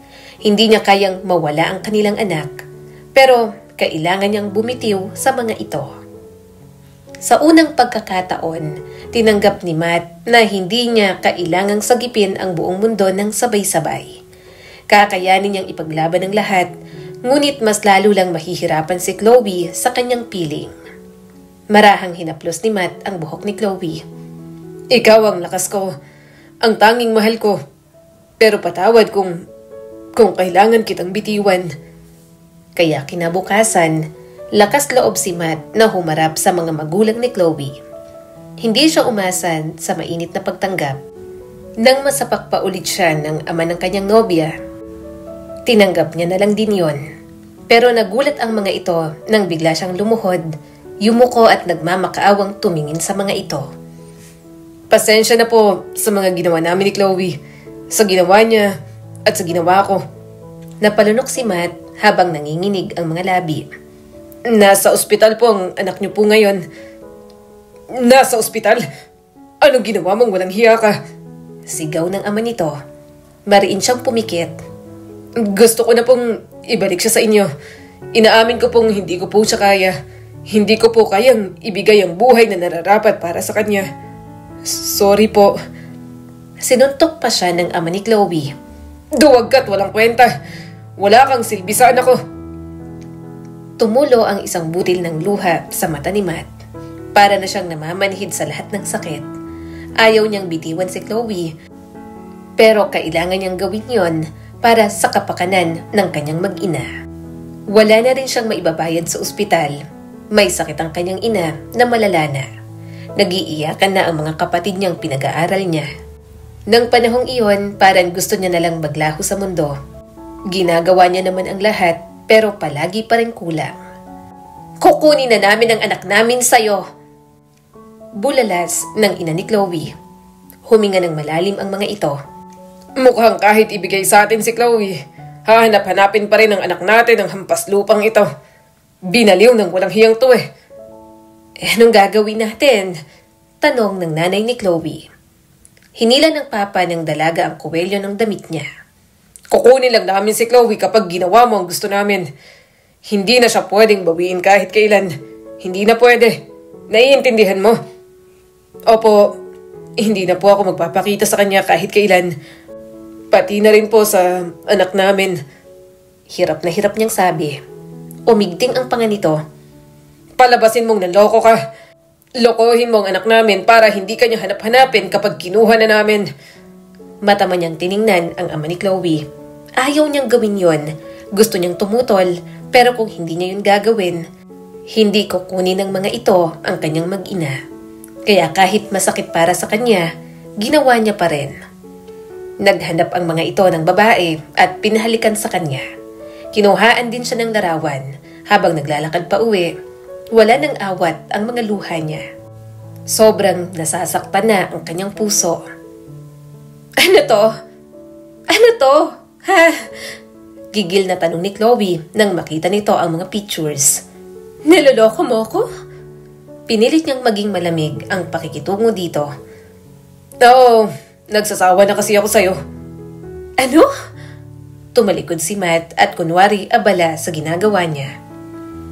Hindi niya kayang mawala ang kanilang anak, pero kailangan niyang bumitiw sa mga ito. Sa unang pagkakataon, tinanggap ni Matt na hindi niya kailangang sagipin ang buong mundo ng sabay-sabay. Kakayanin niyang ipaglaban ang lahat, ngunit mas lalo lang mahihirapan si Chloe sa kanyang piling. Marahang hinaplos ni Matt ang buhok ni Chloe. Ikaw ang lakas ko, ang tanging mahal ko. Pero patawad kung kailangan kitang bitiwan. Kaya kinabukasan, lakas loob si Matt na humarap sa mga magulang ni Chloe. Hindi siya umasan sa mainit na pagtanggap. Nang masapak pa ulit siya ng ama ng kanyang nobya, tinanggap niya na lang din yon. Pero nagulat ang mga ito nang bigla siyang lumuhod, yumuko at nagmamakaawang tumingin sa mga ito. Pasensya na po sa mga ginawa namin ni Chloe, sa ginawa niya at sa ginawa ko. Napalunok si Matt habang nanginginig ang mga labi. Nasa ospital po ang anak niyo po ngayon. Nasa ospital? Anong ginawa mong walang hiya ka? Sigaw ng ama nito. Mariin siyang pumikit. Gusto ko na pong ibalik siya sa inyo. Inaamin ko pong hindi ko po siya kaya. Hindi ko po kayang ibigay ang buhay na nararapat para sa kanya. Sorry po. Sinuntok pa siya ng ama ni Chloe. Duwag ka't walang kwenta. Wala kang silbi sa anak ko. Tumulo ang isang butil ng luha sa mata ni Matt. Para na siyang namamanhid sa lahat ng sakit. Ayaw niyang bitiwan si Chloe. Pero kailangan niyang gawin yon para sa kapakanan ng kanyang mag-ina. Wala na rin siyang maibabayad sa ospital. May sakit ang kanyang ina na malala na. Nag-iiyakan na ang mga kapatid niyang pinag-aaral niya. Nang panahong iyon, parang gusto niya nalang maglaho sa mundo. Ginagawa niya naman ang lahat, pero palagi pa rin kulang. Kukunin na namin ang anak namin sa'yo! Bulalas ng ina ni Chloe. Huminga ng malalim ang mga ito. Mukhang kahit ibigay sa atin si Chloe, hahanap-hanapin pa rin ang anak natin ang hampas lupang ito. Binaliw ng walang hiyang to eh. Anong gagawin natin? Tanong ng nanay ni Chloe. Hinila ng papa ng dalaga ang kuwelyo ng damit niya. Kukunin lang namin si Chloe kapag ginawa mo ang gusto namin. Hindi na siya pwedeng bawiin kahit kailan. Hindi na pwede. Naiintindihan mo? Opo, hindi na po ako magpapakita sa kanya kahit kailan. Pati na rin po sa anak namin. Hirap na hirap niyang sabi. Umigting ang panga nito. Palabasin mong nanloko ka. Lokohin mo ang anak namin para hindi kanya hanap-hanapin kapag kinuha na namin. Matama niyang tiningnan ang ama ni Chloe. Ayaw niyang gawin yon. Gusto niyang tumutol, pero kung hindi niya yun gagawin, hindi kukunin ng mga ito ang kanyang mag-ina. Kaya kahit masakit para sa kanya, ginawa niya pa rin. Naghanap ang mga ito ng babae at pinahalikan sa kanya. Kinuhaan din siya ng larawan. Habang naglalakad pa uwi, wala nang awat ang mga luha niya. Sobrang nasasaktan na ang kanyang puso. Ano to? Ano to? Ha? Gigil na tanong ni Chloe nang makita nito ang mga pictures. Niloloko mo ko? Pinilit niyang maging malamig ang pakikitungo dito. Oo, nagsasawa na kasi ako sa'yo. Ano? Tumalikod si Matt at kunwari abala sa ginagawa niya.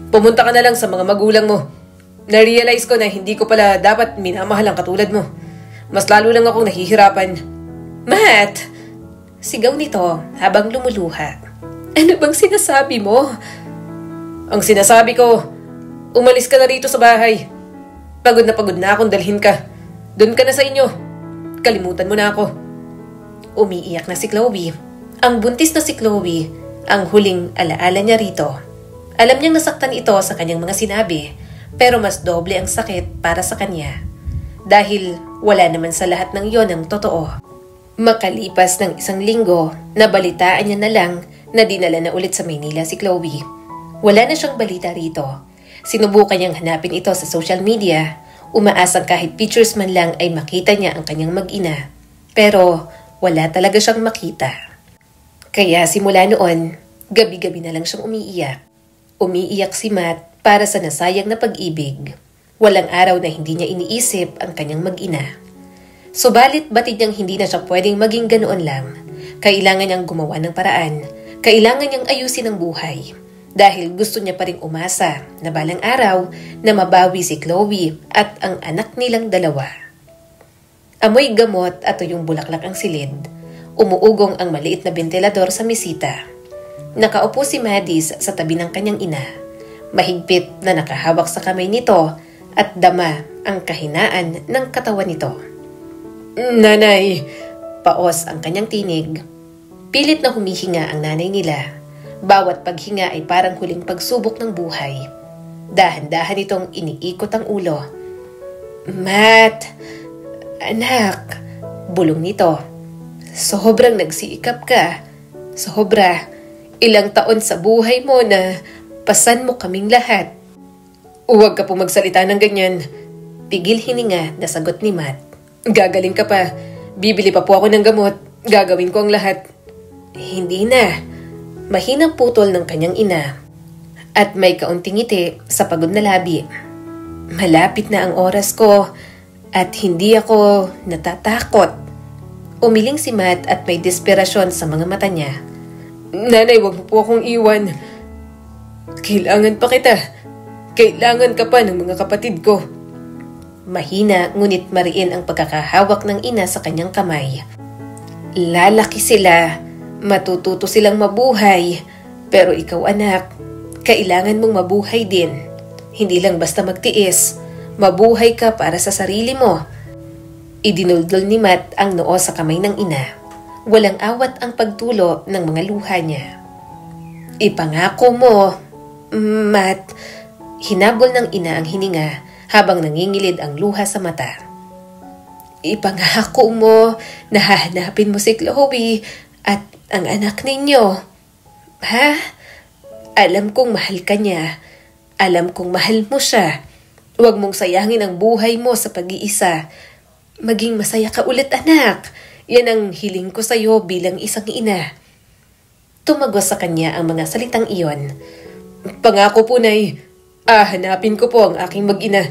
Pumunta ka na lang sa mga magulang mo. Na-realize ko na hindi ko pala dapat minamahal ang katulad mo. Mas lalo lang akong nahihirapan. Matt! Sigaw nito habang lumuluha. Ano bang sinasabi mo? Ang sinasabi ko, umalis ka na rito sa bahay. Pagod na akong dalhin ka. Doon ka na sa inyo. Kalimutan mo na ako. Umiiyak na si Chloe. Ang buntis na si Chloe, ang huling alaala niya rito. Alam niyang nasaktan ito sa kanyang mga sinabi, pero mas doble ang sakit para sa kanya. Dahil wala naman sa lahat ng yon ang totoo. Makalipas ng 1 linggo, nabalitaan niya na lang na dinala na ulit sa Maynila si Chloe. Wala na siyang balita rito. Sinubukan niyang hanapin ito sa social media. Umaasang kahit pictures man lang ay makita niya ang kanyang mag-ina. Pero wala talaga siyang makita. Kaya simula noon, gabi-gabi na lang siyang umiiyak. Umiiyak si Matt para sa nasayang na pag-ibig. Walang araw na hindi niya iniisip ang kanyang mag-ina. Subalit batid niyang hindi na siya pwedeng maging ganoon lang. Kailangan niyang gumawa ng paraan. Kailangan niyang ayusin ang buhay dahil gusto niya pa ring umasa na balang araw na mabawi si Chloe at ang anak nilang dalawa. Amoy gamot at tuyong bulaklak ang silid. Umuugong ang maliit na bentilador sa mesita. Nakaupo si Maddie sa tabi ng kanyang ina. Mahigpit na nakahawak sa kamay nito at dama ang kahinaan ng katawan nito. Nanay! Paos ang kanyang tinig. Pilit na humihinga ang nanay nila. Bawat paghinga ay parang huling pagsubok ng buhay. Dahan-dahan itong iniikot ang ulo. Matt! Anak! Bulong nito. Sobrang nagsiikap ka. Sobra. Ilang taon sa buhay mo na pasan mo kaming lahat. Huwag ka po magsalita ng ganyan. Pigil hininga na sagot ni Matt. Gagaling ka pa. Bibili pa po ako ng gamot. Gagawin ko ang lahat. Hindi na. Mahinang putol ng kanyang ina. At may kaunting ngiti sa pagod na labi. Malapit na ang oras ko at hindi ako natatakot. Umiling si Matt at may desperasyon sa mga mata niya. Nanay, wag mo po akong iwan. Kailangan pa kita. Kailangan ka pa ng mga kapatid ko. Mahina ngunit mariin ang pagkakahawak ng ina sa kanyang kamay. Lalaki sila. Matututo silang mabuhay. Pero ikaw anak, kailangan mong mabuhay din. Hindi lang basta magtiis. Mabuhay ka para sa sarili mo. Idinuldol ni Matt ang noo sa kamay ng ina. Walang awat ang pagtulo ng mga luha niya. Ipangako mo, Matt. Hinabol ng ina ang hininga habang nangingilid ang luha sa mata. Ipangako mo na hahanapin mo si Chloe at ang anak ninyo. Ha? Alam kong mahal ka niya. Alam kong mahal mo siya. Huwag mong sayangin ang buhay mo sa pag-iisa. Maging masaya ka ulit, anak. Yan ang hiling ko sa'yo bilang isang ina. Tumagos sa kanya ang mga salitang iyon. Pangako po, Nay. Hanapin ko po ang aking mag-ina.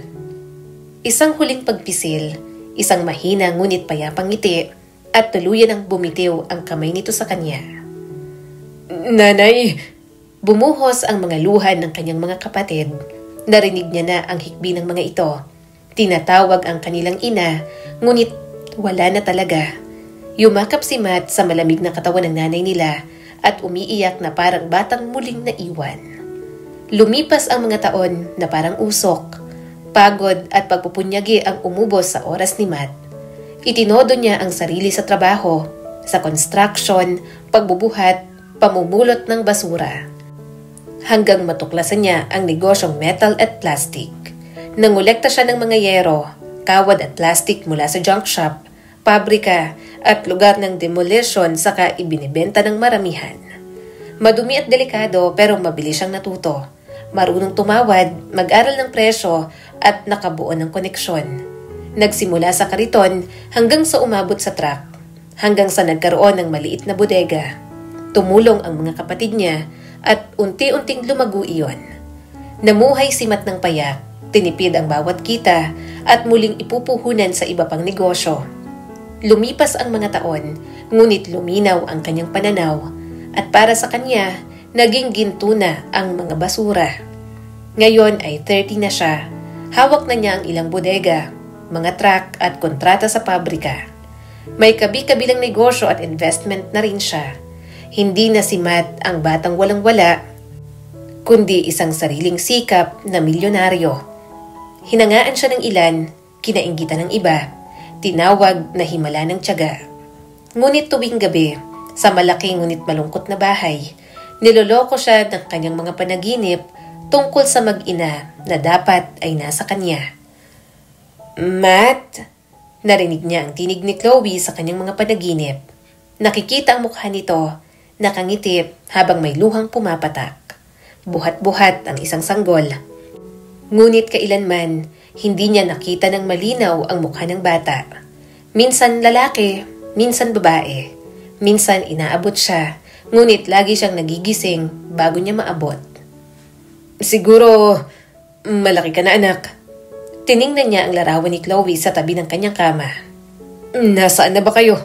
Isang huling pagpisil, isang mahina ngunit payapang ngiti, at tuluyan ang bumitiw ang kamay nito sa kanya. Nanay! Bumuhos ang mga luha ng kanyang mga kapatid. Narinig niya na ang hikbi ng mga ito. Tinatawag ang kanilang ina, ngunit wala na talaga. Yumakap si Matt sa malamig na katawan ng nanay nila at umiiyak na parang batang muling naiwan. Lumipas ang mga taon na parang usok. Pagod at pagpupunyagi ang umubos sa oras ni Matt. Itinodo niya ang sarili sa trabaho, sa construction, pagbubuhat, pamumulot ng basura. Hanggang matuklasan niya ang negosyong metal at plastic. Nangolekta siya ng mga yero, kawad at plastic mula sa junk shop, pabrika at lugar ng demolition saka ibinibenta ng maramihan. Madumi at delikado pero mabilis siyang natuto. Marunong tumawad, mag-aral ng presyo at nakabuo ng koneksyon. Nagsimula sa kariton hanggang sa umabot sa truck, hanggang sa nagkaroon ng maliit na bodega. Tumulong ang mga kapatid niya at unti-unting lumago iyon. Namuhay si Matt ng payak, tinipid ang bawat kita at muling ipupuhunan sa iba pang negosyo. Lumipas ang mga taon, ngunit luminaw ang kanyang pananaw at para sa kanya, naging ginto na ang mga basura. Ngayon ay 30 na siya, hawak na niya ang ilang bodega, mga truck at kontrata sa pabrika. May kabi-kabilang negosyo at investment na rin siya. Hindi na si Matt ang batang walang-wala, kundi isang sariling sikap na milyonaryo. Hinangaan siya ng ilan, kinainggitan ng iba, tinawag na himala ng tiyaga. Ngunit tuwing gabi, sa malaking ngunit malungkot na bahay, niloloko siya ng kanyang mga panaginip tungkol sa mag-ina na dapat ay nasa kanya. Matt, narinig niya ang tinig ni Chloe sa kanyang mga panaginip. Nakikita ang mukha nito, nakangiti habang may luhang pumapatak. Buhat-buhat ang isang sanggol. Ngunit kailanman, hindi niya nakita ng malinaw ang mukha ng bata. Minsan lalaki, minsan babae. Minsan inaabot siya, ngunit lagi siyang nagigising bago niya maabot. Siguro, malaki ka na anak. Tiningnan niya ang larawan ni Chloe sa tabi ng kanyang kama. Nasaan na ba kayo?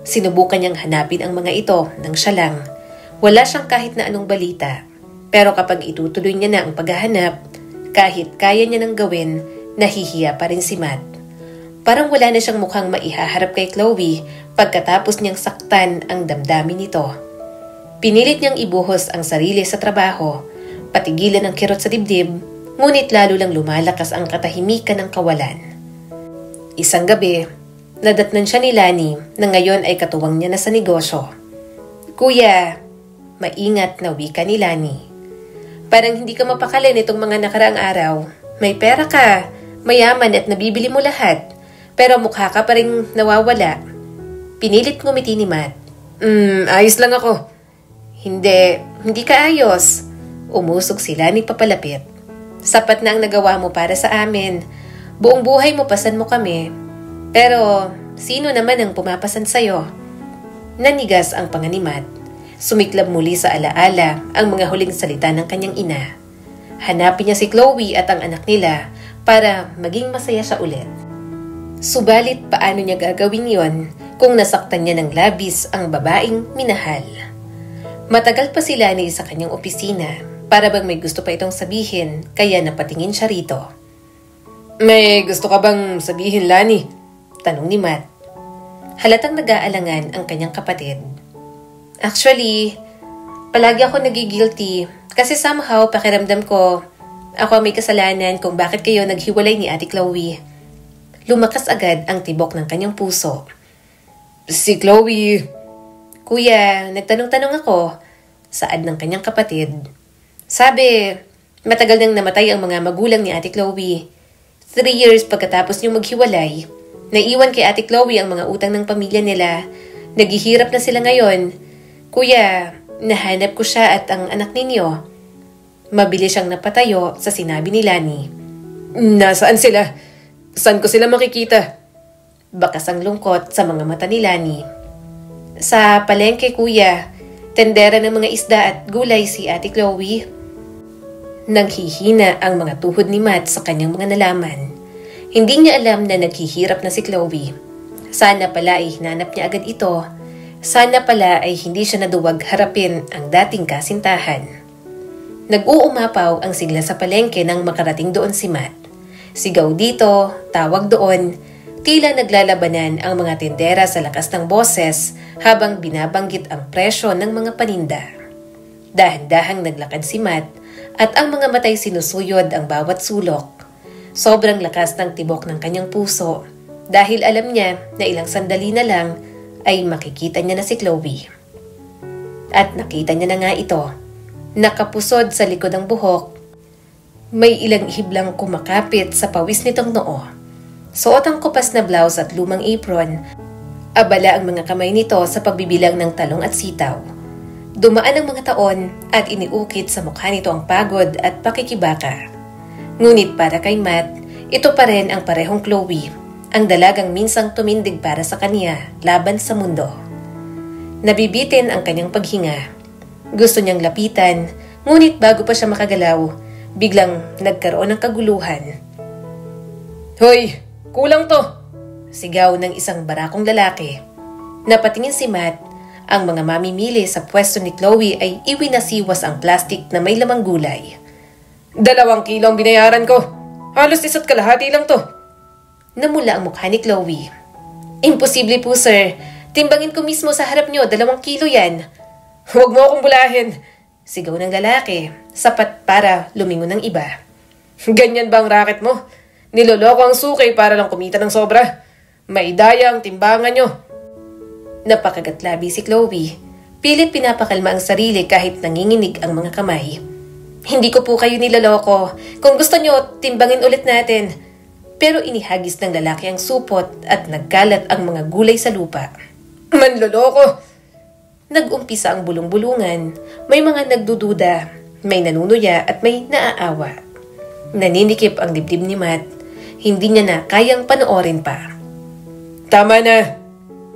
Sinubukan niyang hanapin ang mga ito nang siya lang. Wala siyang kahit na anong balita, pero kapag itutuloy niya na ang paghahanap, kahit kaya niya nang gawin, nahihiya pa rin si Matt. Parang wala na siyang mukhang maihaharap kay Chloe pagkatapos niyang saktan ang damdamin nito. Pinilit niyang ibuhos ang sarili sa trabaho, patigilan ang kirot sa dibdib, ngunit lalo lang lumalakas ang katahimikan ng kawalan. Isang gabi, nadatnan siya ni Lani na ngayon ay katuwang niya na sa negosyo. "Kuya," maingat na wika ni Lani. "Parang hindi ka mapakali nitong mga nakaraang araw. May pera ka, mayaman at nabibili mo lahat, pero mukha ka pa rin nawawala." Pinilit ngumiti ni Matt. Ayos lang ako." Hindi ka ayos." Umusog si Lani papalapit. "Sapat na ang nagawa mo para sa amin. Buong buhay mo pasan mo kami. Pero sino naman ang pumapasan sa'yo?" Nanigas ang panga ni Matt. Sumiklab muli sa alaala ang mga huling salita ng kanyang ina. Hanapin niya si Chloe at ang anak nila para maging masaya siya ulit. Subalit paano niya gagawin yon kung nasaktan niya ng labis ang babaeng minahal? Matagal pa si Lani sa kanyang opisina para bang may gusto pa itong sabihin kaya napatingin siya rito. "May gusto ka bang sabihin, Lani?" Tanong ni Matt. Halatang nag-aalangan ang kanyang kapatid. "Actually, palagi ako nagigilty kasi somehow pakiramdam ko ako may kasalanan kung bakit kayo naghiwalay ni Ate Chloe." Lumakas agad ang tibok ng kanyang puso. "Si Chloe..." "Kuya, nagtanong-tanong ako," saad ng kanyang kapatid. "Sabi, matagal nang namatay ang mga magulang ni Ate Chloe. 3 years pagkatapos niyong maghiwalay, naiwan kay Ate Chloe ang mga utang ng pamilya nila. Naghihirap na sila ngayon. Kuya, nahanap ko siya at ang anak ninyo." Mabilis siyang napatayo sa sinabi ni Lani. "Nasaan sila? Saan ko sila makikita?" Bakas ang lungkot sa mga mata ni Lani. "Sa palengke, kuya. Tendera ng mga isda at gulay si Ate Chloe." Nanghihina ang mga tuhod ni Matt sa kanyang mga nalaman. Hindi niya alam na naghihirap na si Chloe. Sana pala ay hinanap niya agad ito. Sana pala ay hindi siya naduwag harapin ang dating kasintahan. Nag-uumapaw ang sigla sa palengke nang makarating doon si Matt. Sigaw dito, tawag doon, tila naglalabanan ang mga tindera sa lakas ng boses habang binabanggit ang presyo ng mga paninda. Dahan-dahang naglakad si Matt at ang mga matay sinusuyod ang bawat sulok. Sobrang lakas ng tibok ng kanyang puso dahil alam niya na ilang sandali na lang ay makikita niya na si Chloe. At nakita niya na nga ito. Nakapusod sa likod ng buhok, may ilang hiblang kumakapit sa pawis nitong noo. Suot ang kupas na blouse at lumang apron. Abala ang mga kamay nito sa pagbibilang ng talong at sitaw. Dumaan ang mga taon at iniukit sa mukha nito ang pagod at pakikibaka. Ngunit para kay Matt, ito pa rin ang parehong Chloe, ang dalagang minsang tumindig para sa kanya laban sa mundo. Nabibitin ang kanyang paghinga. Gusto niyang lapitan, ngunit bago pa siya makagalaw, biglang nagkaroon ng kaguluhan. "Hoy! Kulang to!" Sigaw ng isang barakong lalaki. Napatingin si Matt. Ang mga mamimili sa pwesto ni Chloe ay iwinasiwas ang plastik na may lamang gulay. 2 kilo ang binayaran ko. Halos 1 kalahati lang to." Namula ang mukha ni Chloe. "Imposible po, sir. Timbangin ko mismo sa harap niyo, 2 kilo yan." "Huwag mo akong bulahin." Sigaw ng lalaki, sapat para lumingon ng iba. "Ganyan ba ang racket mo? Niloloko ang suki para lang kumita ng sobra. May daya ang timbangan nyo." Napakagatlabi si Chloe. Pilit pinapakalma ang sarili kahit nanginginig ang mga kamay. "Hindi ko po kayo niloloko. Kung gusto nyo, timbangin ulit natin." Pero inihagis ng lalaki ang supot at nagkalat ang mga gulay sa lupa. "Manloloko!" Nag-umpisa ang bulong-bulungan. May mga nagdududa, may nanunuya at may naaawa. Naninikip ang dibdib ni Matt. Hindi niya na kayang panoorin pa. "Tama na!"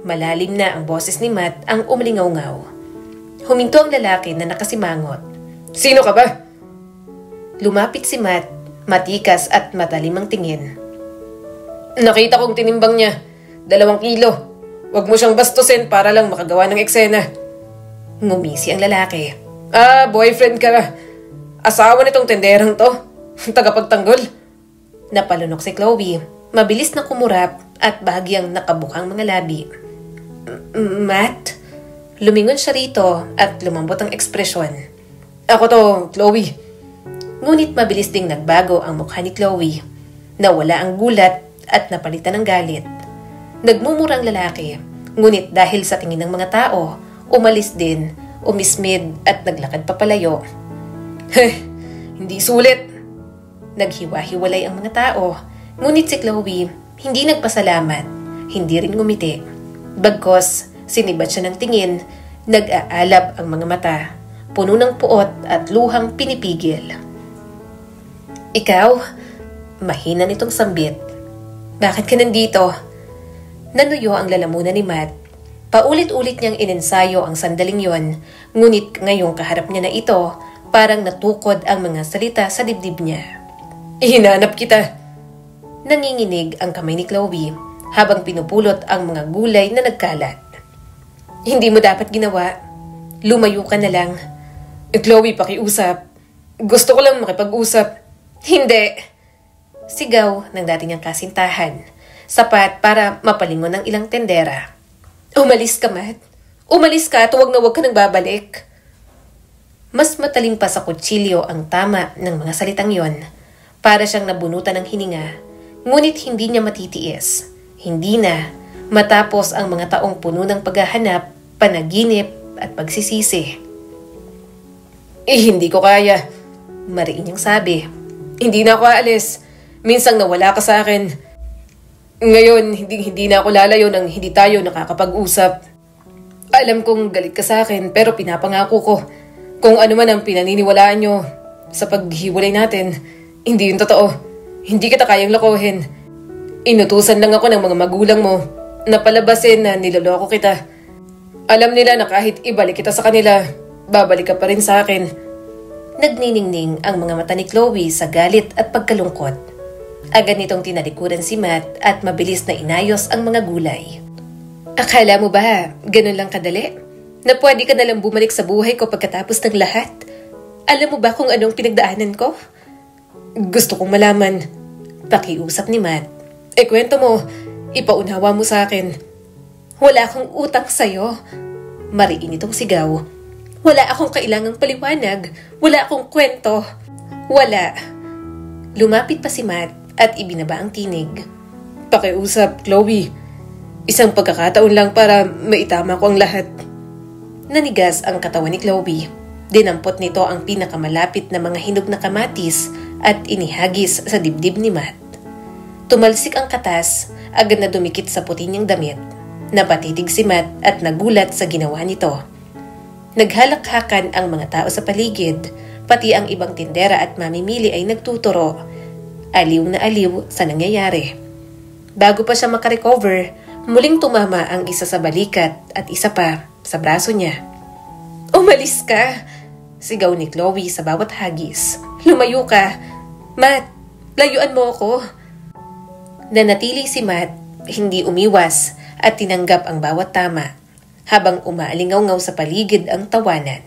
Malalim na ang boses ni Matt ang umlingaw-ngaw. Huminto ang lalaki na nakasimangot. "Sino ka ba?" Lumapit si Matt, matikas at matalim ang tingin. "Nakita kong tinimbang niya. 2 kilo. Huwag mo siyang bastusin para lang makagawa ng eksena." Ngumisi ang lalaki. Boyfriend ka. Asawa nitong tenderang to. Tagapagtanggol. Napalunok si Chloe. Mabilis na kumurap at bahagyang nakabukang mga labi. Matt? Lumingon siya rito at lumambot ang ekspresyon. Ako to, Chloe. Ngunit mabilis ding nagbago ang mukha ni Chloe. Nawala ang gulat at napalitan ng galit. Nagmumura ang lalaki, ngunit dahil sa tingin ng mga tao, umalis din, umismid at naglakad papalayo. Hindi sulit. Naghiwa-hiwalay ang mga tao, ngunit si Chloe hindi nagpasalamat, hindi rin ngumiti. Bagkos, sinibat siya ng tingin, nag-aalab ang mga mata, puno ng puot at luhang pinipigil. Ikaw? Mahina nitong sambit. Bakit ka nandito? Nanuyo ang lalamunan ni Matt. Paulit-ulit niyang inensayo ang sandaling yon, ngunit ngayong kaharap niya na ito, parang natukod ang mga salita sa dibdib niya. Hinanap kita. Nanginginig ang kamay ni Chloe habang pinupulot ang mga gulay na nagkalat. Hindi mo dapat ginawa. Lumayo ka na lang. Chloe, pakiusap. Gusto ko lang makipag-usap. Hindi! Sigaw ng dati niyang kasintahan. Sapat para mapalingon ng ilang tendera. Umalis ka, Matt. Umalis ka at huwag na huwag ka nang babalik. Mas matalim pa sa kutsilyo ang tama ng mga salitang yon. Para siyang nabunutan ng hininga. Ngunit hindi niya matitiis. Hindi na. Matapos ang mga taong puno ng paghahanap, panaginip at pagsisisi. Hindi ko kaya. Mariin niyang sabi. Hindi na ako aalis. Minsang nawala ka sa akin. Ngayon, hindi na ako lalayo nang hindi tayo nakakapag-usap. Alam kong galit ka sa akin pero pinapangako ko. Kung ano man ang pinaniniwalaan nyo sa paghiwalay natin, hindi yun totoo. Hindi kita kayang lokohin. Inutusan lang ako ng mga magulang mo na palabasin na niloloko kita. Alam nila na kahit ibalik kita sa kanila, babalik ka pa rin sa akin. Nagniningning ang mga mata ni Chloe sa galit at pagkalungkot. Agad nitong tinalikuran si Matt at mabilis na inayos ang mga gulay. Akala mo ba, ganun lang kadali? Na pwede ka nalang bumalik sa buhay ko pagkatapos ng lahat? Alam mo ba kung anong pinagdaanan ko? Gusto kong malaman. Pakiusap ni Matt. Kwento mo, ipaunawa mo sa akin. Wala akong utang sa'yo. Mariin itong sigaw. Wala akong kailangang paliwanag. Wala akong kwento. Wala. Lumapit pa si Matt at ibinaba ang tinig. Pakiusap, Chloe. Isang pagkakataon lang para maitama ko ang lahat. Nanigas ang katawan ni Chloe. Dinampot nito ang pinakamalapit na mga hinog na kamatis at inihagis sa dibdib ni Matt. Tumalsik ang katas, agad na dumikit sa puti niyang damit. Napatitig si Matt at nagulat sa ginawa nito. Naghalakhakan ang mga tao sa paligid, pati ang ibang tindera at mamimili ay nagtuturo. Aliw na aliw sa nangyayari. Bago pa siya makarecover, muling tumama ang isa sa balikat at isa pa sa braso niya. Umalis ka! Sigaw ni Chloe sa bawat hagis. Lumayo ka! Matt, layuan mo ako! Nanatili si Matt, hindi umiwas at tinanggap ang bawat tama, habang umaalingaw-ngaw sa paligid ang tawanan.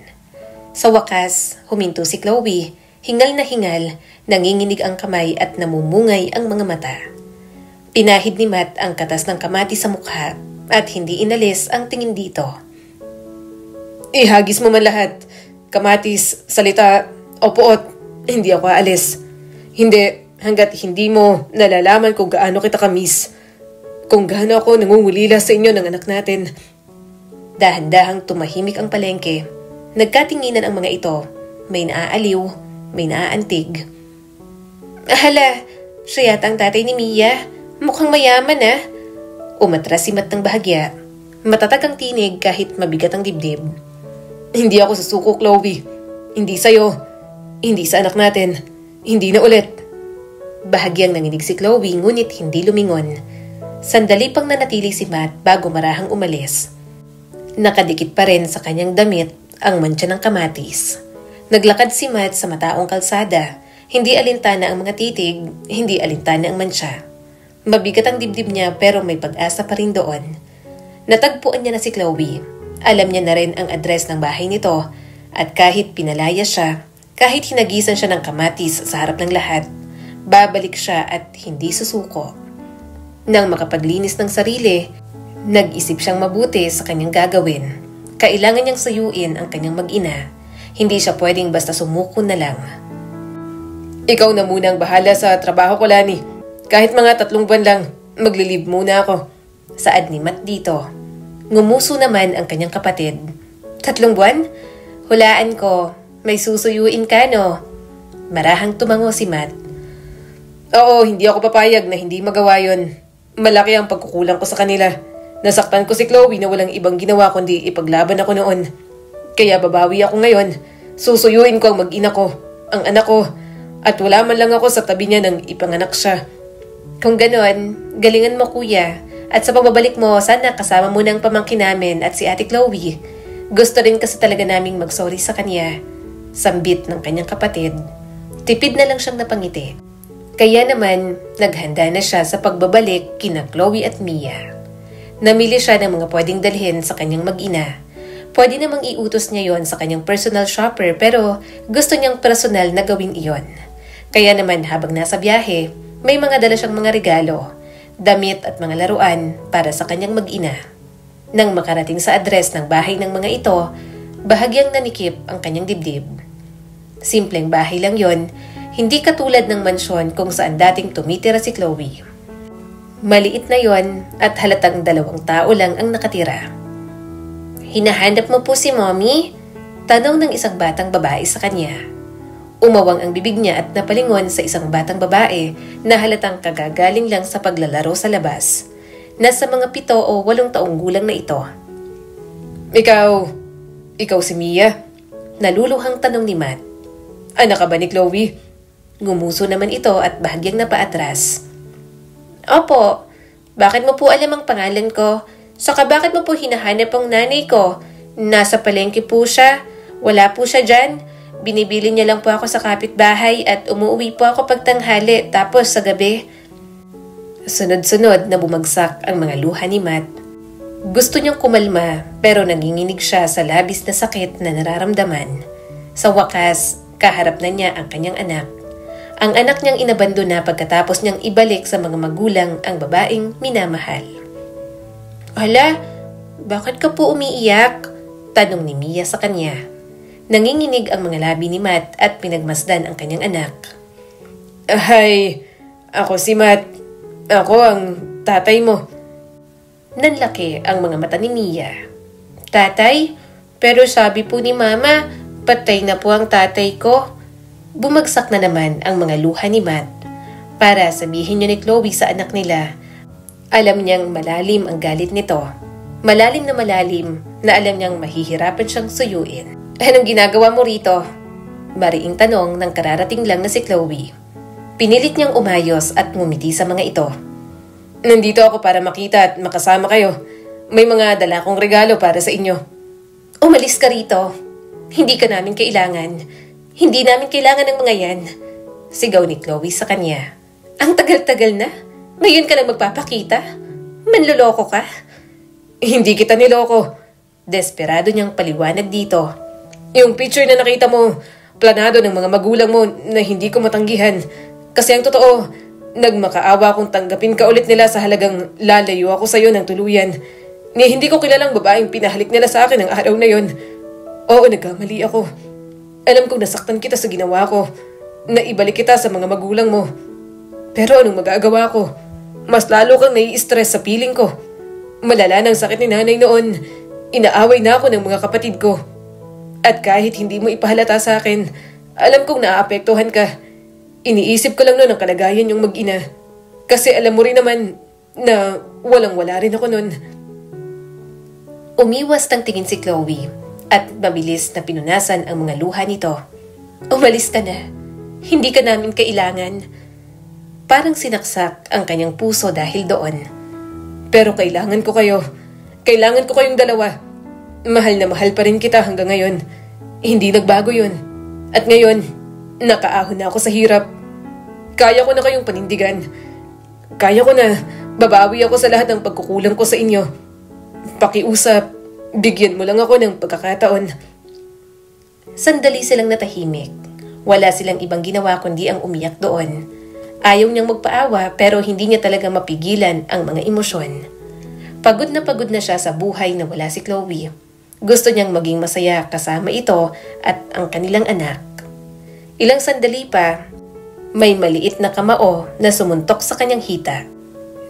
Sa wakas, huminto si Chloe, hingal na hingal, nanginginig ang kamay at namumungay ang mga mata. Pinahid ni Matt ang katas ng kamatis sa mukha at hindi inalis ang tingin dito. Ihagis mo man lahat. Kamatis, salita, o puot. Hindi ako aalis. Hindi, hanggat hindi mo nalalaman kung gaano kita kamis. Kung gaano ako nangungulila sa inyo ng anak natin. Dahan-dahang tumahimik ang palengke. Nagkatinginan ang mga ito. May naaaliw, may naaantig. Hala, siya yata ang tatay ni Mia. Mukhang mayaman ah. Umatras si Matt ng bahagya. Matatag ang tinig kahit mabigat ang dibdib. Hindi ako susuko, Chloe. Hindi sa'yo. Hindi sa anak natin. Hindi na ulit. Bahagyang nanginig si Chloe ngunit hindi lumingon. Sandali pang nanatili si Matt bago marahang umalis. Nakadikit pa rin sa kanyang damit ang mantsa ng kamatis. Naglakad si Matt sa mataong kalsada. Hindi alintana ang mga titig, hindi alintana ang mantsa. Mabigat ang dibdib niya pero may pag-asa pa rin doon. Natagpuan niya na si Chloe. Alam niya na rin ang address ng bahay nito at kahit pinalaya siya, kahit hinagisan siya ng kamatis sa harap ng lahat, babalik siya at hindi susuko. Nang makapaglinis ng sarili, nag-isip siyang mabuti sa kanyang gagawin. Kailangan niyang sayuin ang kanyang mag-ina. Hindi siya pwedeng basta sumuko na lang. Ikaw na muna ang bahala sa trabaho ko, Lani. Kahit mga 3 buwan lang, maglilib muna ako. Saad ni Matt dito. Ngumuso naman ang kanyang kapatid. 3 buwan? Hulaan ko, may susuyuin ka no? Marahang tumango si Matt. Oo, hindi ako papayag na hindi magawa yon. Malaki ang pagkukulang ko sa kanila. Nasaktan ko si Chloe na walang ibang ginawa kundi ipaglaban ako noon. Kaya babawi ako ngayon. Susuyuin ko ang mag-ina ko, ang anak ko, at wala man lang ako sa tabi niya nang ipanganak siya. Kung ganon, galingan mo kuya. At sa pagbabalik mo, sana kasama mo ng pamangkin namin at si Ate Chloe. Gusto rin kasi talaga naming mag-sorry sa kanya. Sambit ng kanyang kapatid. Tipid na lang siyang napangiti. Kaya naman, naghanda na siya sa pagbabalik kina Chloe at Mia. Namili siya ng mga pwedeng dalhin sa kanyang mag-ina. Pwede namang iutos niya yon sa kanyang personal shopper pero gusto niyang personal na gawin iyon. Kaya naman habang nasa biyahe, may mga dala siyang mga regalo, damit at mga laruan para sa kanyang mag-ina. Nang makarating sa address ng bahay ng mga ito, bahagyang nanikip ang kanyang dibdib. Simpleng bahay lang yon, hindi katulad ng mansyon kung saan dating tumitira si Chloe. Maliit na yon at halatang 2 tao lang ang nakatira. Hinahanap mo po si Mommy? Tanong ng isang batang babae sa kanya. Umawang ang bibig niya at napalingon sa isang batang babae na halatang kagagaling lang sa paglalaro sa labas. Nasa mga 7 o 8 taong gulang na ito. Ikaw si Mia? Naluluhang tanong ni Matt. Anak ka ba ni Chloe? Ngumuso naman ito at bahagyang napaatras. Opo, bakit mo po alam ang pangalan ko? Saka bakit mo po hinahanap ang nanay ko? Nasa palengke po siya. Wala po siya dyan. Binibili niya lang po ako sa kapitbahay at umuwi po ako pagtanghali tapos sa gabi. Sunod-sunod na bumagsak ang mga luha ni Matt. Gusto niyang kumalma pero nanginginig siya sa labis na sakit na nararamdaman. Sa wakas, kaharap na niya ang kanyang anak. Ang anak niyang inabandona pagkatapos niyang ibalik sa mga magulang ang babaeng minamahal. Hala, bakit ka po umiiyak? Tanong ni Mia sa kanya. Nanginginig ang mga labi ni Matt at pinagmasdan ang kanyang anak. Ay, ako si Matt. Ako ang tatay mo. Nanlaki ang mga mata ni Mia. Tatay? Pero sabi po ni Mama, patay na po ang tatay ko. Bumagsak na naman ang mga luha ni Matt. Para sabihin niya ni Chloe sa anak nila, alam niyang malalim ang galit nito. Malalim na alam niyang mahihirapan siyang suyuin. Anong ginagawa mo rito? Mariing tanong ng kararating lang na si Chloe. Pinilit niyang umayos at ngumiti sa mga ito. Nandito ako para makita at makasama kayo. May mga dala kong regalo para sa inyo. Umalis ka rito. Hindi ka namin kailangan. Hindi namin kailangan ng mga yan. Sigaw ni Chloe sa kanya. Ang tagal-tagal na. Ngayon ka lang magpapakita. Manloloko ka. Hindi kita niloko. Desperado niyang paliwanag dito. Yung picture na nakita mo, planado ng mga magulang mo na hindi ko matanggihan. Kasi ang totoo, nagmakaawa kung tanggapin ka ulit nila sa halagang lalayo ako sa'yo ng tuluyan. Ni hindi ko kilalang babaeng pinahalik nila sa akin ang araw na yon. Oo, nagkamali ako. Alam kong nasaktan kita sa ginawa ko. Naibalik kita sa mga magulang mo. Pero anong magagawa ko? Mas lalo kang nai-stress sa piling ko. Malala ng sakit ni nanay noon. Inaaway na ako ng mga kapatid ko. At kahit hindi mo ipahalata sa akin, alam kong naaapektuhan ka. Iniisip ko lang noon ang kalagayan yung mag-ina. Kasi alam mo rin naman na walang-wala rin ako noon. Umiwas ng tingin si Chloe at mabilis na pinunasan ang mga luha nito. Umalis ka na. Hindi ka namin kailangan. Parang sinaksak ang kanyang puso dahil doon. Pero kailangan ko kayo. Kailangan ko kayong dalawa. Mahal na mahal pa rin kita hanggang ngayon. Hindi nagbago yun. At ngayon, nakaahon na ako sa hirap. Kaya ko na kayong panindigan. Kaya ko na babawi ako sa lahat ng pagkukulang ko sa inyo. Pakiusap, Bigyan mo lang ako ng pagkakataon. Sandali silang natahimik. Wala silang ibang ginawa kundi ang umiyak doon. Ayaw niyang magpaawa pero hindi niya talaga mapigilan ang mga emosyon. Pagod na siya sa buhay na wala si Chloe. Gusto niyang maging masaya kasama ito at ang kanilang anak. Ilang sandali pa, may maliit na kamao na sumuntok sa kanyang hita.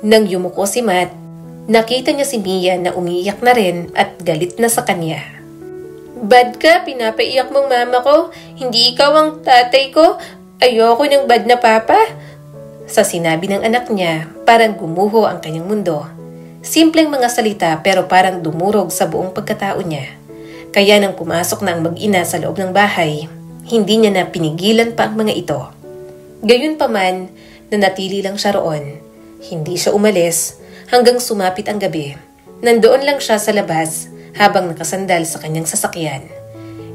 Nang yumuko si Matt, nakita niya si Mia na umiiyak na rin at galit na sa kanya. Bad ka, pinapaiyak mong mama ko. Hindi ikaw ang tatay ko. Ayoko ng bad na papa. Sa sinabi ng anak niya, parang gumuho ang kanyang mundo. Simpleng mga salita pero parang dumurog sa buong pagkatao niya. Kaya nang pumasok na ang mag-ina sa loob ng bahay, hindi niya na pinigilan pa ang mga ito. Gayunpaman, nanatili lang siya roon. Hindi siya umalis hanggang sumapit ang gabi. Nandoon lang siya sa labas habang nakasandal sa kanyang sasakyan.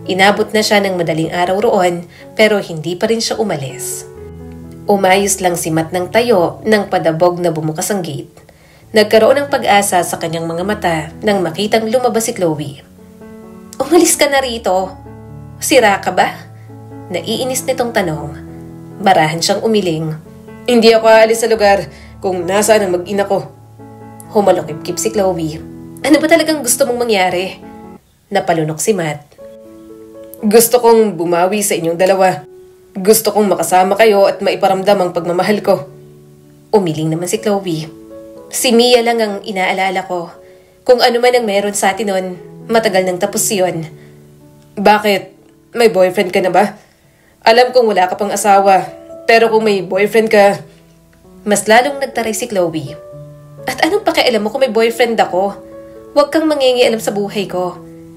Inabot na siya ng madaling araw roon pero hindi pa rin siya umalis. Umayos lang si Matt ng tayo nang padabog na bumukas ang gate. Nagkaroon ng pag-asa sa kanyang mga mata nang makitang lumabas si Chloe. Umalis ka na rito. Sira ka ba? Naiinis nitong tanong. Marahan siyang umiling. Hindi ako aalis sa lugar kung nasaan ang mag-ina ko. Humalokip-kip si Chloe. Ano ba talagang gusto mong mangyari? Napalunok si Matt. Gusto kong bumawi sa inyong dalawa. Gusto kong makasama kayo at maiparamdam ang pagmamahal ko. Umiling naman si Chloe. Si Mia lang ang inaalala ko. Kung ano man ang meron sa atin nun, matagal nang tapos yun. Bakit? May boyfriend ka na ba? Alam kong wala ka pang asawa, pero kung may boyfriend ka... Mas lalong nagtaray si Chloe. At anong pakialam mo kung may boyfriend ako? Huwag kang mangingialam sa buhay ko.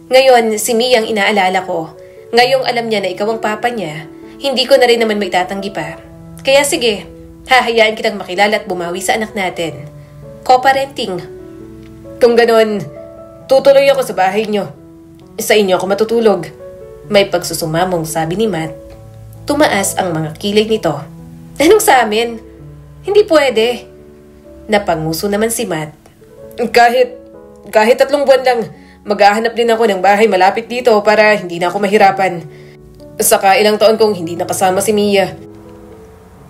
Ngayon, si Mia ang inaalala ko. Ngayong alam niya na ikaw ang papa niya, hindi ko na rin naman may tatanggi pa. Kaya sige, hahayaan kitang makilala at bumawi sa anak natin. Co-parenting. Kung ganon, tutuloy ako sa bahay niyo. Sa inyo ako matutulog. May pagsusumamong sabi ni Matt. Tumaas ang mga kilay nito. Anong sa amin? Hindi pwede. Napanguso naman si Matt. Kahit 3 buwan lang, maghahanap din ako ng bahay malapit dito para hindi na ako mahirapan. Saka ilang taon kong hindi nakasama si Mia.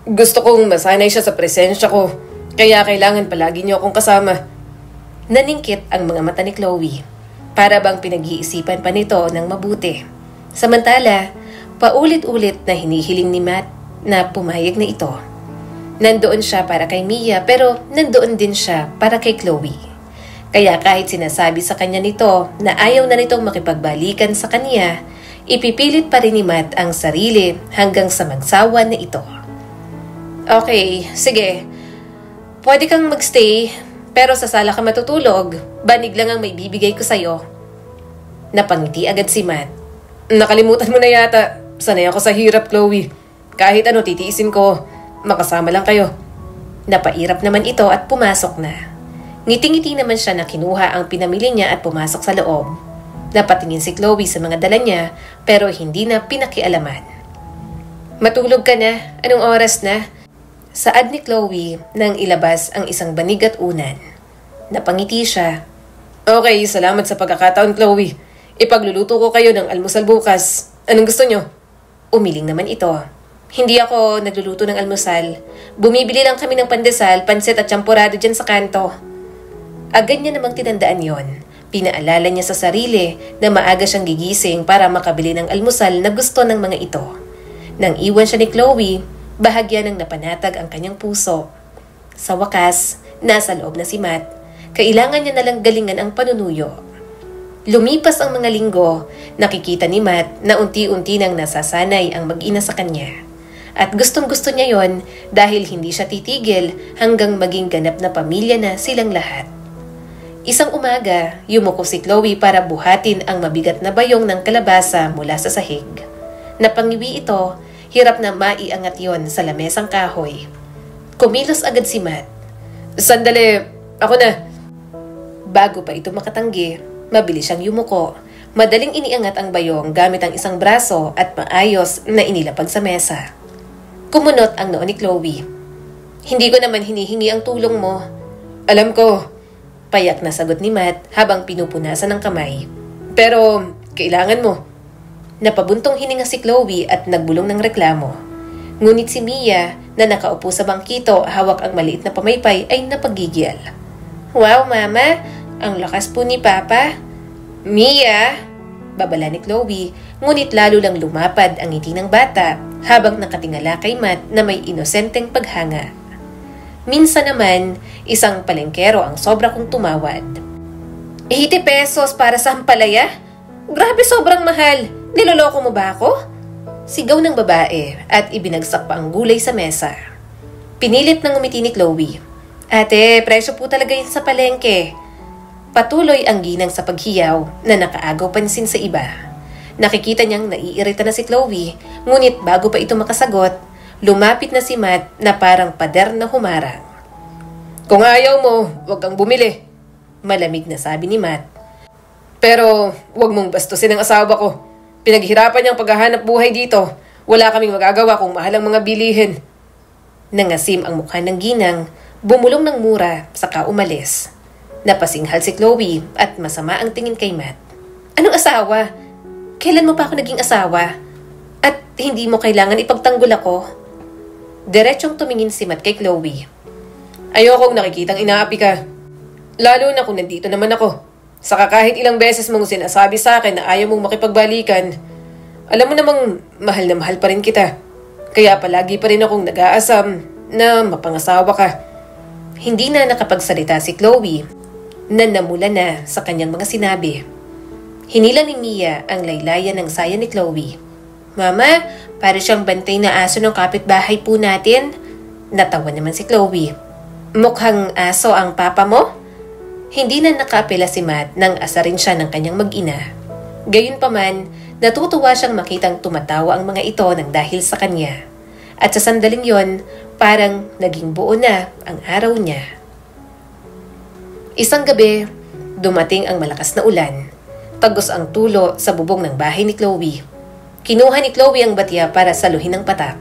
Gusto kong masanay siya sa presensya ko, kaya kailangan palagi niyo akong kasama. Naningkit ang mga mata ni Chloe. Para bang pinag-iisipan pa nito ng mabuti. Samantala, paulit-ulit na hinihiling ni Matt na pumayag na ito. Nandoon siya para kay Mia pero nandoon din siya para kay Chloe. Kaya kahit sinasabi sa kanya nito na ayaw na nitong makipagbalikan sa kanya, ipipilit pa rin ni Matt ang sarili hanggang sa magsawa na ito. Okay, sige. Pwede kang magstay pero sa sala ka matutulog. Banig lang ang may bibigay ko sa'yo. Napangiti agad si Matt. Nakalimutan mo na yata. Sanay ako sa hirap, Chloe. Kahit ano titiisin ko, makasama lang kayo. Napairap naman ito at pumasok na. Ngiting-ngiti naman siya na kinuha ang pinamili niya at pumasok sa loob. Napatingin si Chloe sa mga dala niya pero hindi na pinakialaman. Matulog ka na? Anong oras na? Saad ni Chloe nang ilabas ang isang banig at unan. Napangiti siya. Okay, salamat sa pagkakataon, Chloe. Ipagluluto ko kayo ng almusal bukas. Anong gusto nyo? Umiling naman ito. Hindi ako nagluluto ng almusal. Bumibili lang kami ng pandesal, pansit at champurado dyan sa kanto. Agad niya namang tinandaan yon. Pinaalala niya sa sarili na maaga siyang gigising para makabili ng almusal na gusto ng mga ito. Nang iwan siya ni Chloe, bahagya ng napanatag ang kanyang puso. Sa wakas, nasa loob na si Matt. Kailangan niya nalang galingan ang panunuyo. Lumipas ang mga linggo, nakikita ni Matt na unti-unti nang nasasanay ang mag-ina sa kanya. At gustong-gusto niya yon dahil hindi siya titigil hanggang maging ganap na pamilya na silang lahat. Isang umaga, yumuko si Chloe para buhatin ang mabigat na bayong ng kalabasa mula sa sahig. Napangiwi ito, hirap na maiangat yon sa lamesang kahoy. Kumilos agad si Matt. Sandali, ako na. Bago pa ito makatanggi, mabilis siyang yumuko. Madaling iniangat ang bayong gamit ang isang braso at maayos na inilapag sa mesa. Kumunot ang noo ni Chloe. Hindi ko naman hinihingi ang tulong mo. Alam ko, Payak na sagot ni Matt habang pinupunasan ng kamay. Pero, kailangan mo. Napabuntong hininga si Chloe at nagbulong ng reklamo. Ngunit si Mia na nakaupo sa bangkito hawak ang maliit na pamaypay ay napagigil. Wow, Mama! Ang lakas po ni Papa! Mia! Babala ni Chloe, ngunit lalo lang lumapad ang ngiti ng bata habang nakatingala kay Matt na may inosenteng paghanga. Minsan naman, isang palengkero ang sobra kong tumawad. 80 pesos para sa ampalaya? Grabe, sobrang mahal! Niloloko mo ba ako? Sigaw ng babae at ibinagsak pa ang gulay sa mesa. Pinilit ng umiti ni Chloe. Ate, presyo po talaga yun sa palengke. Patuloy ang ginang sa paghiyaw na nakaagaw pansin sa iba. Nakikita niyang naiirita na si Chloe, ngunit bago pa ito makasagot, lumapit na si Matt na parang pader na humarang. Kung ayaw mo, huwag kang bumili. Malamig na sabi ni Matt. Pero huwag mong bastusin ang asawa ko. Pinaghirapan niyang paghahanap buhay dito. Wala kaming magagawa kung mahal ang mga bilihin. Nangasim ang mukha ng ginang, bumulong ng mura, saka umalis. Napasinghal si Chloe at masama ang tingin kay Matt. Anong asawa? Kailan mo pa ako naging asawa? At hindi mo kailangan ipagtanggol ako? Diretsong tumingin si Matt kay Chloe. Ayokong nakikitang inaapi ka. Lalo na kung nandito naman ako. Saka kahit ilang beses mong sinasabi sa akin na ayaw mong makipagbalikan, alam mo namang mahal na mahal pa rin kita. Kaya palagi pa rin akong nag-aasam na mapangasawa ka. Hindi na nakapagsalita si Chloe na namula na sa kanyang mga sinabi. Hinila ni Mia ang laylayan ng saya ni Chloe. Mama, para siyang bantay na aso ng kapitbahay po natin. Natawa naman si Chloe. Mukhang aso ang papa mo? Hindi na nakaapela si Matt nang asarin siya ng kanyang mag-ina. Gayunpaman, natutuwa siyang makitang tumatawa ang mga ito nang dahil sa kanya. At sa sandaling yon, parang naging buo na ang araw niya. Isang gabi, dumating ang malakas na ulan. Tagos ang tulo sa bubong ng bahay ni Chloe. Kinuha ni Chloe ang batya para saluhin ang patak.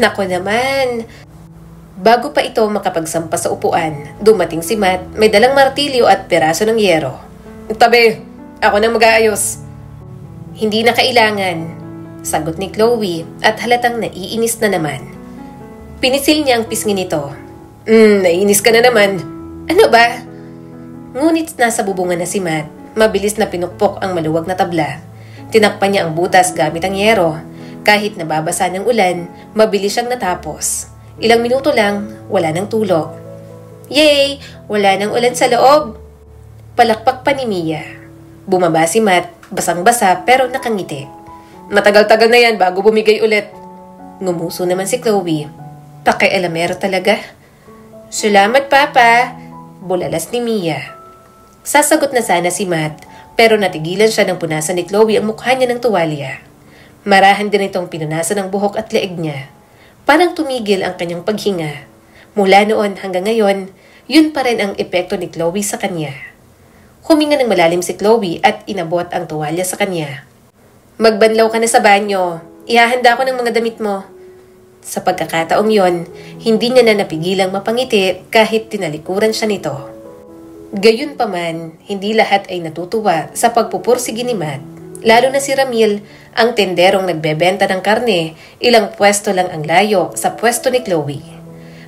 Nako naman! Bago pa ito makapagsampa sa upuan, dumating si Matt, may dalang martilyo at peraso ng yero. Tabi, ako nang mag-aayos. Hindi na kailangan, sagot ni Chloe at halatang naiinis na naman. Pinisil niya ang pisngi nito. Naiinis ka na naman. Ano ba? Ngunit nasa bubungan na si Matt, mabilis na pinukpok ang maluwag na tabla. Tinakpan niya ang butas gamit ang yero. Kahit nababasa ng ulan, mabilis siyang natapos. Ilang minuto lang, wala nang tulo. Yay! Wala nang ulan sa loob! Palakpak pa ni Mia. Bumaba si Matt, basang-basa pero nakangiti. Matagal-tagal na yan bago bumigay ulit. Ngumuso naman si Chloe. Pakialamero talaga. Salamat, Papa! Bulalas ni Mia. Sasagot na sana si Matt, pero natigilan siya nang punasan ni Chloe ang mukha niya ng tuwalya. Marahan din itong pinunasan ng buhok at leeg niya. Parang tumigil ang kanyang paghinga. Mula noon hanggang ngayon, yun pa rin ang epekto ni Chloe sa kanya. Huminga ng malalim si Chloe at inabot ang tuwalya sa kanya. Magbanlaw ka na sa banyo. Ihahanda ko ng mga damit mo. Sa pagkakataong yon, hindi niya na napigilang mapangiti kahit tinalikuran siya nito. Gayunpaman, hindi lahat ay natutuwa sa pagpupursige ni Matt. Lalo na si Ramil, ang tenderong nagbebenta ng karne, ilang pwesto lang ang layo sa pwesto ni Chloe.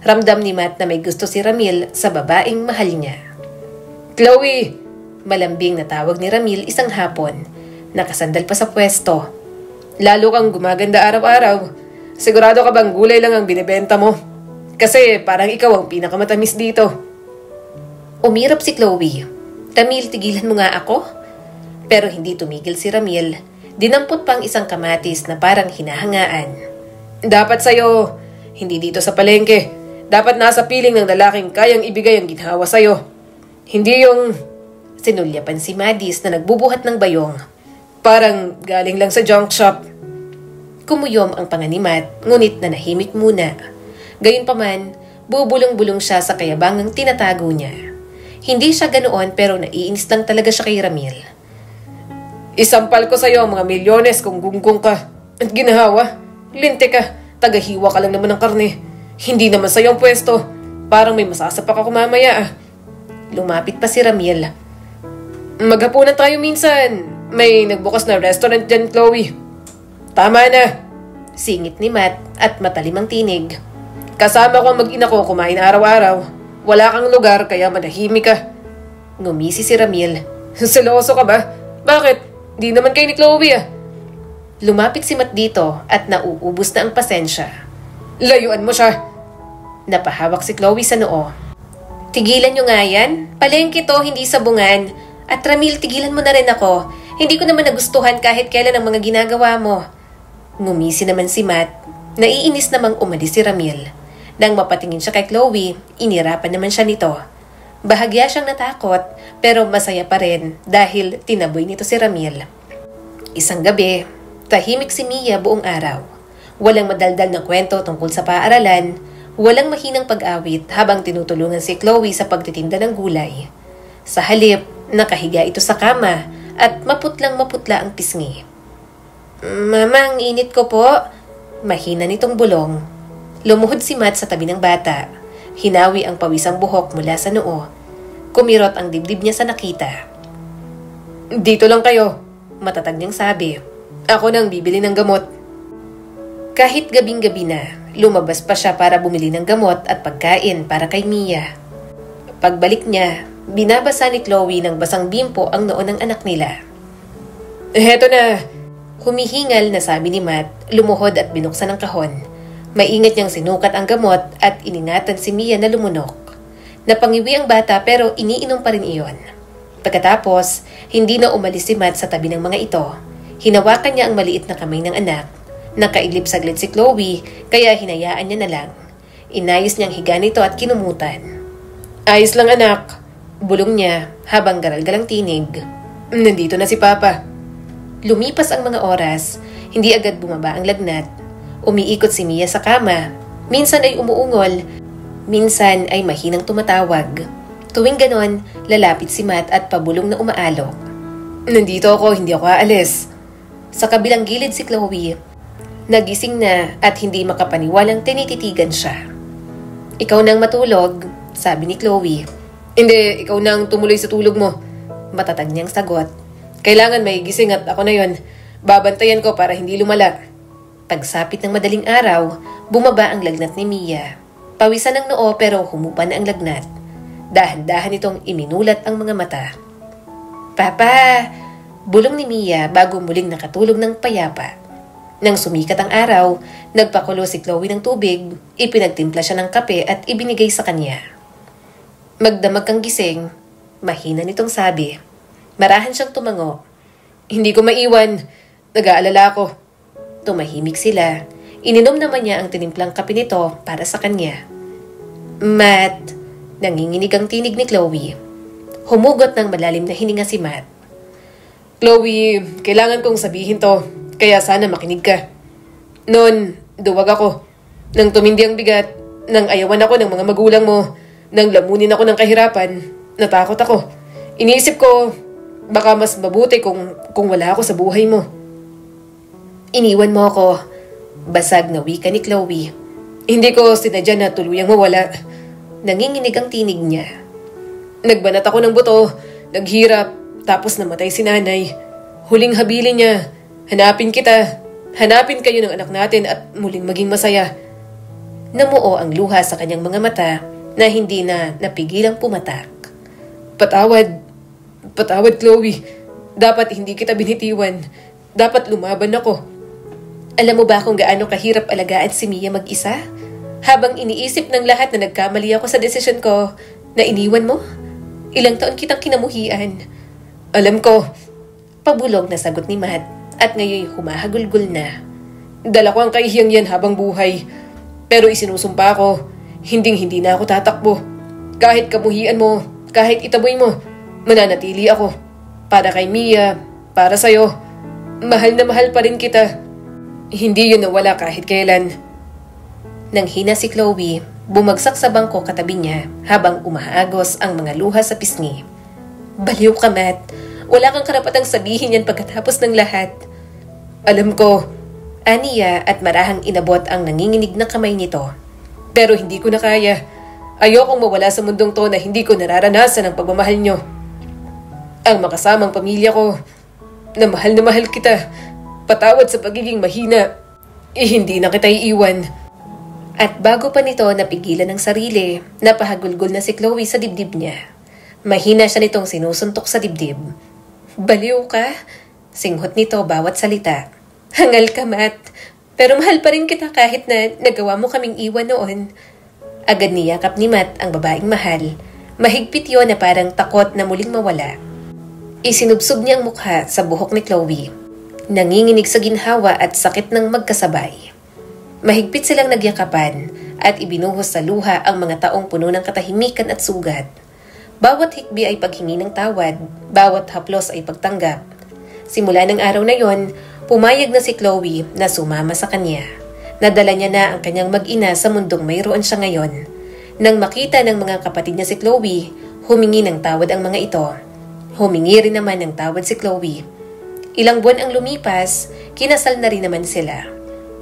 Ramdam ni Matt na may gusto si Ramil sa babaeng mahal niya. Chloe! Malambing na tawag ni Ramil isang hapon. Nakasandal pa sa pwesto. Lalo kang gumaganda araw-araw. Sigurado ka bang gulay lang ang binibenta mo? Kasi parang ikaw ang pinakamatamis dito. Umirap si Chloe. Ramil, tigilan mo nga ako? Pero hindi tumigil si Ramil. Dinampot pang isang kamatis na parang hinahangaan. Dapat sa'yo, hindi dito sa palengke. Dapat nasa piling ng lalaking kayang ibigay ang ginhawa sa'yo. Hindi yung... Sinulyapan si Madis na nagbubuhat ng bayong. Parang galing lang sa junk shop. Kumuyom ang panganimat, ngunit nanahimik muna. Gayunpaman, bubulong-bulong siya sa kayabangang tinatago niya. Hindi siya ganoon pero naiinis lang talaga siya kay Ramil. Isampal ko sa'yo ang mga milyones kung gunggong ka. At ginahawa, linte ka, tagahiwa ka lang naman ng karne. Hindi naman sa'yo ang pwesto. Parang may masasapak ako mamaya. Lumapit pa si Ramiel. Maghapunan tayo minsan. May nagbukas na restaurant dyan, Chloe. Tama na. Singit ni Matt at matalim ang tinig. Kasama ko ang mag-ina ko kumain araw-araw. Wala kang lugar kaya manahimik ka. Ngumisi si Ramiel. Seloso ka ba? Bakit? Di naman kayo ni Chloe ah. Lumapit si Matt dito at nauubos na ang pasensya. Layuan mo siya. Napahawak si Chloe sa noo. Tigilan nyo nga yan. Palengke to, hindi sabungan. At Ramil, tigilan mo na rin ako. Hindi ko naman nagustuhan kahit kailan ang mga ginagawa mo. Ngumisi naman si Matt. Naiinis namang umalis si Ramil. Nang mapatingin siya kay Chloe, inirapan naman siya nito. Bahagya siyang natakot pero masaya pa rin dahil tinaboy nito si Ramil. Isang gabi, tahimik si Mia buong araw. Walang madaldal na kwento tungkol sa paaralan, walang mahinang pag-awit habang tinutulungan si Chloe sa pagtitinda ng gulay. Sa halip, nakahiga ito sa kama at maputlang-maputla ang pisngi. Mama, ang init ko po. Mahina nitong bulong. Lumuhod si Matt sa tabi ng bata. Hinawi ang pawisang buhok mula sa noo. Kumirot ang dibdib niya sa nakita. Dito lang kayo. Matatag niyang sabi. Ako nang bibili ng gamot. Kahit gabing-gabi na, lumabas pa siya para bumili ng gamot at pagkain para kay Mia. Pagbalik niya, binabasa ni Chloe ng basang bimpo ang noo ng anak nila. Heto na. Humihingal na sabi ni Matt, lumuhod at binuksan ang kahon. Maingat niyang sinukat ang gamot at iningatan si Mia na lumunok. Napangiwi ang bata pero iniinom pa rin iyon. Pagkatapos, hindi na umalis si Matt sa tabi ng mga ito. Hinawakan niya ang maliit na kamay ng anak. Nakaidlip saglit si Chloe kaya hinayaan niya na lang. Inayos niyang higa nito at kinumutan. Ayos lang anak. Bulong niya habang garal-galang tinig. Nandito na si Papa. Lumipas ang mga oras, hindi agad bumaba ang lagnat. Umiikot si Mia sa kama. Minsan ay umuungol, minsan ay mahinang tumatawag. Tuwing ganon, lalapit si Matt at pabulong na umaalok. Nandito ako, hindi ako aalis. Sa kabilang gilid si Chloe. Nagising na at hindi makapaniwalang tinititigan siya. Ikaw nang matulog, sabi ni Chloe. Hindi, ikaw nang tumuloy sa tulog mo. Matatag niyang sagot. Kailangan may gising at ako na yon. Babantayan ko para hindi lumala. Pagsapit ng madaling araw, bumaba ang lagnat ni Mia. Pawisan ng noo pero humupa na ang lagnat. Dahan-dahan itong iminulat ang mga mata. Papa! Bulong ni Mia bago muling nakatulog ng payapa. Nang sumikat ang araw, nagpakulo si Chloe ng tubig, ipinagtimpla siya ng kape at ibinigay sa kanya. Magdamag kang gising, mahina nitong sabi. Marahan siyang tumango. Hindi ko maiwan. Nag-aalala ako. Tumahimik sila. Ininom naman niya ang tinimplang kape nito para sa kanya. Matt, nanginginig ang tinig ni Chloe. Humugot ng malalim na hininga si Matt. Chloe, kailangan kong sabihin to. Kaya sana makinig ka. Noon, duwag ako. Nang tumindi ang bigat, nang ayawan ako ng mga magulang mo, nang lamunin ako ng kahirapan, natakot ako. Iniisip ko, baka mas mabuti kung wala ako sa buhay mo. Iniwan mo ako. Basag na wika ni Chloe. Hindi ko sinadya na tuluyang mawala. Nanginginig ang tinig niya. Nagbanat ako ng buto, naghirap, tapos namatay si nanay. Huling habilin niya, hanapin kita. Hanapin kayo ng anak natin at muling maging masaya. Namuo ang luha sa kanyang mga mata na hindi na napigilang pumatak. Patawad Chloe. Dapat hindi kita binitiwan. Dapat lumaban ako. Alam mo ba kung gaano kahirap alagaan si Mia mag-isa? Habang iniisip ng lahat na nagkamali ako sa desisyon ko, na iniwan mo? Ilang taon kitang kinamuhian. Alam ko. Pabulog na sagot ni Matt at ngayon humahagulgol na. Dala ko ang kahiyang yan habang buhay. Pero isinusumpa ko, hinding-hindi na ako tatakbo. Kahit kamuhian mo, kahit itaboy mo, mananatili ako. Para kay Mia, para sa'yo. Mahal na mahal pa rin kita. Hindi yun nawala kahit kailan. Nang hina si Chloe, bumagsak sa bangko katabi niya habang umaagos ang mga luha sa pisngi. Baliw ka, Matt. Wala kang karapatang sabihin yan pagkatapos ng lahat. Alam ko. Aniya at marahang inabot ang nanginginig na kamay nito. Pero hindi ko na kaya. Ayokong mawala sa mundong to na hindi ko nararanasan ang pagmamahal nyo. Ang makasamang pamilya ko, na mahal kita. Patawad sa pagiging mahina. Hindi na kita iiwan. At bago pa nito napigilan ng sarili, napahagulgol na si Chloe sa dibdib niya. Mahina siya nitong sinusuntok sa dibdib. Baliw ka? Singhot nito bawat salita. Hangal ka, Matt. Pero mahal pa rin kita kahit na nagawa mo kaming iwan noon. Agad niyakap ni Matt ang babaeng mahal. Mahigpit yon na parang takot na muling mawala. Isinubsob niya ang mukha sa buhok ni Chloe. Nanginginig sa ginhawa at sakit ng magkasabay. Mahigpit silang nagyakapan at ibinuhos sa luha ang mga taong puno ng katahimikan at sugat. Bawat hikbi ay paghingi ng tawad, bawat haplos ay pagtanggap. Simula ng araw na yon, pumayag na si Chloe na sumama sa kanya. Nadala niya na ang kanyang mag-ina sa mundong mayroon siya ngayon. Nang makita ng mga kapatid niya si Chloe, humingi ng tawad ang mga ito. Humingi rin naman ng tawad si Chloe. Ilang buwan ang lumipas, kinasal na rin naman sila.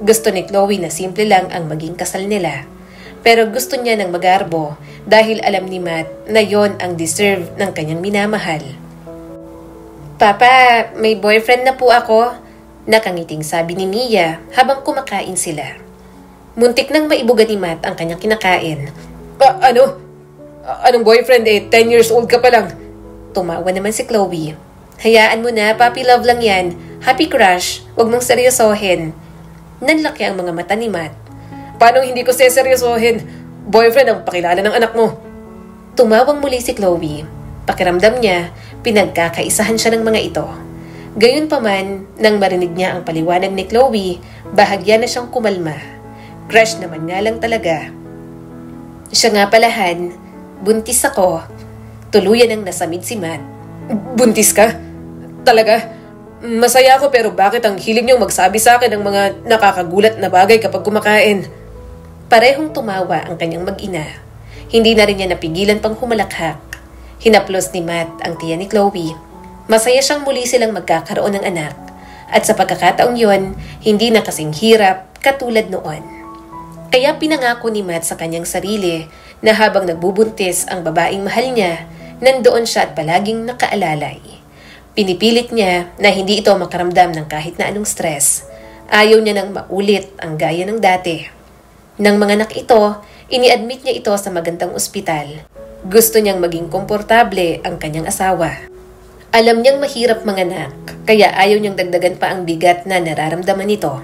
Gusto ni Chloe na simple lang ang maging kasal nila. Pero gusto niya ng magarbo dahil alam ni Matt na yon ang deserve ng kanyang minamahal. Papa, may boyfriend na po ako. Nakangiting sabi ni Mia habang kumakain sila. Muntik nang maibuga ni Matt ang kanyang kinakain. Ano? Anong boyfriend 10 years old ka pa lang? Tumawa naman si Chloe. Hayaan mo na, puppy love lang yan. Happy crush, wag mong seryosohin. Nanlaki ang mga mata ni Matt. Paano hindi ko seseryosohin? Boyfriend ang pakilala ng anak mo. Tumawang muli si Chloe. Pakiramdam niya, pinagkakaisahan siya ng mga ito. Gayunpaman, nang marinig niya ang paliwanag ni Chloe, bahagya na siyang kumalma. Crush naman nga lang talaga. Siya nga palahan, buntis ako. Tuluyan ang nasamid si Matt. Buntis ka? Talaga? Masaya ako pero bakit ang hilig niyong magsabi sa akin ng mga nakakagulat na bagay kapag kumakain? Parehong tumawa ang kanyang mag-ina. Hindi na rin niya napigilan pang humalakhak. Hinaplos ni Matt ang tiyan ni Chloe. Masaya siyang muli silang magkakaroon ng anak. At sa pagkakataong yon, hindi na kasing hirap katulad noon. Kaya pinangako ni Matt sa kanyang sarili na habang nagbubuntis ang babaeng mahal niya, nandoon siya at palaging nakaalalay. Pinipilit niya na hindi ito makaramdam ng kahit na anong stress. Ayaw niya nang maulit ang gaya ng dati. Nang manganak ito, ini-admit niya ito sa magandang ospital. Gusto niyang maging komportable ang kanyang asawa. Alam niyang mahirap manganak, kaya ayaw niyang dagdagan pa ang bigat na nararamdaman nito.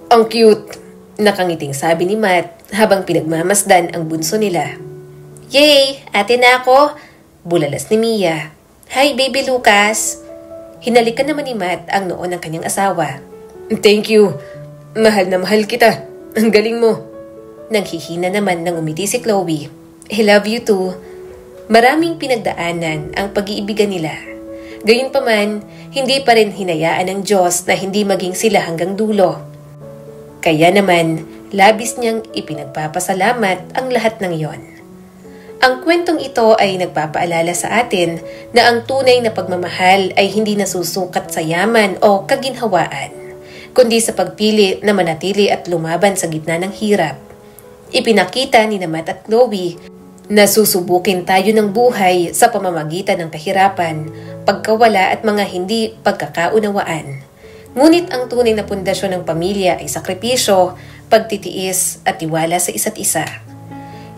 Ang cute! Nakangiting sabi ni Matt habang pinagmamasdan ang bunso nila. Yay! Ate na ako! Bulalas ni Mia. Hi, baby Lucas! Hinalikan naman ni Matt ang noo ng kanyang asawa. Thank you! Mahal na mahal kita. Ang galing mo. Nanghihina naman nang umiti si Chloe. I love you too. Maraming pinagdaanan ang pag-iibigan nila. Gayunpaman, hindi pa rin hinayaan ng Diyos na hindi maging sila hanggang dulo. Kaya naman, labis niyang ipinagpapasalamat ang lahat ng yon. Ang kwentong ito ay nagpapaalala sa atin na ang tunay na pagmamahal ay hindi nasusukat sa yaman o kaginhawaan, kundi sa pagpili na manatili at lumaban sa gitna ng hirap. Ipinakita ni Matt at Chloe na susubukin tayo ng buhay sa pamamagitan ng kahirapan, pagkawala at mga hindi pagkakaunawaan. Ngunit ang tunay na pundasyon ng pamilya ay sakripisyo, pagtitiis at tiwala sa isa't isa.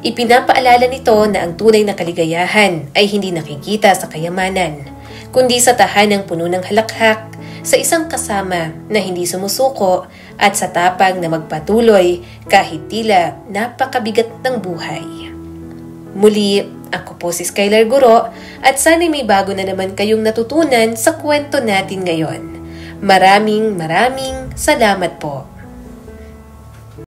Ipinapaalala nito na ang tunay na kaligayahan ay hindi nakikita sa kayamanan, kundi sa tahanang puno ng halakhak, sa isang kasama na hindi sumusuko at sa tapang na magpatuloy kahit tila napakabigat ng buhay. Muli, ako po si Skylar Guro at sana'y may bago na naman kayong natutunan sa kwento natin ngayon. Maraming salamat po.